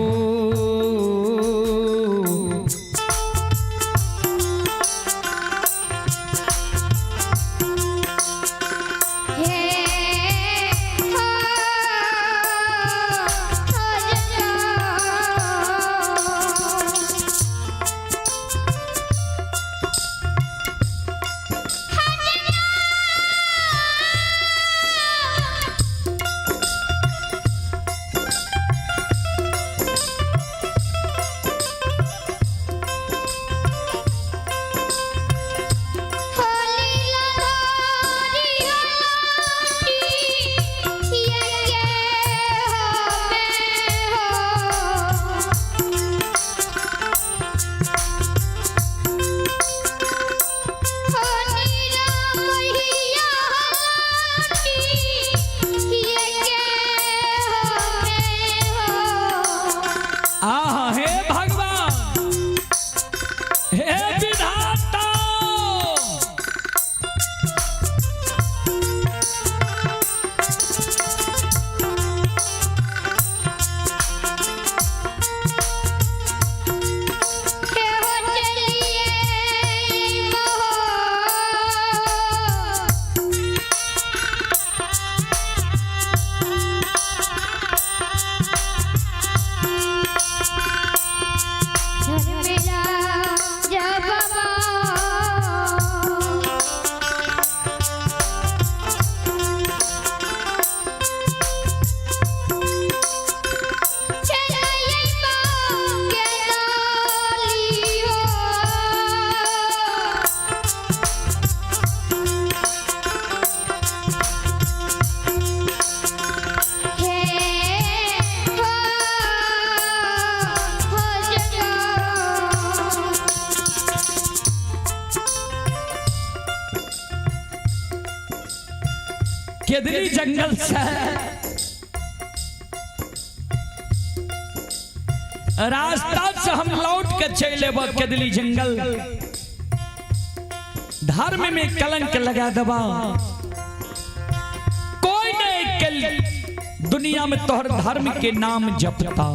केदली जंगल से रास्ता से हम लौट के चले केदली जंगल, धर्म में कलंक लगा दबा, कोई नहीं दुनिया में तोहर धर्म के नाम जपता।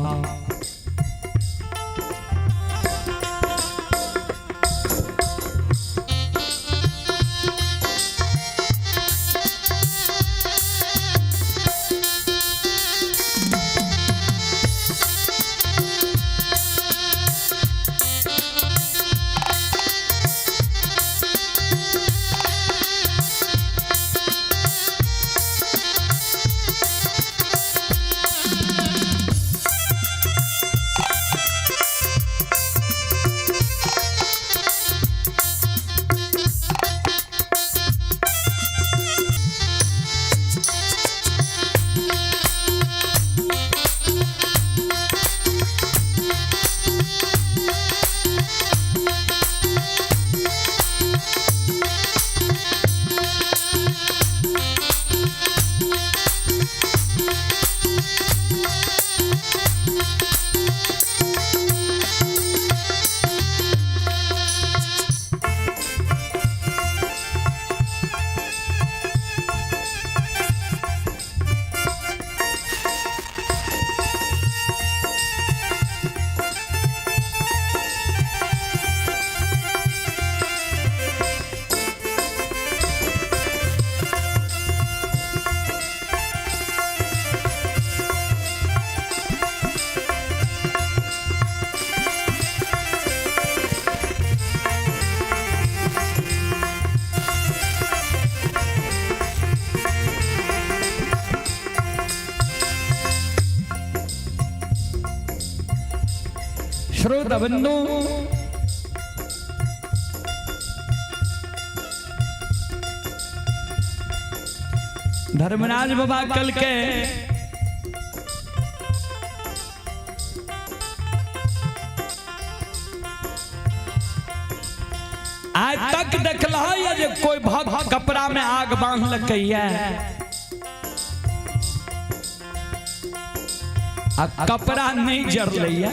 श्रोता बंधु, धर्मराज बाबा कल के आज तक देखला है जे कोई भक्त कपड़ा में आग बांध लकैया आ कपड़ा नहीं जर लिया।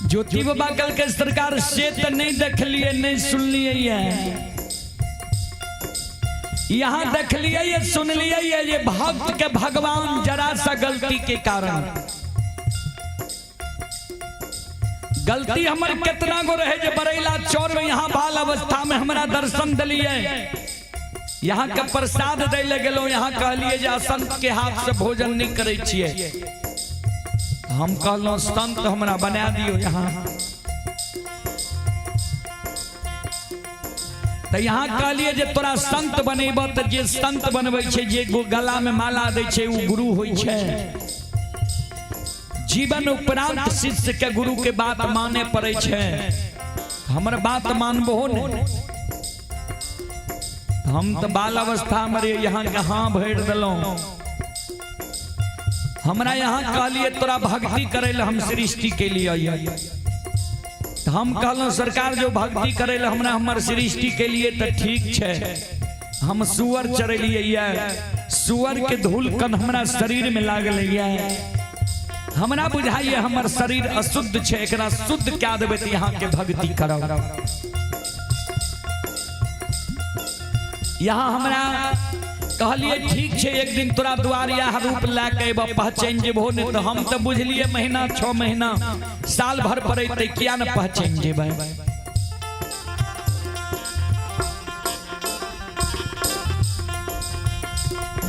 ज्योति बाबा कल के सरकार से तो नहीं देख लिए, नहीं सुन लिए, यहाँ देख लिए, ये सुन लिए, ये भक्त के भगवान जरा सा गलती के कारण, गलती हमारे कितना गो रहे जे बरैला चौर में यहाँ बाल अवस्था में हमारा दर्शन दिलिए, यहाँ के प्रसाद दे ले गेलो, यहाँ कहलिए जे संत के हाथ से भोजन नहीं करे छिए, हम कहलो संत हमरा बना दियो यहाँ, तो यहाँ कहलिए जे तोरा संत बनेब तो जे संत बनबै छे, जे गला में माला दै छे वो गुरु होय छे। जीवन उपरांत शिष्य के गुरु के बात माने पड़े छे, हमर बात मानबो नहीं, हम तो बाल अवस्था मरे यहाँ कहाँ भर दिलों, हमरा यहाँ कहलिए तोरा भक्ति करे ले हम सृष्टि के लिए आइए, हम कहलो सरकार जो भक्ति करे ले हमरा हमर सृष्टि के लिए तो ठीक छे, हम सुअर चरलिए, सुअर के धूल कन हमरा शरीर में लागल है, हमरा बुझाइए हमर शरीर अशुद्ध छे, एकरा शुद्ध क्या देबे त यहाँ के भक्ति करो। यहाँ हमरा कहलिए ठीक छे, एक दिन तोरा दुआरिया रूप लाके पहचान जेबो ने, तो हम तो बुझलिए महीना 6 महीना साल भर पड़े क्या न पहचान जेबे।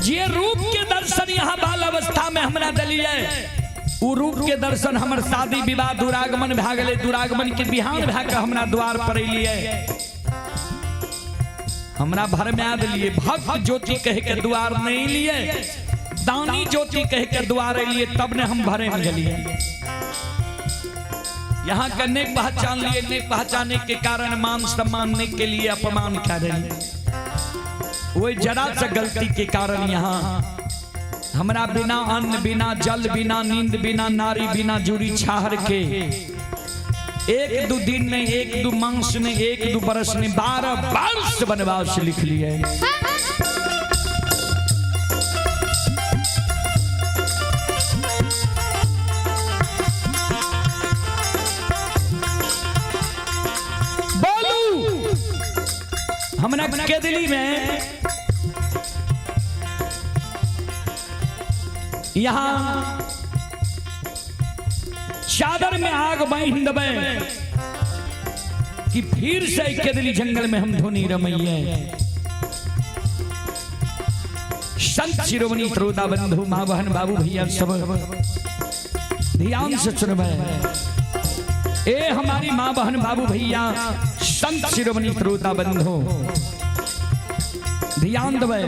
जे रूप के दर्शन यहाँ बाल अवस्था में हमरा दलिए, उ रूप के दर्शन हमर शादी विवाह दुरागमन भा गए, दुरागमन के बिहान भा के हमरा द्वार पर एलिए, हमरा भर में आ दिलिए, भक्त ज्योति कह के द्वार नहीं लिए, दानी ज्योति कह के द्वार एलिए, तब ने हम भरे में गलिए। यहाँ का नेक पहचान लिए, नेक पहचाने के कारण मान सम्मान के लिए अपमान कर रहे, वही जरा सा गलती के कारण यहाँ हमरा बिना अन्न, बिना जल, बिना नींद, बिना नारी, बिना जुड़ी छाहर के एक दो दिन नहीं, एक दो मास नहीं, एक दो बरस नहीं, 12 वर्ष वनवास लिख लिए। बोलू हमने केदली में यहां चादर में आग बांध दबे कि फिर से केदली जंगल में हम धुनी रमैये। संत शिरोमणि त्रोदा बंधु मां बहन बाबू भैया सब ध्यान से सुनबे। ए हमारी मां बहन बाबू भैया संत शिरोमणि त्रोदा बंधु ध्यान दबे।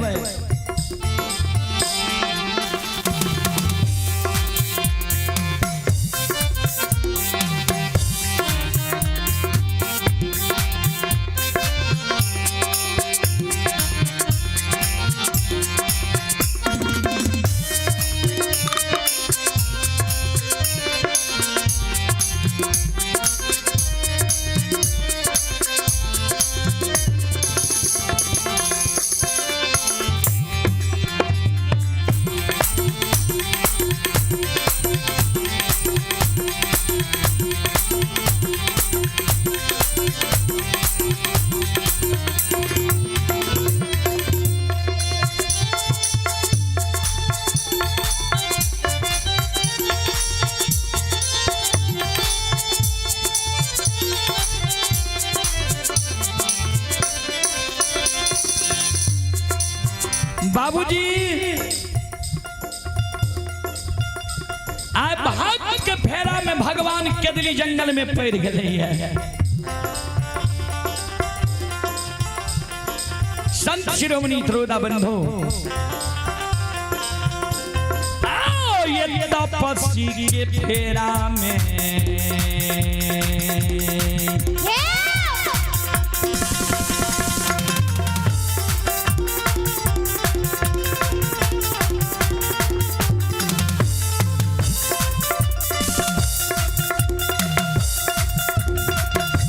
बाबूजी आय भाग्य के फेरा में भगवान केदली जंगल में पड़ गए है। संत शिरोमणि त्रोदा बंधु आओ ये तपस्वी के फेरा में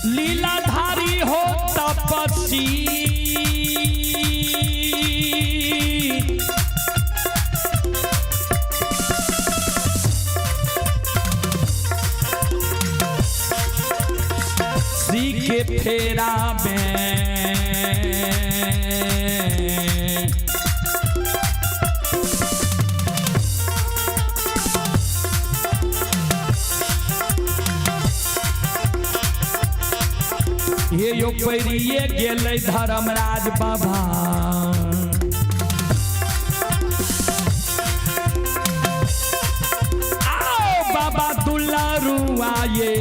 लीलाधारी हो तपस्वी सी के फेरा में ये यो पैरिए गेलै धर्मराज बाबा आओ बाबा दुलारुआ ये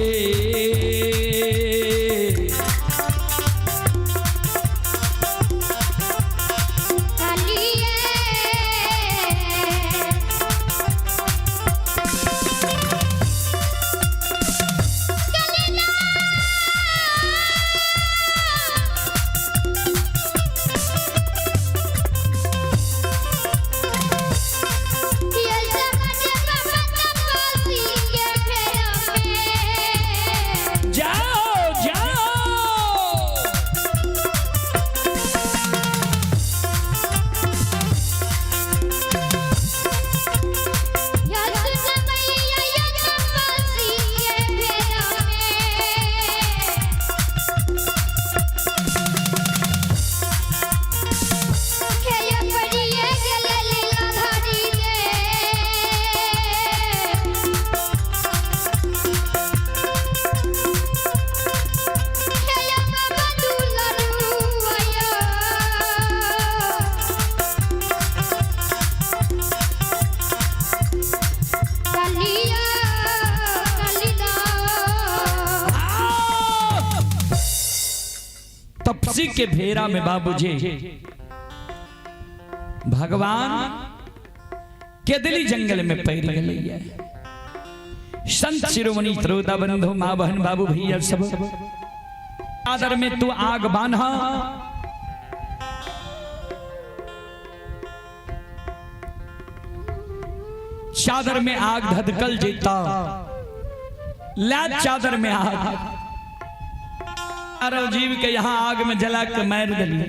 तपसी के फेरा में बाबूजी भगवान केदली जंगल में पैर गए। संत शिरोमणि त्रोदा बंधु मां बहन बाबू भैया सब आदर में तू आग बांधा चादर में आग धधकल जीता ला चादर में आग मारो जीव के यहाँ आग में जला के मार दिली।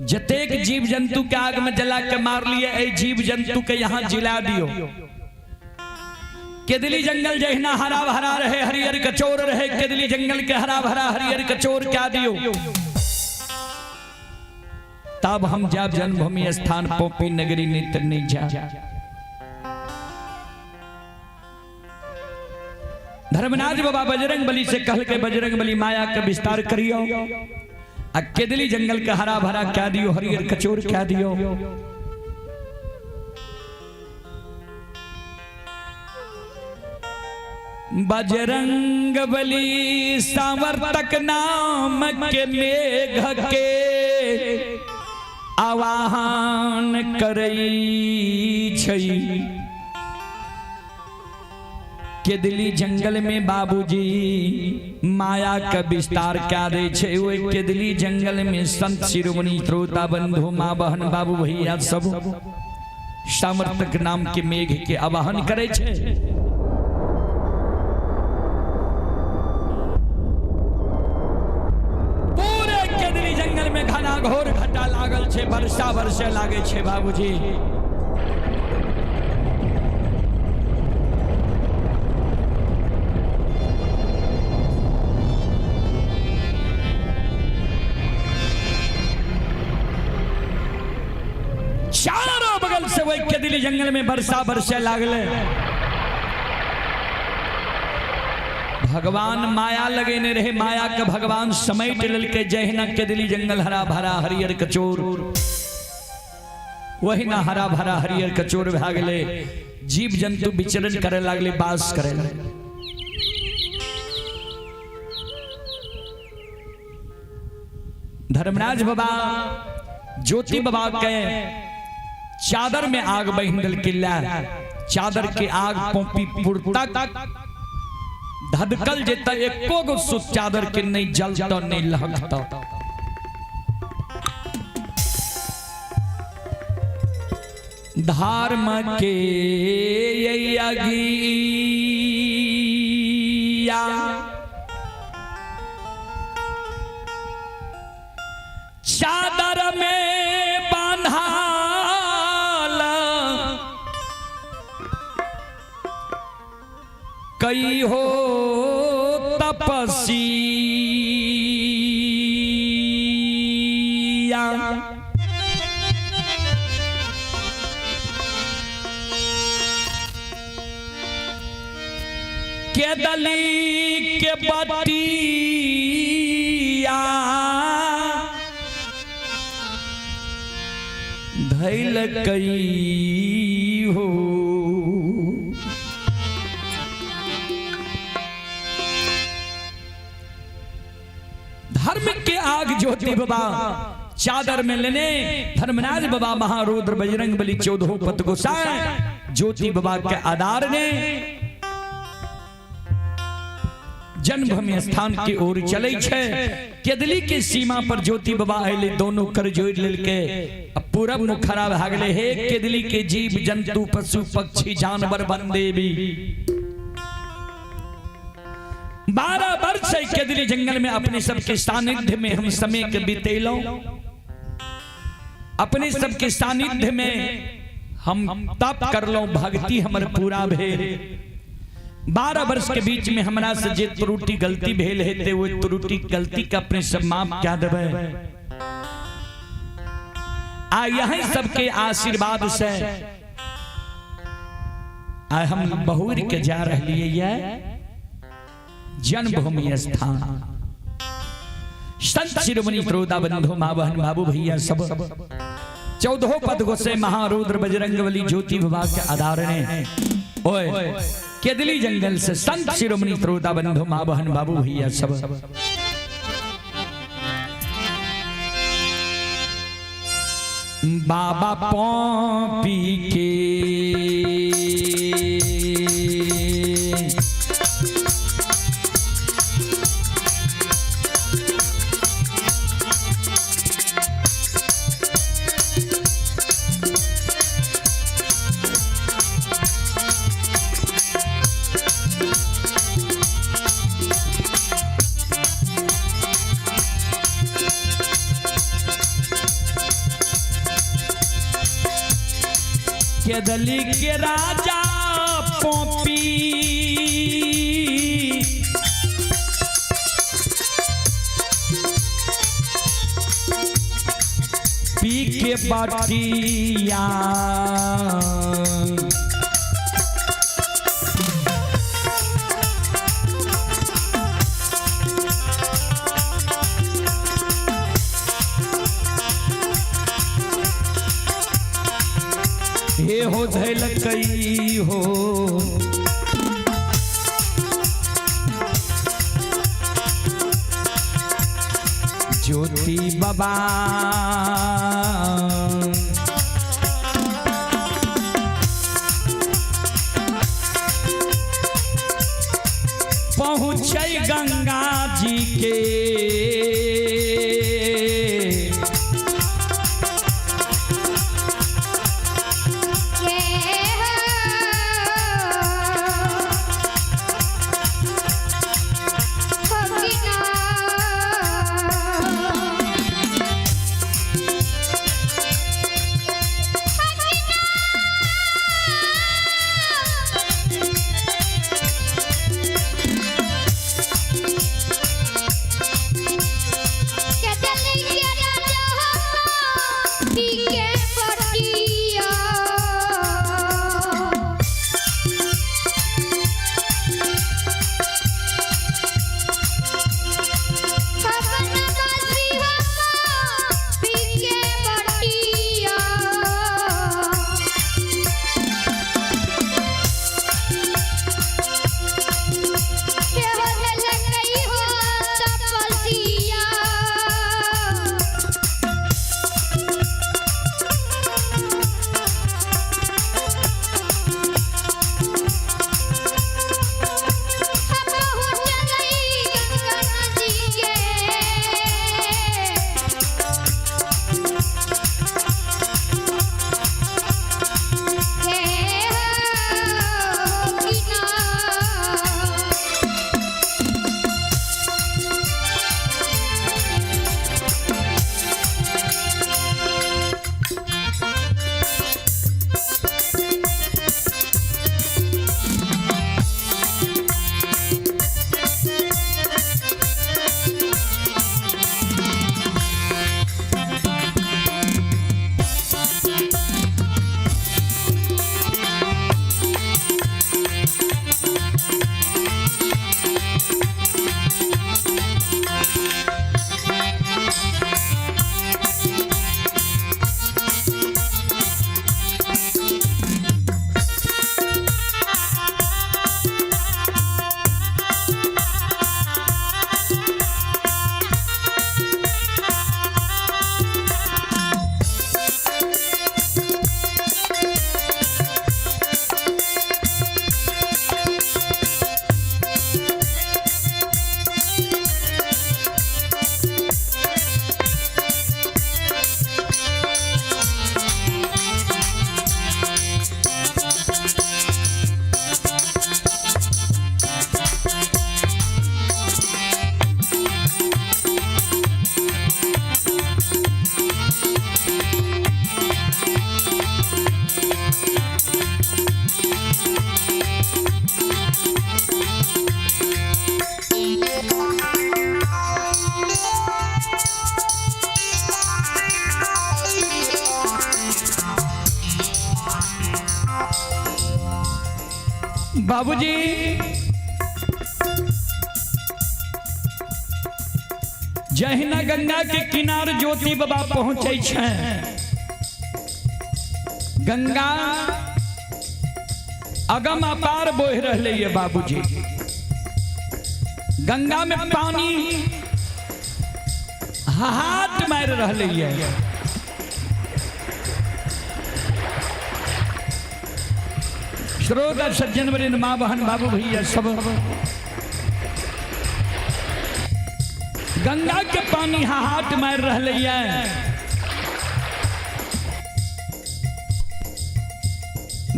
जतेक जीव जंतु के आग में जला के मार लिए, ऐ जीव जंतु के यहाँ जिला दियो। केदली जंगल जहिना हरा भरा रहे, हरियर कचोर रहे, केदली जंगल के हरा भरा हरियर कचोर क्या दियो। तब हम जाब जन्मभूमि स्थान पोपी नगरी नेत्र नहीं जा। धर्मराज बाबा बजरंग बली से कह के बजरंग बली माया का विस्तार करियो। केदली जंगल का हरा भरा क्या दियो, हरियर कचोर क्या दियो। बजरंग बली सावर्तक नाम के मेघ के आवाहन करई छई। केदली जंगल में बाबूजी माया का विस्तार क्या दे छे। वो केदली जंगल में संत शिरोमणि श्रोता बंधु माँ बहन बाबू भैया सब सामर्थक नाम के मेघ के आवाहन करे छे। पूरे केदली जंगल में घना घोर घटा लागल छे, वर्षा वर्षे लागे छे बाबूजी। चारों बगल से वही केदली जंगल में वर्षा वर्षे लागले। भगवान माया लगे ने रहे, माया का भगवान समेट ललके। जहिना केदली जंगल हरा भरा हरियर कचोर, वही ना हरा भरा हरियर कचोर भागले। जीव जंतु विचरण करे लागले, बास करे लागले। धर्मराज बाबा ज्योति बाबा के चादर में आग बहिंदल किला, चादर के आग पोपी पुरता धधकल जेता, एको गो सुत चादर के नहीं जलता नहीं लहकता। धर्म के अगिया चादर में बांधा कई हो तपस्या। केदली के बटिया धैल कई हो। धर्म के आग ज्योति बाबा चादर में लेने धर्मराज बाबा महारुद्र बजरंग बली 14 पत गोसाई ज्योति बाबा के आधार ने जन्मभूमि स्थान की ओर चले छे। केदली के सीमा पर ज्योति बाबा आए, दोनों कर जोड़ लेके पूरब मुखरा भागले। हे केदली के जीव जंतु पशु पक्षी जानवर बंदे भी 12 वर्ष केदली जंगल में अपने सबके सानिध्य में हम समय के बीतेलो। अपने सबके सानिध्य में हम तप कर लो, भक्ति हमर पूरा भेल। 12 वर्ष के बीच में हमरा से जे त्रुटि गलती भेल हेते, वो त्रुटि गलती का अपने सब माफ क्या देवे। आ यही सबके आशीर्वाद से आ हम बहुर के जा रहिए ये जन्मभूमि स्थान। संत शिरोमणि श्रोता बंधु माँ बहन बाबू भैया सब 14 पद गोसे महारुद्र बजरंग बली ज्योति विभाग के आधार ने ओए केदली जंगल से संत शिरोमणि श्रोता बंधु माँ बहन बाबू भैया सब बाबा पौपी के के दली के राजा पोपी पी के बाटिया हे हो झलकई हो ज्योति बाबा पहुँचे गंगा जी के बाबूजी जहिना गंगा के किनार ज्योति बाबा पहुंचे छे गंगा अगम अपार बोह रहले ये बाबूजी गंगा में पानी हाथ मार रहले ये श्रोता सज्जन वरिन माँ बहन बाबू भैया सब गंगा के पानी हाथ मार रहले ये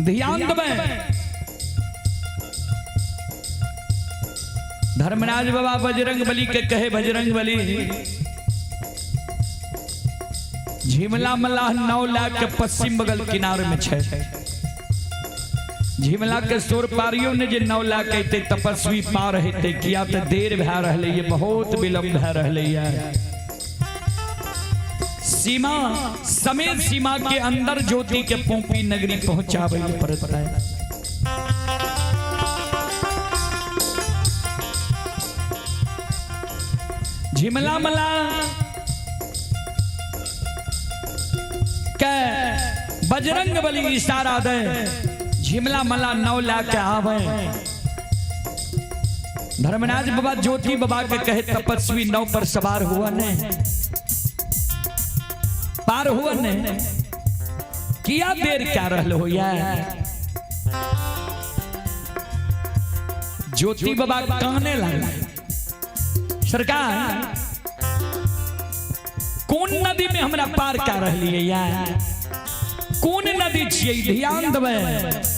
ध्यान देवे धर्मराज बाबा बजरंग बली के कहे बजरंग बली झिमला मलाह 9 लाख के पश्चिम बगल किनारे में छे। झिमला के सोर पारियों ने जे 9 लाख कहते तपस्वी पार हेते किया तो देर भै रहले ये, बहुत विलंब भै रहले ये। सीमा समेत सीमा के अंदर ज्योति के पोंपी नगरी पहुंचावे पड़ता है। झिमला मला के बजरंग बली इशारा दे, झिमला मला 9 लाख के आवे। धर्मराज बाबा ज्योति बाबा के कहे तपस्वी 9 पर सवार हुआ ने, पार हुआ ने, किया देर क्या रहल हो यार। ज्योति बाबा कहने लगा सरकार कौन नदी में हमरा पार कर रही है यार, कौन नदी छिए ध्यान देवे।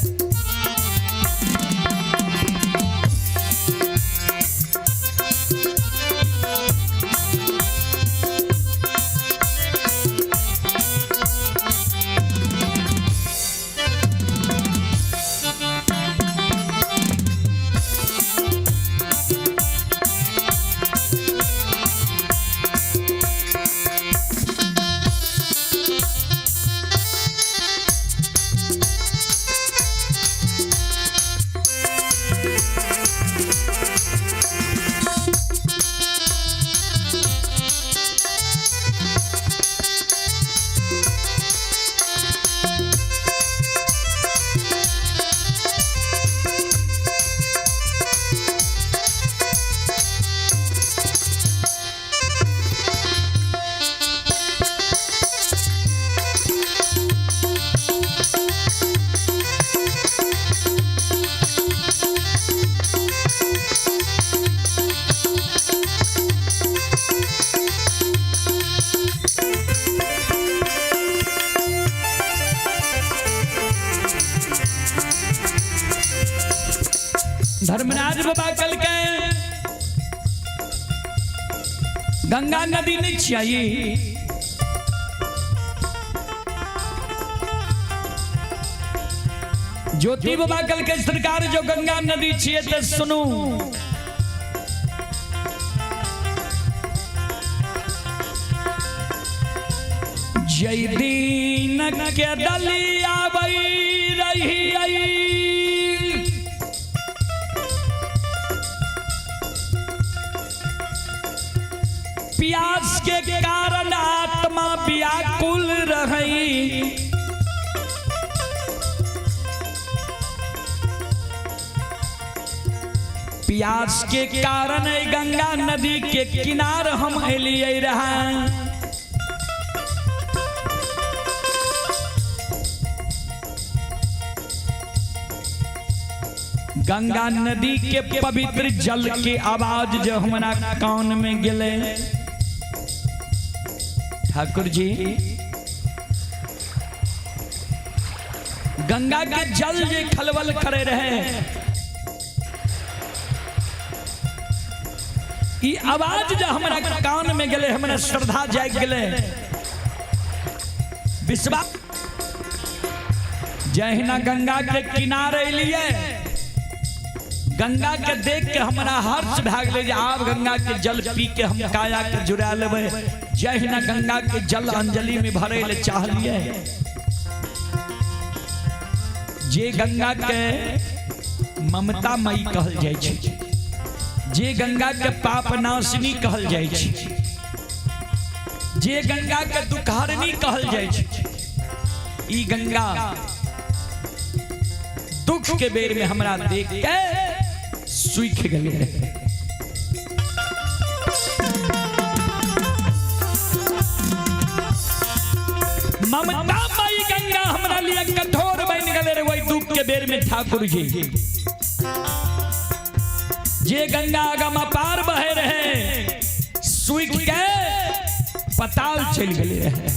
धर्मराज बाबा कल के गंगा नदी नहीं चाहिए, ज्योति बाबा कल के सरकार जो गंगा नदी चाहिए तो सुनो। जय दीन के दलिया बई रही आई, प्यास के कारण आत्मा व्याकुल रही। प्यास के कारण गंगा नदी के किनार हम एलिए रहा। गंगा नदी के पवित्र जल के आवाज जो हमारा कान में गिले, ठाकुर जी गंगा के जल जे खलबल करे रहे, ई आवाज जो हमारा कान में गले, हमारा श्रद्धा जाग गले, विश्वास जहिना गंगा के किनारे लिए गंगा के देख के हमारा हर्ष भाग ले, आप गंगा के जल पी के हम काया के जुड़ा लेवे। जहिना गंगा के जल अंजलि में भरे ले चाह लिए, जे गंगा के ममता मई कहल जाय छै, जे गंगा के पाप नाशिनी कहल जाय छै, जे गंगा के दुखारनी कहल जाय छै। ई गंगा दुख के बेर में हमरा देख के सूख गए। ममता मई गंगा हमरा लिए कठोर बन गए रे, वही दुख के बेर में ठाकुर जी जे गंगा आगम पार बहे रहे, सूख के पताल चल गए रहे।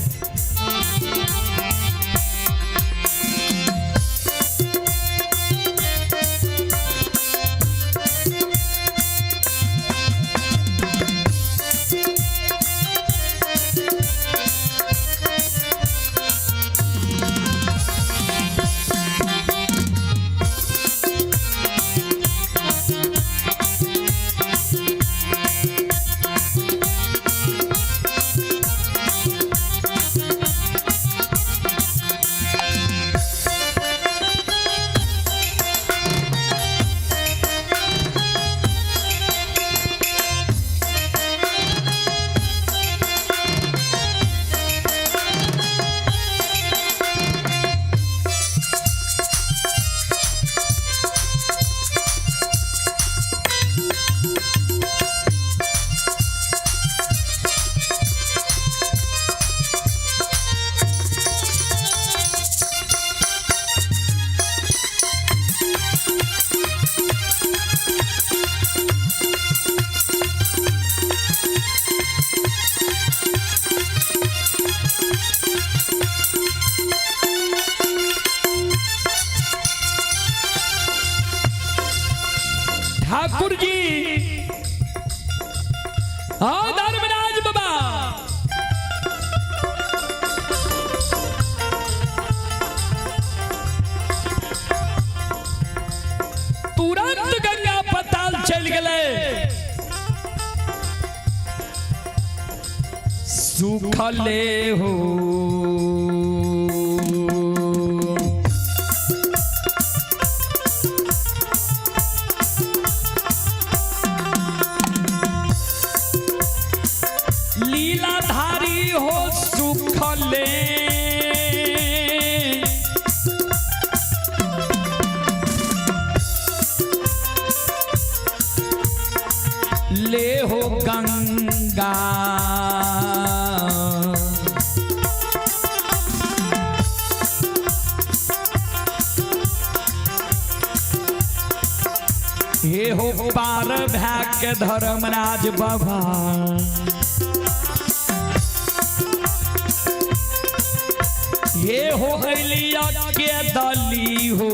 हाँ धर्मराज बाबा तुरंत गंगा पताल चल गए सुखले हो लीलाधारी हो सुखले ले हो गंगा हे हो पार भाग्य धर्मराज बाबा ये हो अलिया के दली हो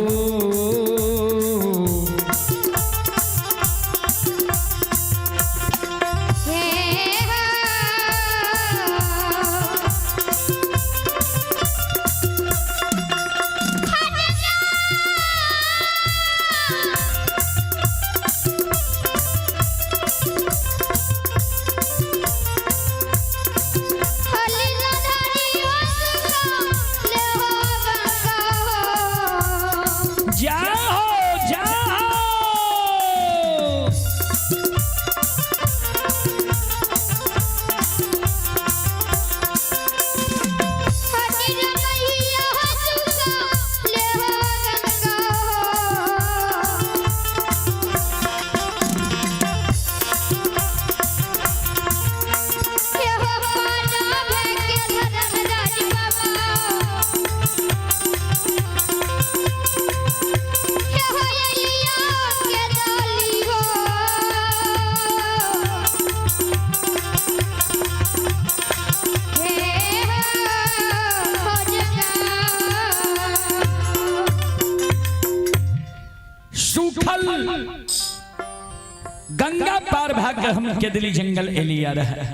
गंगा पार भाग हम केदली जंगल एलिया रहे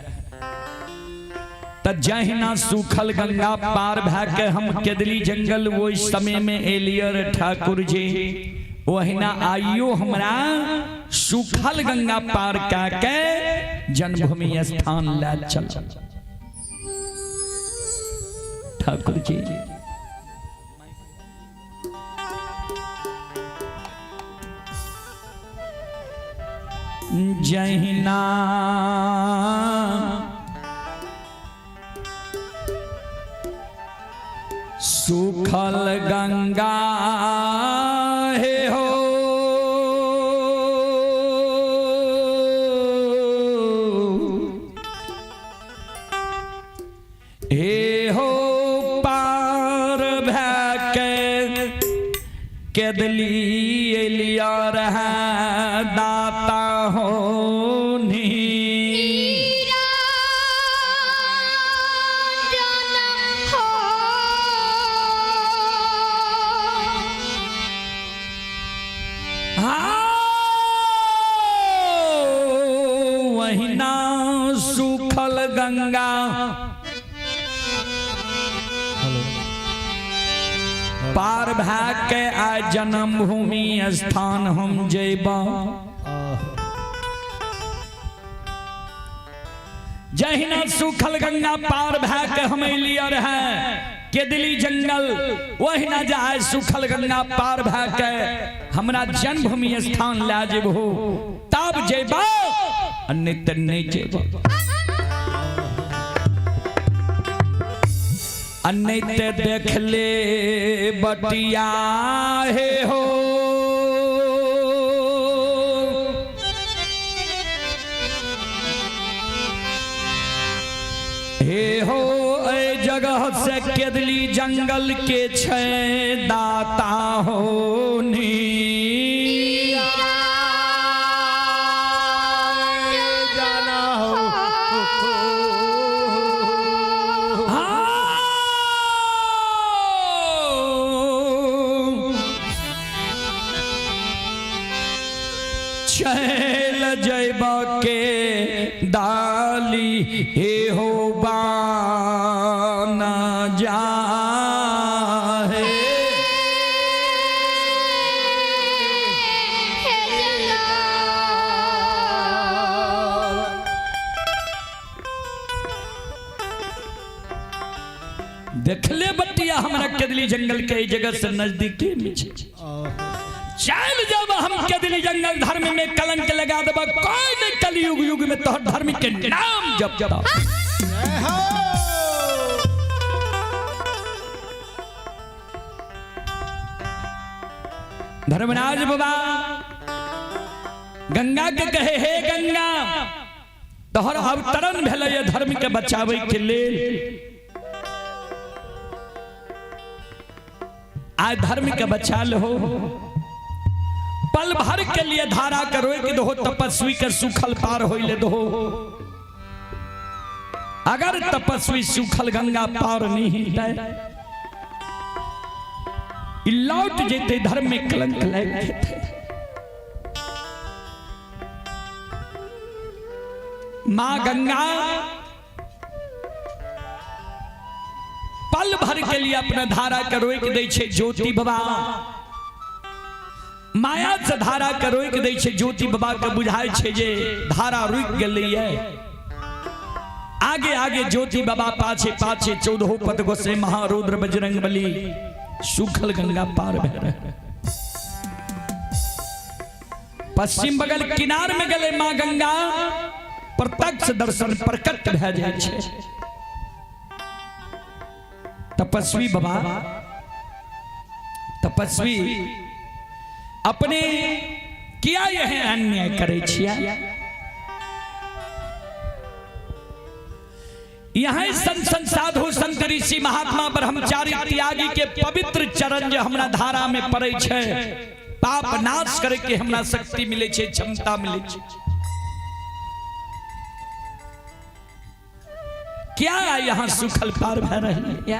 त जहिना सूखल गंगा पार भाग हम केदली जंगल वो समय में एलियर ठाकुर जी वहिना आइयो हमरा सूखल गंगा पार का के जन्मभूमि स्थान ला चल ठाकुर जी जहिना सूखल गंगा हे हो हे हो पार भाके केदली एलिया रहा दाता हो वहिना सूखल गंगा पार भाग के आ जन्मभूमि स्थान हम जेबा जहिना सूखल गंगा पार भाग के हम लिया रहे केदली जंगल वहिना जाए सूखल गंगा पार भाग के हमरा जन्मभूमि स्थान ला जेबो तब जेबा अन्यत्र नहीं जेबा अन्यत्र देख ले बटिया हे हो हे हो ए जगह से केदली जंगल के छे दाता हो नी चल जैबा के दा चली हे हो बाना जा देखले बटिया हमरा केदली जंगल के जगह से नजदीकी में चल जब हम केदली जंगल धर्म में कलंक लगा देबा कोई नहीं कलयुग युग में तोहर धर्म के नाम जप धर्मराज बाबा गंगा के कहे हे गंगा तोहर अवतरण भेल ये धर्म के बचावे के लेल आज धर्म के बचा लो पल भर के लिए धारा करो कि दो तपस्वी के सूखल पार हो ले दो अगर तपस्वी सूखल गंगा पार नहीं है लौट जेते धर्म में कलंक लग थे मां गंगा पल भर के लिए अपना धारा के रोक दे छे ज्योति बाबा माया से धारा के रोक दे छे ज्योति बाबा के बुझाई छे जे धारा रुक गेलै है आगे आगे ज्योति बाबा पाछे पाछे 14 पद गोसे महारुद्र बजरंग बली सूखल गंगा पार भे रहे पश्चिम बगल किनार में गले मां गंगा प्रत्यक्ष दर्शन प्रकट भे जाय छे तपस्वी बाबा तपस्वी अपने किया यह अन्याय करे छिया यहाँ संत साधु संत ऋषि महात्मा ब्रह्मचारी त्यागी के पवित्र चरण जो हमरा धारा में पड़े छे पाप नाश करे के हमरा शक्ति मिले छे क्षमता मिले छे क्या यहाँ सुखल पार भर रही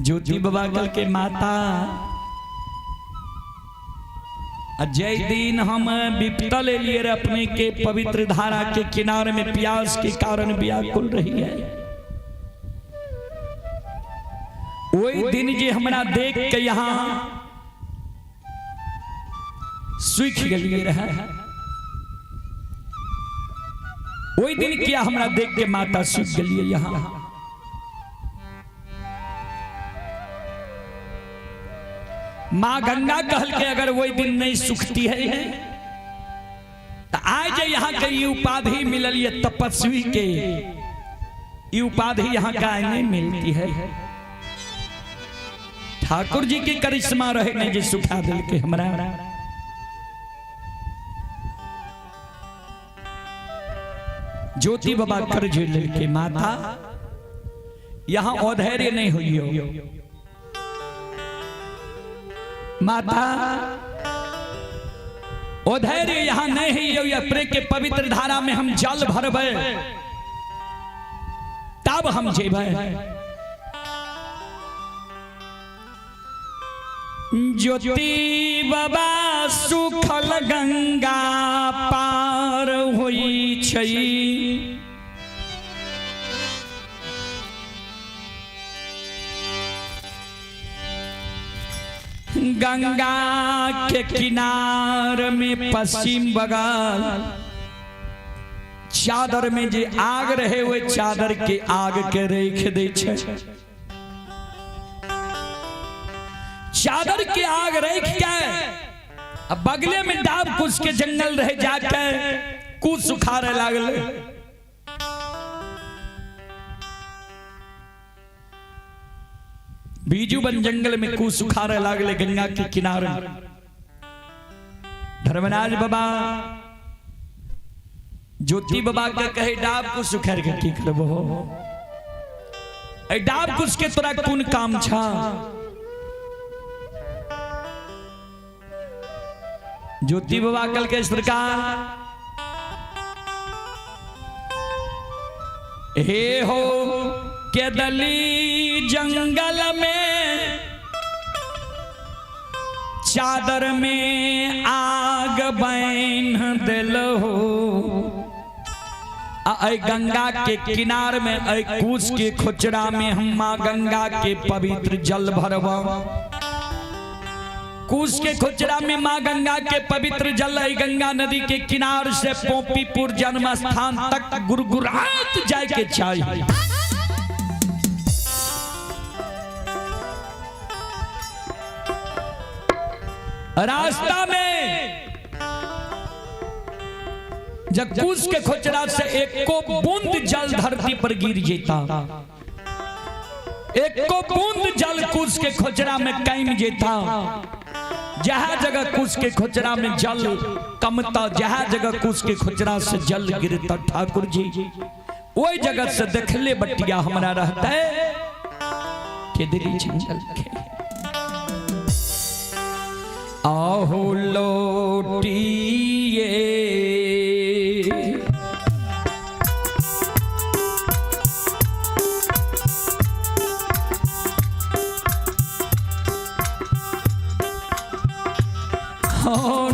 ज्योति बाबा कल के माता जय दिन हम विपतल लिए अपने के पवित्र धारा के किनारे में प्यास के कारण व्याकुल रही है वही दिन जे हमरा देख के यहाँ सूख गलिए रहा वही दिन क्या हमरा देख के माता सूख गलिए यहाँ मां गंगा कहल के अगर वही दिन नहीं सुखती है तो आज यहाँ के ये उपाधि मिलल ये तपस्वी के ये उपाधि यहाँ का नहीं मिलती है ठाकुर जी के करिश्मा रहे नहीं जो सुखा दिल के हमरा ज्योति बाबा कर झेल के माता यहाँ अधैर्य नहीं हुई हो माता अधैर्य यहाँ नहीं हो या प्रेम के पवित्र धारा में हम जल भरबे तब हम जेबे ज्योति बाबा सुखल गंगा पार होई छई गंगा के किनार में पश्चिम बगल चादर में जे आग रहे वो चादर के आग के रेख दे छे चादर के आग रेख के अब बगले में डाब कुछ के जंगल रहे जाके कुछ सुखारे लागल बीजू बन जंगल में कुछ सुखारे लागले गंगा के किनारे धर्मराज बाबा ज्योति बाबा के कहे डाब को सुखार के की करबो ए डाब कुछ के तोरा कौन काम छा ज्योति बाबा कल के सरकार हे हो के दली जंगल में चादर में आग बैन दिल हो गंगा के किनार में कूस के खुचरा में हम माँ गंगा के पवित्र जल भरवा। कूस के खुचरा में माँ गंगा के पवित्र जल गंगा नदी के किनार से पोपीपुर जन्म स्थान तक गुरगुरात जाए के चाहिए। रास्ता में जब कूस के खुचरा से एक को बूंद जल धरती पर गिर जेता, एक को बूंद जल कूस के खुचरा में कैम जेता। जहाँ जगह कूस के खुचरा में जल कमता, जहाँ जगह कूस के खुचरा से जल गिरता, ठाकुर जी वही जगह से देखले बटिया हमारा रहता है के दिली जंगल के। आहो लोटिए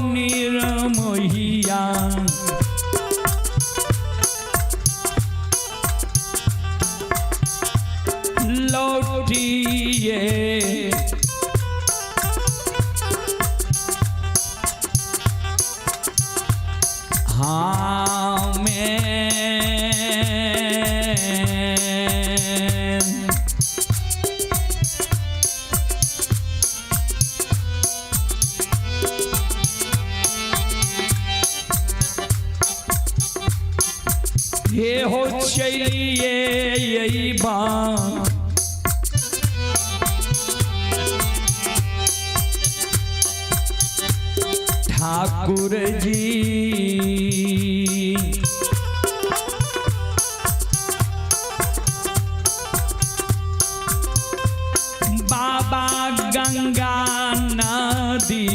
निरमोहिया लौटिए हाँ मैं ये हो चलिए यही बात ठाकुर जी बाबा गंगा नदी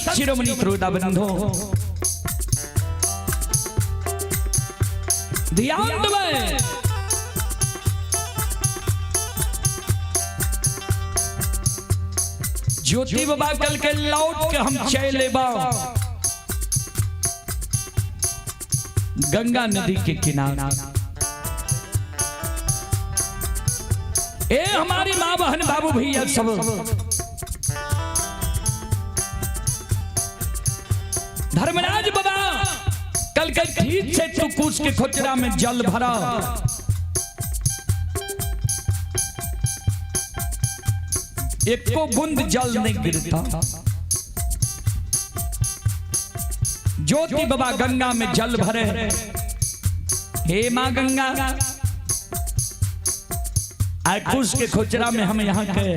शिरोमणि त्रोदा बंधो ध्यान दबाए। ज्योति बाबा कल के लौट के हम चले बा गंगा नदी के किनारे। ए हमारी माँ बहन बाबू भैया सब धर्मराज बाबा कल के ठीक से तू कूस के खुचरा में जल भरा। एक को बूंद जल नहीं गिरता। ज्योति बाबा गंगा में जल भरे। हे माँ गंगा कूस के खुचरा में हम यहाँ के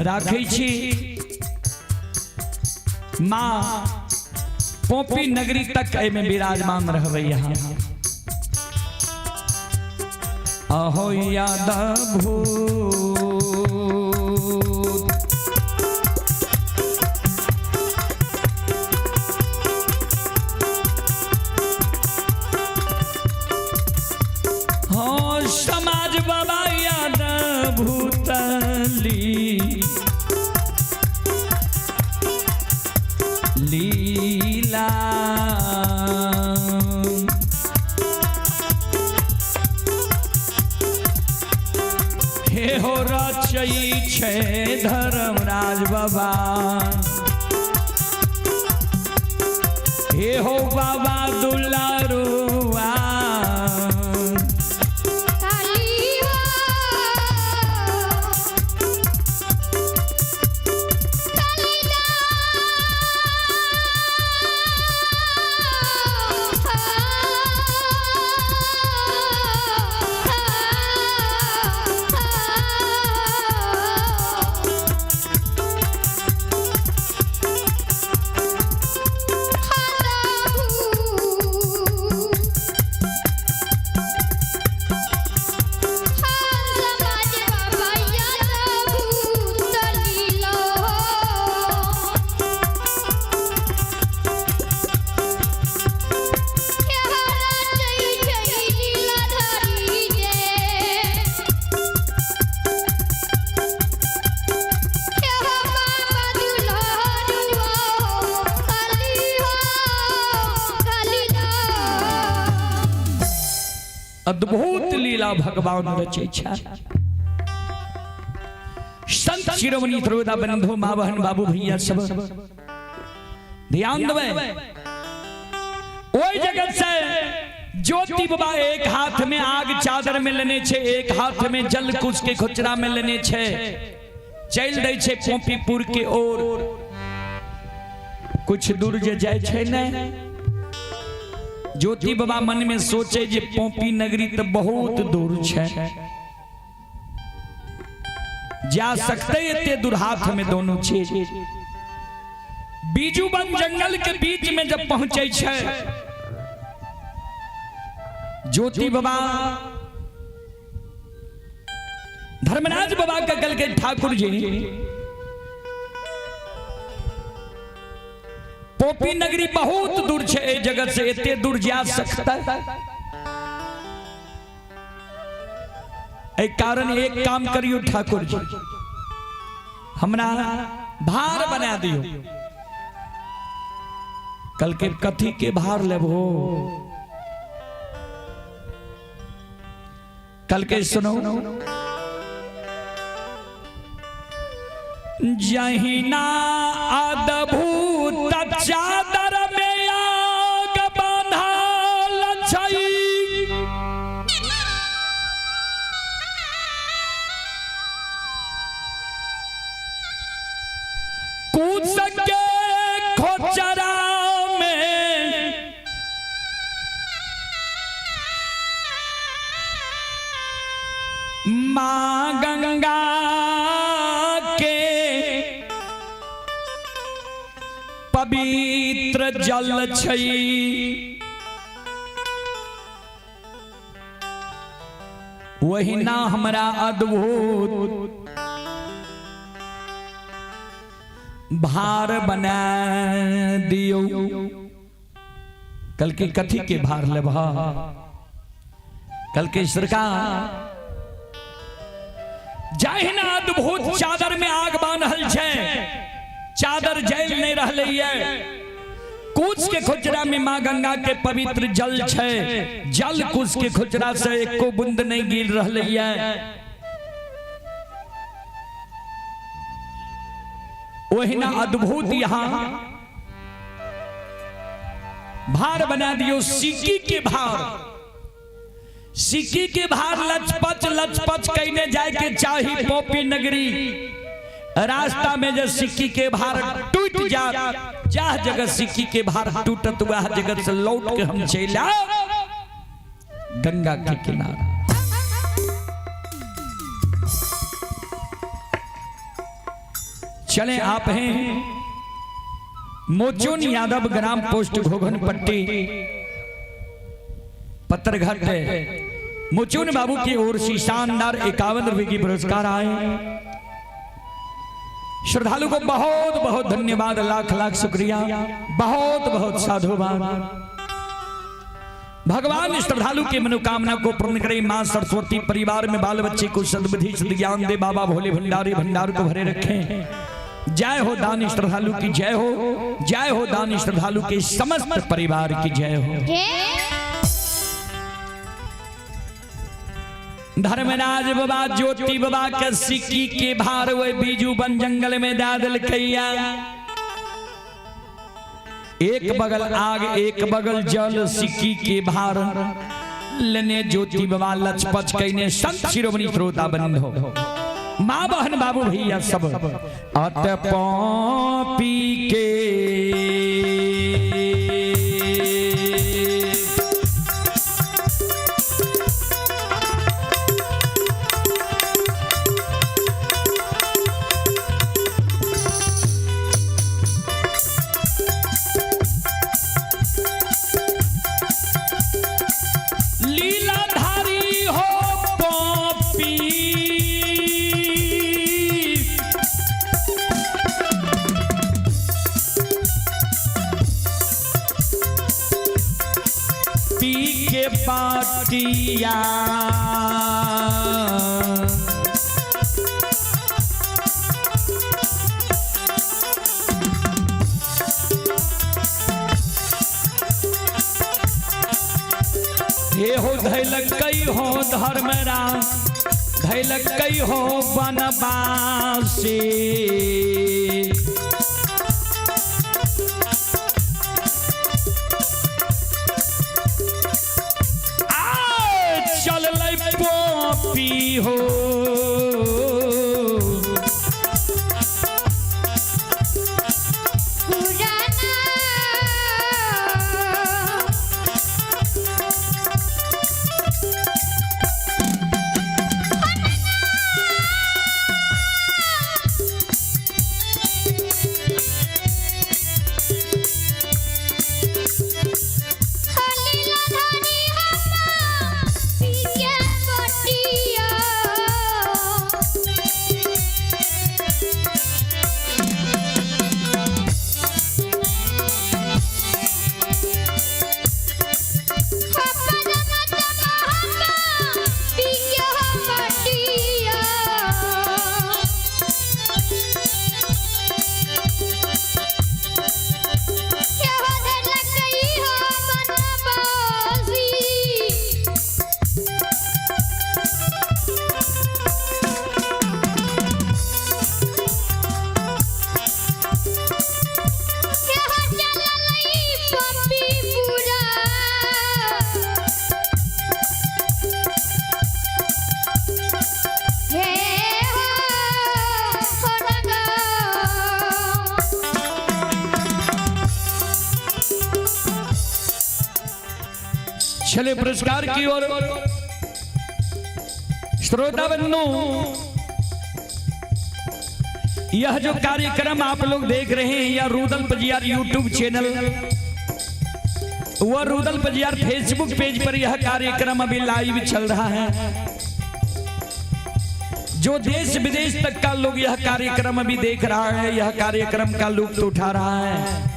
राखी छी। माँ पोपी नगरी तक में विराजमान रहबै यहाँ। अहो यादव हाँ समाज बाबा रचई छे धर्मराज बाबा। हे हो बाबा दुलारुआ अद्भुत लीला भगवान रचे छा। संत शिरोमणि त्रिविधा बंधु माँ बहन बाबू भैया सब ध्यान देवे। ओई जगत से ज्योति बाबा एक हाथ में आग चादर में लेने छे, एक हाथ में जल कुश के खोचरा में लेने छे, चल दे छे पोपीपुर के ओर। कुछ दूर जे जाय छे ने ज्योति बाबा मन में सोचे जे पोपी नगरी तो बहुत दूर छे, जा सकते इतने दूर हाथ में दोनों छे। बीजू बन जंगल के बीच में जब पहुंचे छे ज्योति बाबा धर्मराज बाबा का कल के ठाकुर जी पोपी नगरी बहुत दूर छे, जगत से इतने दूर जा सकता है। एक कारण एक काम करियो ठाकुर जी, हमरा भार बना दियो। कल के कथी के भार लेबो, कल के सुनो। जहिना अद्भुत चादर में आग बांधल छई, कुश के खोचरा में मां गंगा पवित्र जल छई। वही ना हमरा अद्भुत भार बना दियो। कल के कथी के भार लेबा, कल के सरकार जाहि ना अद्भुत चादर में आग बांधल छे, चादर जल नहीं रहले है। कुश के खोचरा में मां गंगा के पवित्र जल छे, जल कुश के खोचरा से एको बूंद नहीं गिर रहले है। वही ना अद्भुत यहाँ भार बना दियो। सिक्की के भार, सिक्की के भार लचपच लचपच कहने जाए के चाही पोपी नगरी। रास्ता में जब सिक्की के भार टूट जा, जहाँ जगह सिक्की के भार टूटत वह जगह से लौट के हम चला गंगा के किनारे। चले आप हैं मोचून यादव, ग्राम पोस्ट घोघन पट्टी, पत्थरघाट है। मोचून बाबू की ओर से शानदार 51 रुपए की पुरस्कार आए। श्रद्धालु को बहुत बहुत धन्यवाद, लाख लाख शुक्रिया, बहुत बहुत साधुवाद। भगवान श्रद्धालु की मनोकामना को पूर्ण करे। मां सरस्वती परिवार में बाल बच्चे को सद्बुद्धि सद्ज्ञान दे। बाबा भोले भंडारी भंडार को भरे रखे। जय हो दानी श्रद्धालु की जय हो, जय हो दानी श्रद्धालु के समस्त परिवार की जय हो। धर्मराज बाबा ज्योति बाबा के सिक्की के भार वे बीजू बन जंगल में दादल कैया। एक बगल आग एक बगल जल सिक्की के भार लेने ज्योति बाबा लचपच कैने संत शिरोमणि श्रोता बंधो माँ बहन बाबू भैया सब अत पी के पाटिया ये हो धैलक कई हो धर्मरा धैलक कई हो बनवासी पी हो चले पुरस्कार की ओर श्रोता बंधु, यह जो कार्यक्रम आप लोग देख रहे हैं यह रूदल पजियार यूट्यूब चैनल व रूदल पजियार फेसबुक पेज पर यह कार्यक्रम अभी लाइव चल रहा है। जो देश विदेश तक का लोग यह कार्यक्रम अभी देख रहा है, यह कार्यक्रम का लुत्फ उठा रहा है।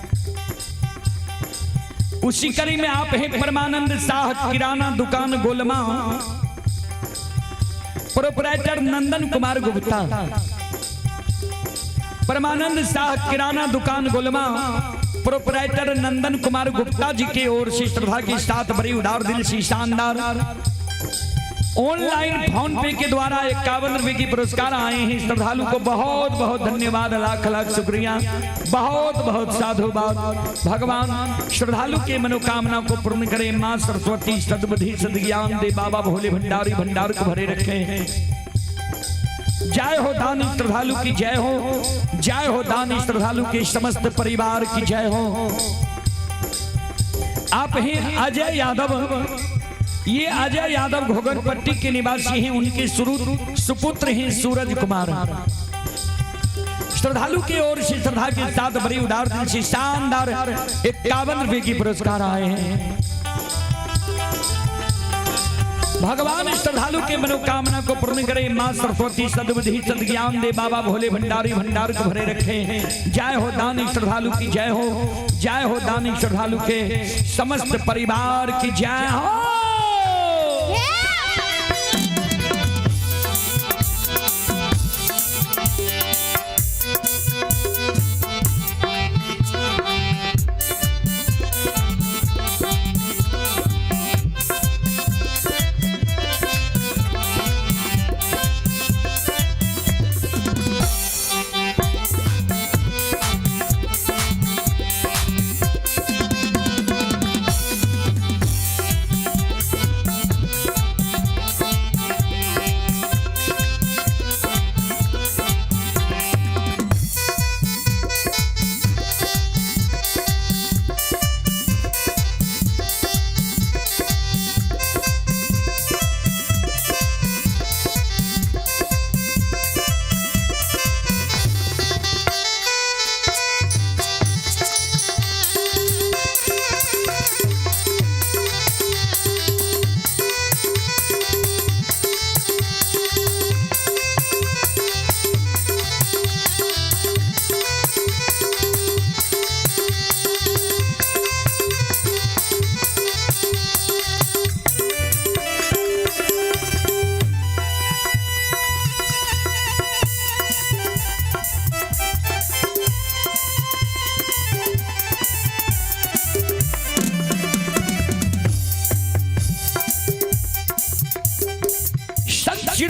उसी कड़ी में आप हैं परमानंद शाह किराना दुकान गोलमा, प्रोपराइटर नंदन कुमार गुप्ता। परमानंद शाह किराना दुकान गोलमा प्रोपराइटर नंदन कुमार गुप्ता जी की ओर से श्रद्धा के साथ बड़ी उदार दिल से शानदार ऑनलाइन फोन पे के द्वारा 51 रुपए की पुरस्कार आए हैं। श्रद्धालु को बहुत बहुत धन्यवाद, लाख लाख शुक्रिया, बहुत बहुत साधुवाद। भगवान श्रद्धालु के मनोकामना को पूर्ण करे। माँ सरस्वती सद्बुद्धि सद्ज्ञान दे, बाबा भोले भंडारी भंडार को भरे रखे हैं। जय हो दानी श्रद्धालु की जय हो, जय हो दानी श्रद्धालु के समस्त परिवार की जय हो। आप हैं अजय यादव, ये अजय यादव घोगनपट्टी के निवासी हैं। उनके सुपुत्र हैं सूरज कुमार। श्रद्धालु की ओर से श्रद्धा के साथ बड़ी उदार दिल से शानदार 51 रुपए की पुरस्कार आए हैं। भगवान श्रद्धालु के मनोकामना को पूर्ण करे। माँ सरस्वती सद्बुद्धि सद्ज्ञान दे, बाबा भोले भंडारी भंडार को भरे रखे हैं। जय हो दानी श्रद्धालु की जय हो, जय हो दानी श्रद्धालु के समस्त परिवार की जय हो।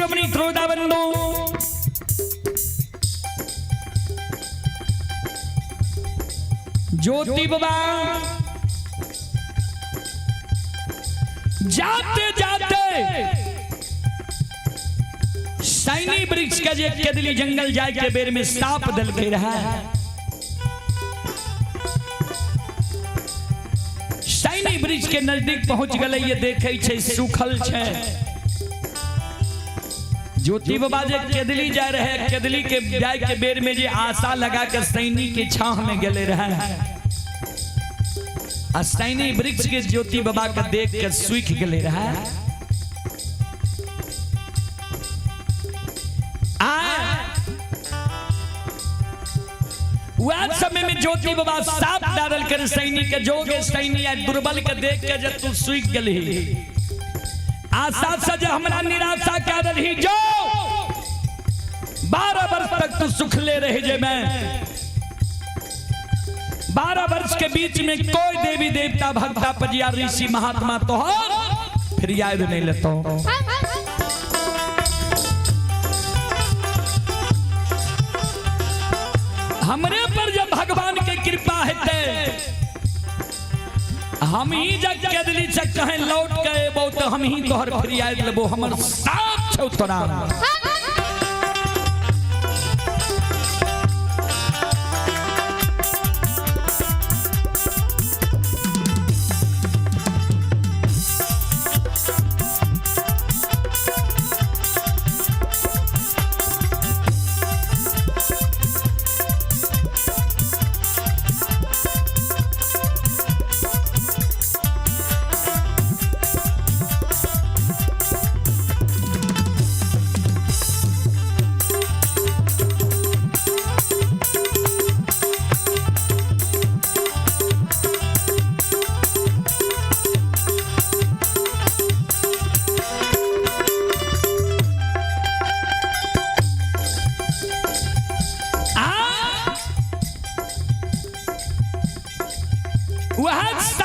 शिरोमणि त्रोदा बंधु ज्योति बाबा जाते जाते सैनी वृक्ष का जे केदली जंगल जाए के बेर में सांप दल के रहा सैनी वृक्ष के नजदीक पहुंच गए ये देखे छे सुखल छे ज्योति बाबा जे केदली जा रहे केदली के जाए के बेर में जे आशा लगा के सैनी के छाह में गले रहे सैनी वृक्ष के ज्योति बाबा का देख कर सूख गले रहा वह समय में ज्योति बाबा साफ डाल कर सैनी के जोगे सैनी दुर्बल के देख के जब तू सूख गली आशा सज हमरा निराशा कर रही जो 12 वर्ष तक तू सुख ले रहे जे मैं 12 वर्ष के बीच में कोई देवी देवता भक्ता पजिया ऋषि महात्मा तो हो फिर याद नहीं लेता हमरे पर जब भगवान के कृपा है हम ही जग केदली से कहें लौट गए बहुत हम ही तोहर फिर याद लेबो हमर साथ छौ तोरा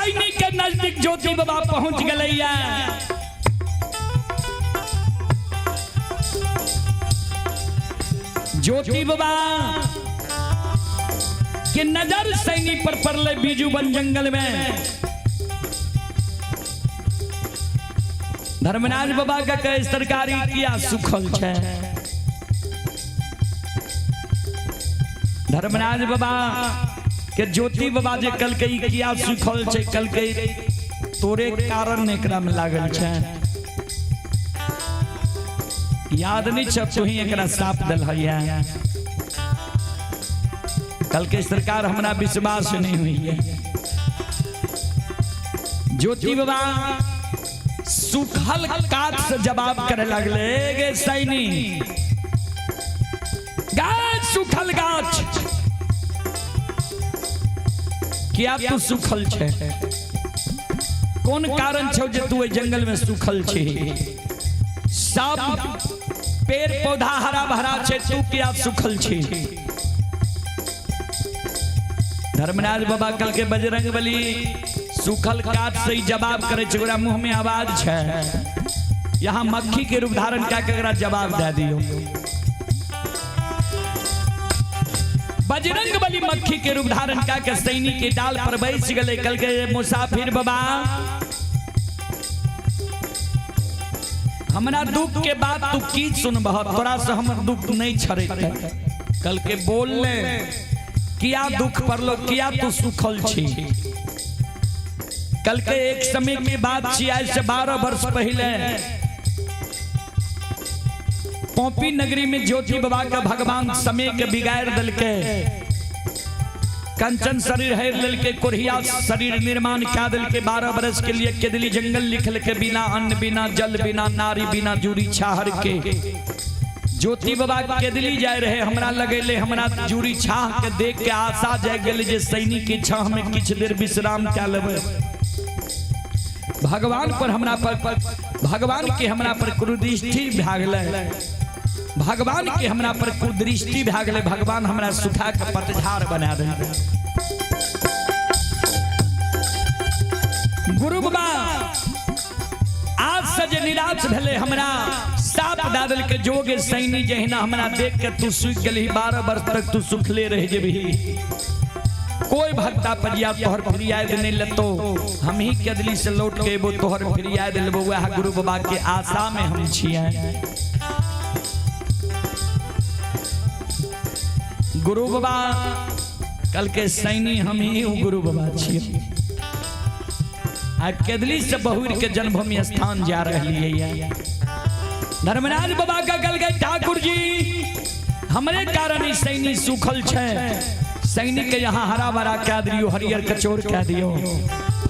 ज्योति बाबा पहुंच गलैया ज्योति बाबा के नजर सैनी पर पड़ले बीजू बन जंगल में धर्मराज बाबा का कई सरकारी किया सुखल छे धर्मराज बाबा के ज्योति बाबा जे कल कई किया सुखल छे कल कई तोरे कारण एकरा में लागल छे याद नहीं छ तू ही एकरा साफ दल है कल के सरकार हमरा विश्वास नहीं हुई है ज्योति बाबा सुखल काट से जवाब करे लगले गे सैनी गाछ सुखल गाछ क्या तू सुखल छे कौन कारण छौ जे तू जंगल में सुखल छे सब पेड़ पौधा हरा भरा छे तू क्या सुखल छे धर्मराज बाबा कल के बजरंग बली सुखल काट से जवाब करे छे ओकरा मुंह में आवाज छे यहाँ मक्खी के रूप धारण का जवाब दे दियो बजरंग बली मक्खी के रूप धारण का सैनी के डाल पर बैठ गए कल के मुसाफिर बाबा हमरा दुख के बाद तू की सुनबह तोरा से हमर दुख नहीं छड़े कल के बोल ले किया दुख पड़लो किया तू सुखल छी कल के एक समय की बात छी आज से 12 वर्ष पहले पोपी नगरी में ज्योति बाबा का भगवान समय के बिगाड़ दल के कंचन शरीर है दल के कुरिया शरीर निर्माण क्या दल के 12 वर्ष के लिए केदली जंगल लिखल के बिना अन्न बिना जल बिना नारी बिना जूरी छाहर के ज्योति बाबा केदली जाए रहे हमरा लगेले हमरा जूरी छाह के देख के आशा जाग गेल जे सैनी के छाह में किछ देर विश्राम क्या लेबे भगवान पर हमरा पर भगवान के हमरा पर कुदृष्टि भा गेलै भगवान के हमरा पर कुदृष्टि भा गेलै भगवान हमरा सुखा के पतझार बना दे गुरु बाबा आज से जे निराश भेले हमरा साप दादल के जोगे सैनी जहिना हमरा देख के तू सुख गली 12 वर्ष तक तू सुखले रह जेबी कोई भक्ता परिया तोहर फिरियाद नहीं लेतो हम ही कदली से लौट के वो तोहर फिरियाद लेबो वह गुरु बाबा के आशा में हम छिए गुरु बाबा कल के सैनी हम ही गुरु बाबा छिए आ कदली से बहुर के जन्मभूमि स्थान जा रही है धर्मराज बाबा का कल गए ठाकुर जी हमरे कारण ही सैनी सुखल छे सैनी के यहाँ हरा भरा क्या दियो हरियर कचोर क्या दियो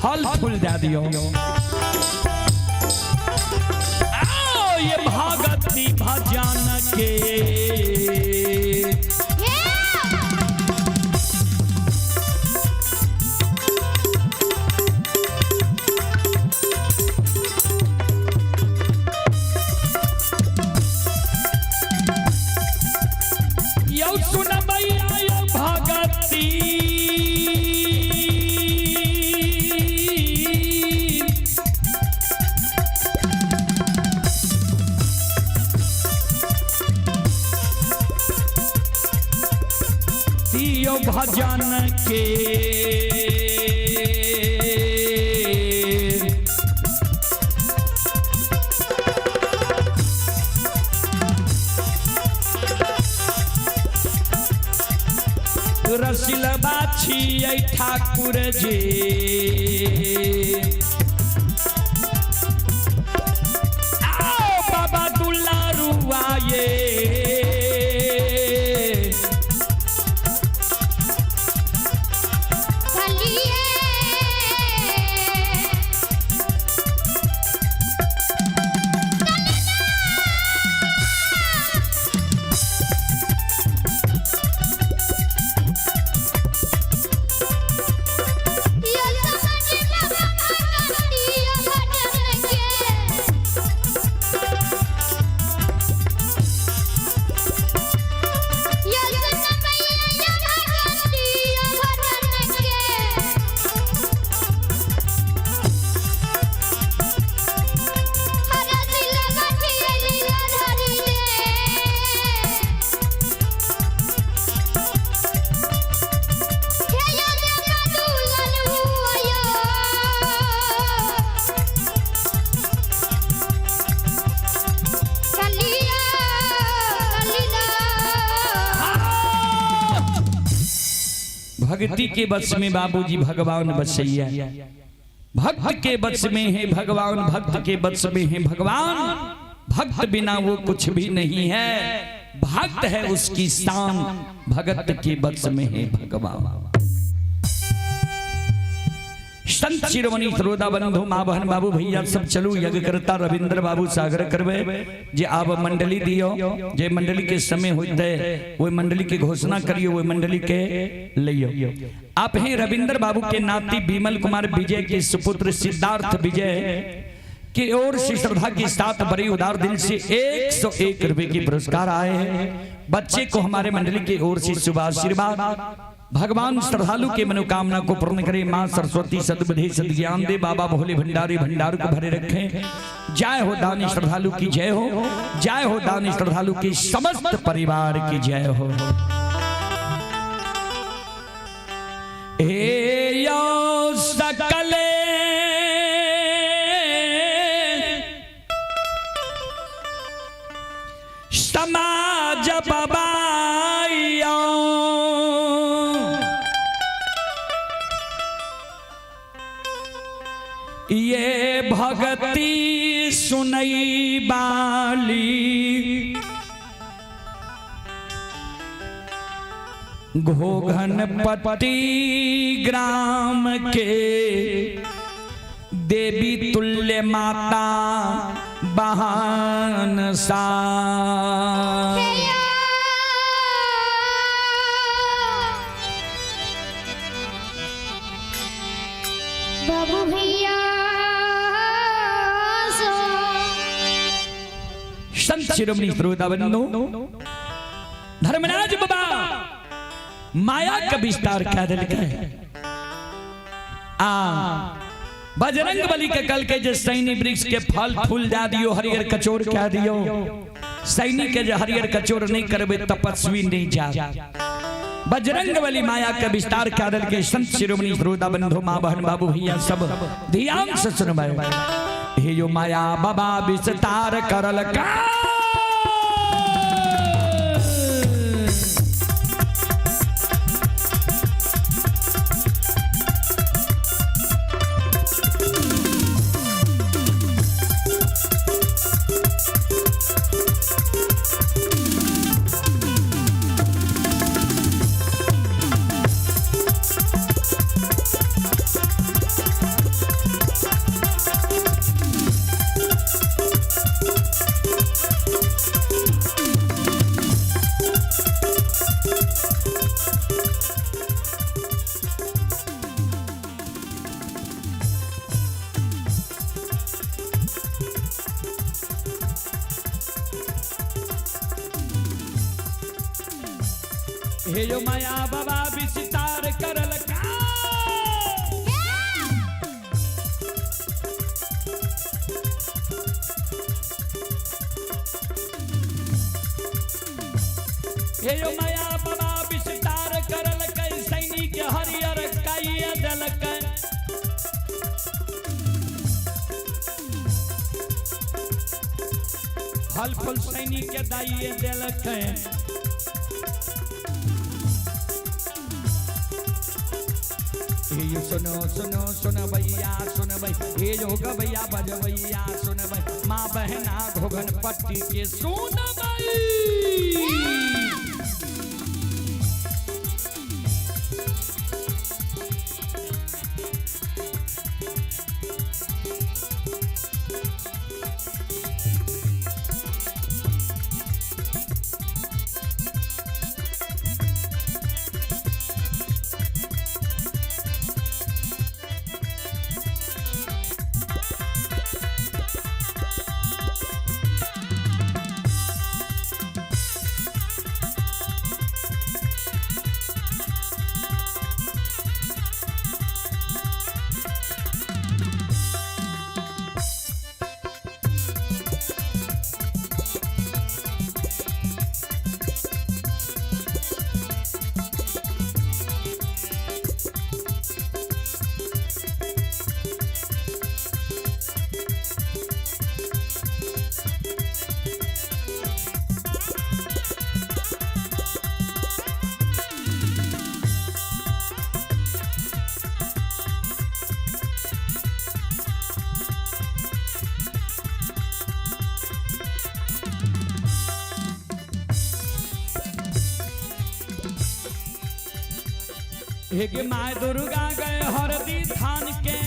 फल फूल दे दियो आओ ये भागती भजन के भजन के रसिल बाछी ठाकुर जी आओ बाबा दुलारू आए भक्ति के बस में बाबूजी भगवान बसैया भक्त के बस में है भगवान भक्त के बस में है भगवान भक्त बिना वो कुछ भी नहीं है भक्त है उसकी शान भगत के बस में है भगवान संत शिरोमणि सरोदा बंधु माँ बहन बाबू भैया सब चलू यज्ञ करता रविंद्र बाबू सागर करवे जे आब मंडली दियो जे मंडली के समय होते वो मंडली की घोषणा करियो वो मंडली के लियो आप हैं रविंद्र बाबू के नाती विमल कुमार विजय के सुपुत्र सिद्धार्थ विजय की ओर से श्रद्धा के साथ बड़ी उदार दिल से 101 रुपए की पुरस्कार आए हैं बच्चे को हमारे मंडली की ओर से शुभ आशीर्वाद भगवान श्रद्धालु के मनोकामना को पूर्ण करे मां सरस्वती सद्बुद्धि सद्ज्ञान दे बाबा भोले भंडारी भंडार को भरे रखे जय हो दानी श्रद्धालु की जय हो दानी श्रद्धालु के समस्त परिवार की जय हो ए यो सकले समाज बाबाइयो ये भगती सुनई बाली घोघनपट्टी ग्राम के देवी तुल्य माता बहन सा बाबू भैया संत शिरोमणि सरोदा बंधु धर्मराज बाबा माया का विस्तार क्या दिल है बजरंग बली के कल के जो सैनी वृक्ष के फल फूल जा दियो हरियर कचोर क्या दियो सैनी के जो हरियर कचोर नहीं करबे तपस्वी नहीं जा बजरंग बली माया के विस्तार कर के संत शिरोमणि श्रोता बंधु मां बहन बाबू भैया सब ध्यान से सुनवाए हे यो माया बाबा विस्तार करल का हे यो माया बाबा विस्तार करल का हे यो माया बाबा विस्तार करल कई सैनी के हरियर काई दल के फल फूल सैनी के दाई दल के सुनो सुनो सुन भैया सुन भाई हे योग भैया बज भैया सुन भाई माँ बहना घोघन पट्टी के सुन भाई हे माय दुर्गा गए हरदी थान के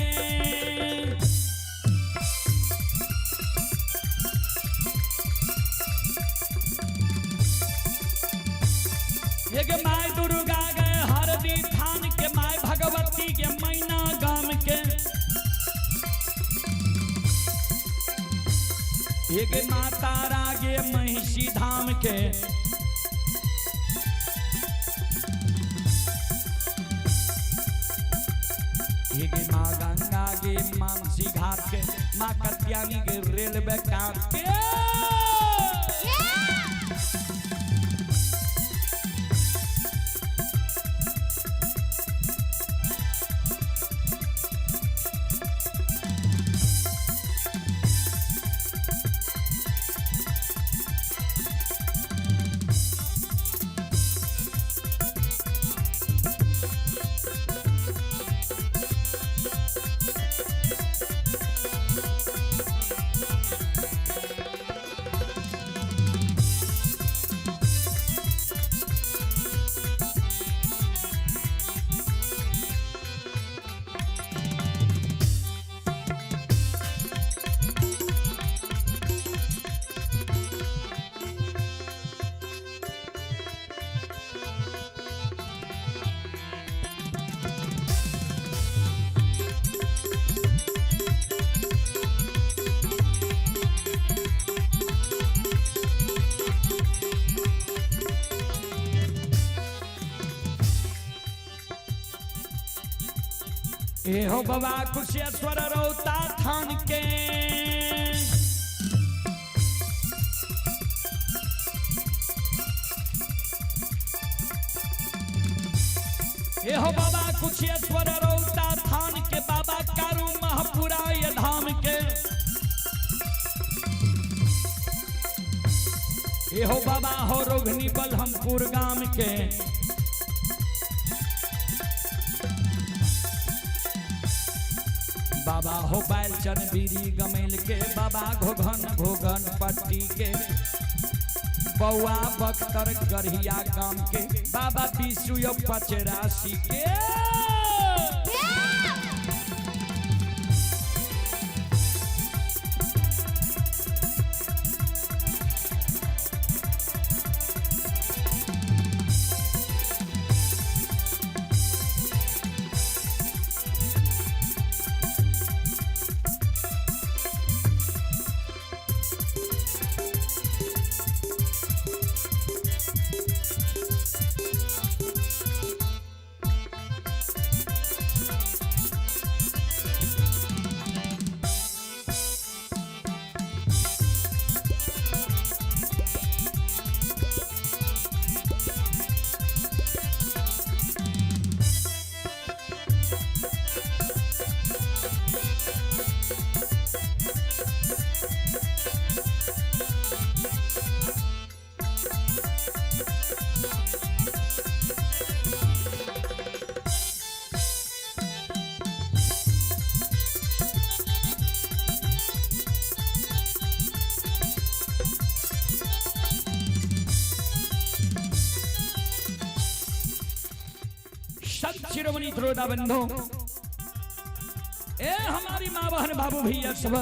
हे माय दुर्गा गए हरदी थान के माय भगवती के मैना गाम के हे माता रागे महिषी धाम के माँ गंगा के मानसी घाट के माँ कत्यानी के रेलवे काट के ए हो बाबा कुशेश्वर रोता थान के ए हो बाबा कुशेश्वर रोता थान के बाबा कारू महपुरा ये धाम के ए हो बाबा हो रोघनी बलहमपुर गाम के बाबा हो बैलचन बीरी गमेल के बाबा घोघन घोघन पट्टी के बउआ बख्तर गढ़िया गाम के बाबा विशु 85 के शिरोमणि श्रोता बंधु ए हमारी माँ बहन बाबू भैया सब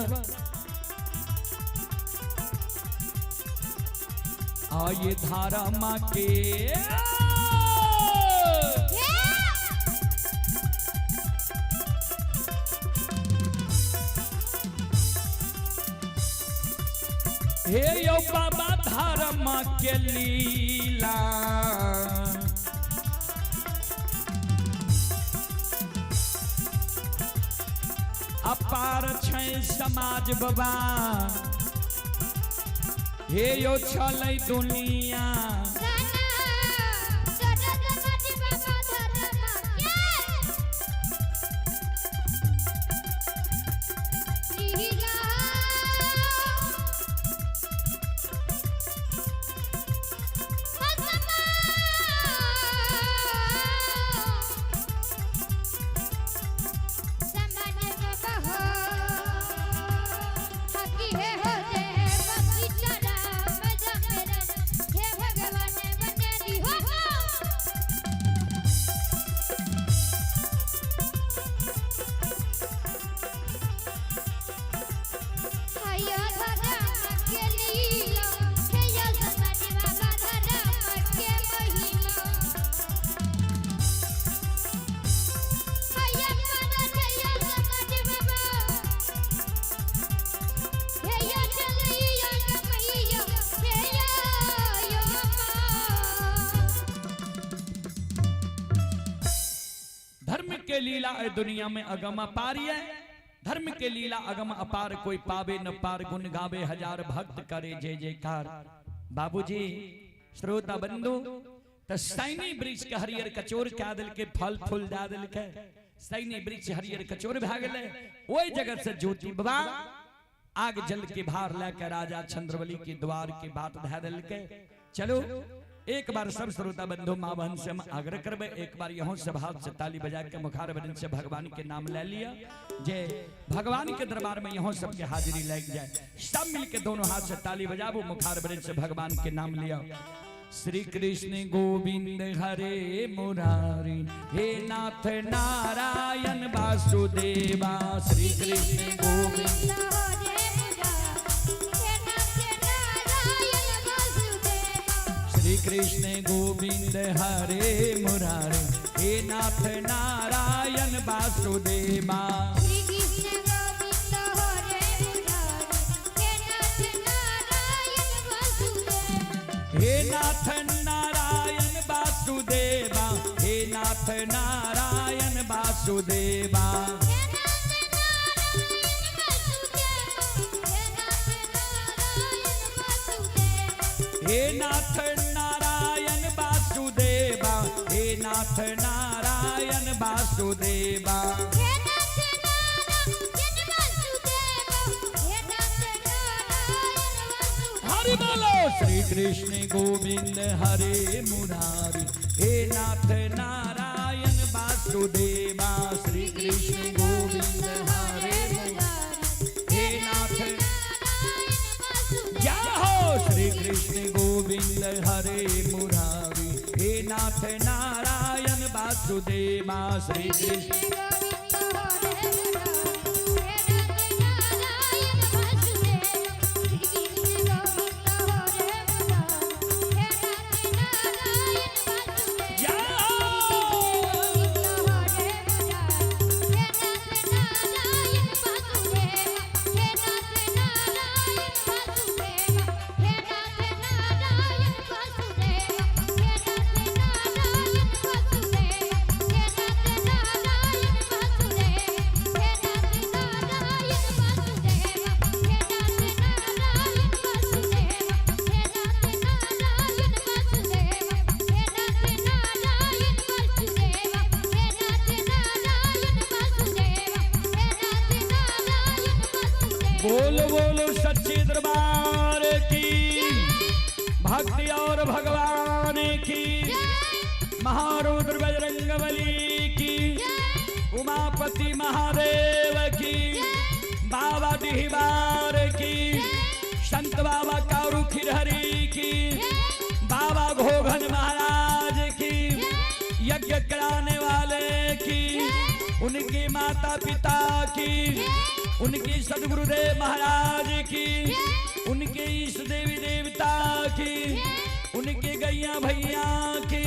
आइए धारा माँ के हे यो बाबा धारा माँ के लीला अपार छै समाज बाबा हे यो छलै दुनिया के लीला दुनिया में अगम अपार है। धर्म के लीला अगम अपार कोई पावे न पार गुण गावे हजार भक्त करे जय जयकार। बाबूजी श्रोता बंधु तो सैनी वृक्ष के हरियर कचोर क्या दिल के फल फूल जा दिल के सैनी वृक्ष हरियर कचोर भाग ले वही जगत से ज्योति बाबा आग जल के भार लेकर राजा चंद्रवली के द्वार के बात धा दिल के। चलो एक बार सब श्रोता बंधु माँ बहन से हम आग्रह करबे एक बार यहाँ से हाथ से ताली बजा के मुखार बदन से भगवान के नाम ले लिया जे भगवान के दरबार में यहाँ सबके हाजिरी लग जाए। सब मिलके दोनों हाथ से ताली बजाबो मुखार बदन से भगवान के नाम लिया। श्री कृष्ण गोविंद हरे मुरारी हे नाथ नारायण वासुदेवा। श्री कृष्ण गोविंद श्री कृष्ण गोविंद हरे मुरारी हे नाथ नारायण वासुदेवा। हे नाथ नारायण वासुदेवा हे नाथ नारायण वासुदेवा हे नाथ नारायण वासुदेवा हे नाथ नारायण वासुदेवा हरि बोलो श्री कृष्ण गोविंद हरे मुरारी हे नाथ नारायण वासुदेवा श्री कृष्ण गोविंद हरे मुरारी हे नाथ जय हो श्री कृष्ण गोविंद हरे मुरारी हे नाथ नारायण वासुदेवा श्री कृष्ण बोलो बोलो सच्चे दरबार की भक्ति और भगवान की महारुद्र बजरंगबली की उमापति महादेव की बाबा डिहबार की संत बाबा कारू खिरहरी की बाबा घोघन महाराज की यज्ञ कराने वाले की उनकी माता पिता की उनकी सदगुरुदेव महाराज की उनके इष्ट देवी देवता की उनके गैया भैया की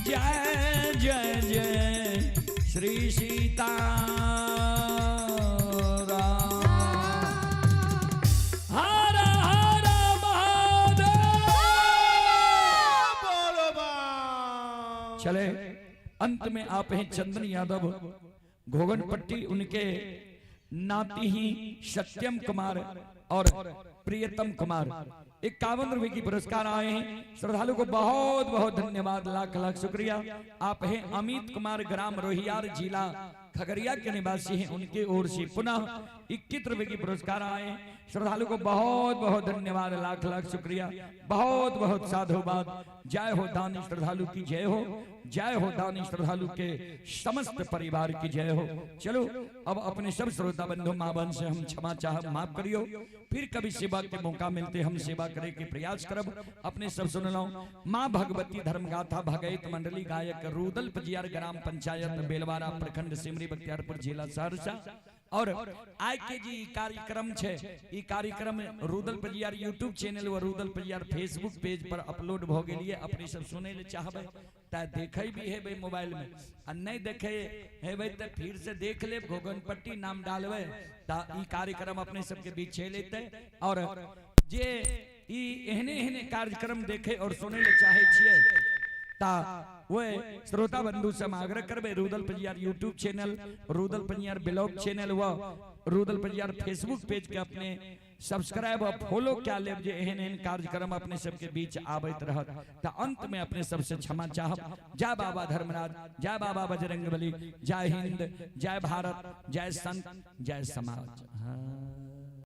जय जय जय श्री सीताराम हर हर महादेव। चले अंत में आप हैं चंदन यादव घोगनपट्टी उनके नाती ही सत्यम कुमार और प्रियतम कुमार 51 रुपए की पुरस्कार आए हैं। श्रद्धालु को बहुत बहुत धन्यवाद, लाख लाख शुक्रिया। आप हैं अमित कुमार ग्राम रोहियार जिला खगड़िया के निवासी हैं, उनके ओर से पुनः 21 रुपए की पुरस्कार आए हैं। श्रद्धालु को बहुत बहुत धन्यवाद, लाख लाख शुक्रिया, बहुत बहुत साधुवाद। जय हो दानी श्रद्धालु की जय हो, जय हो दानी श्रद्धालु के समस्त परिवार की जय हो। चलो अब अपने सब श्रोता बंधु मां बहन से हम क्षमा चाह माफ करियो, फिर कभी सेवा के मौका मिलते हम सेवा करे के प्रयास करब। अपने सब सुन लो। मां भगवती धर्मगाथा भगैत मंडली गायक रूदल पजियार ग्राम पंचायत बेलवारा प्रखंड सिमरी बख्तियारपुर जिला सहरसा। और आज के जी कार्यक्रम छे, ई कार्यक्रम रूदल पजियार यूट्यूब चैनल और रूदल पजियार फेसबुक पेज पर अपलोड हो गेलिए। अपने सब सुने ले चाहबे ता देखे भी है भाई मोबाइल में, और नहीं देखे है भाई तो फिर से देख ले, घोगनपट्टी नाम डालवे ता ई कार्यक्रम अपने सबके बीच छे लेते। और जे ई एहने एहने कार्यक्रम देखे और सुने ले चाहे छिए ता वे श्रोता बंधु से आग्रह करबे Rudal Pajiyar YouTube channel, Rudal Pajiyar blog channel व रूदल पजियार फेसबुक पेज के अपने सब्सक्राइब और फॉलो क्या ले जे एहन एहन कार्यक्रम अपने सबके बीच आबत रहत। ता अंत में अपने सबसे क्षमा चाहब। जय बाबा धर्मराज, जय बाबा बजरंगबली, जय हिंद, जय भारत, जय संत, जय समाज।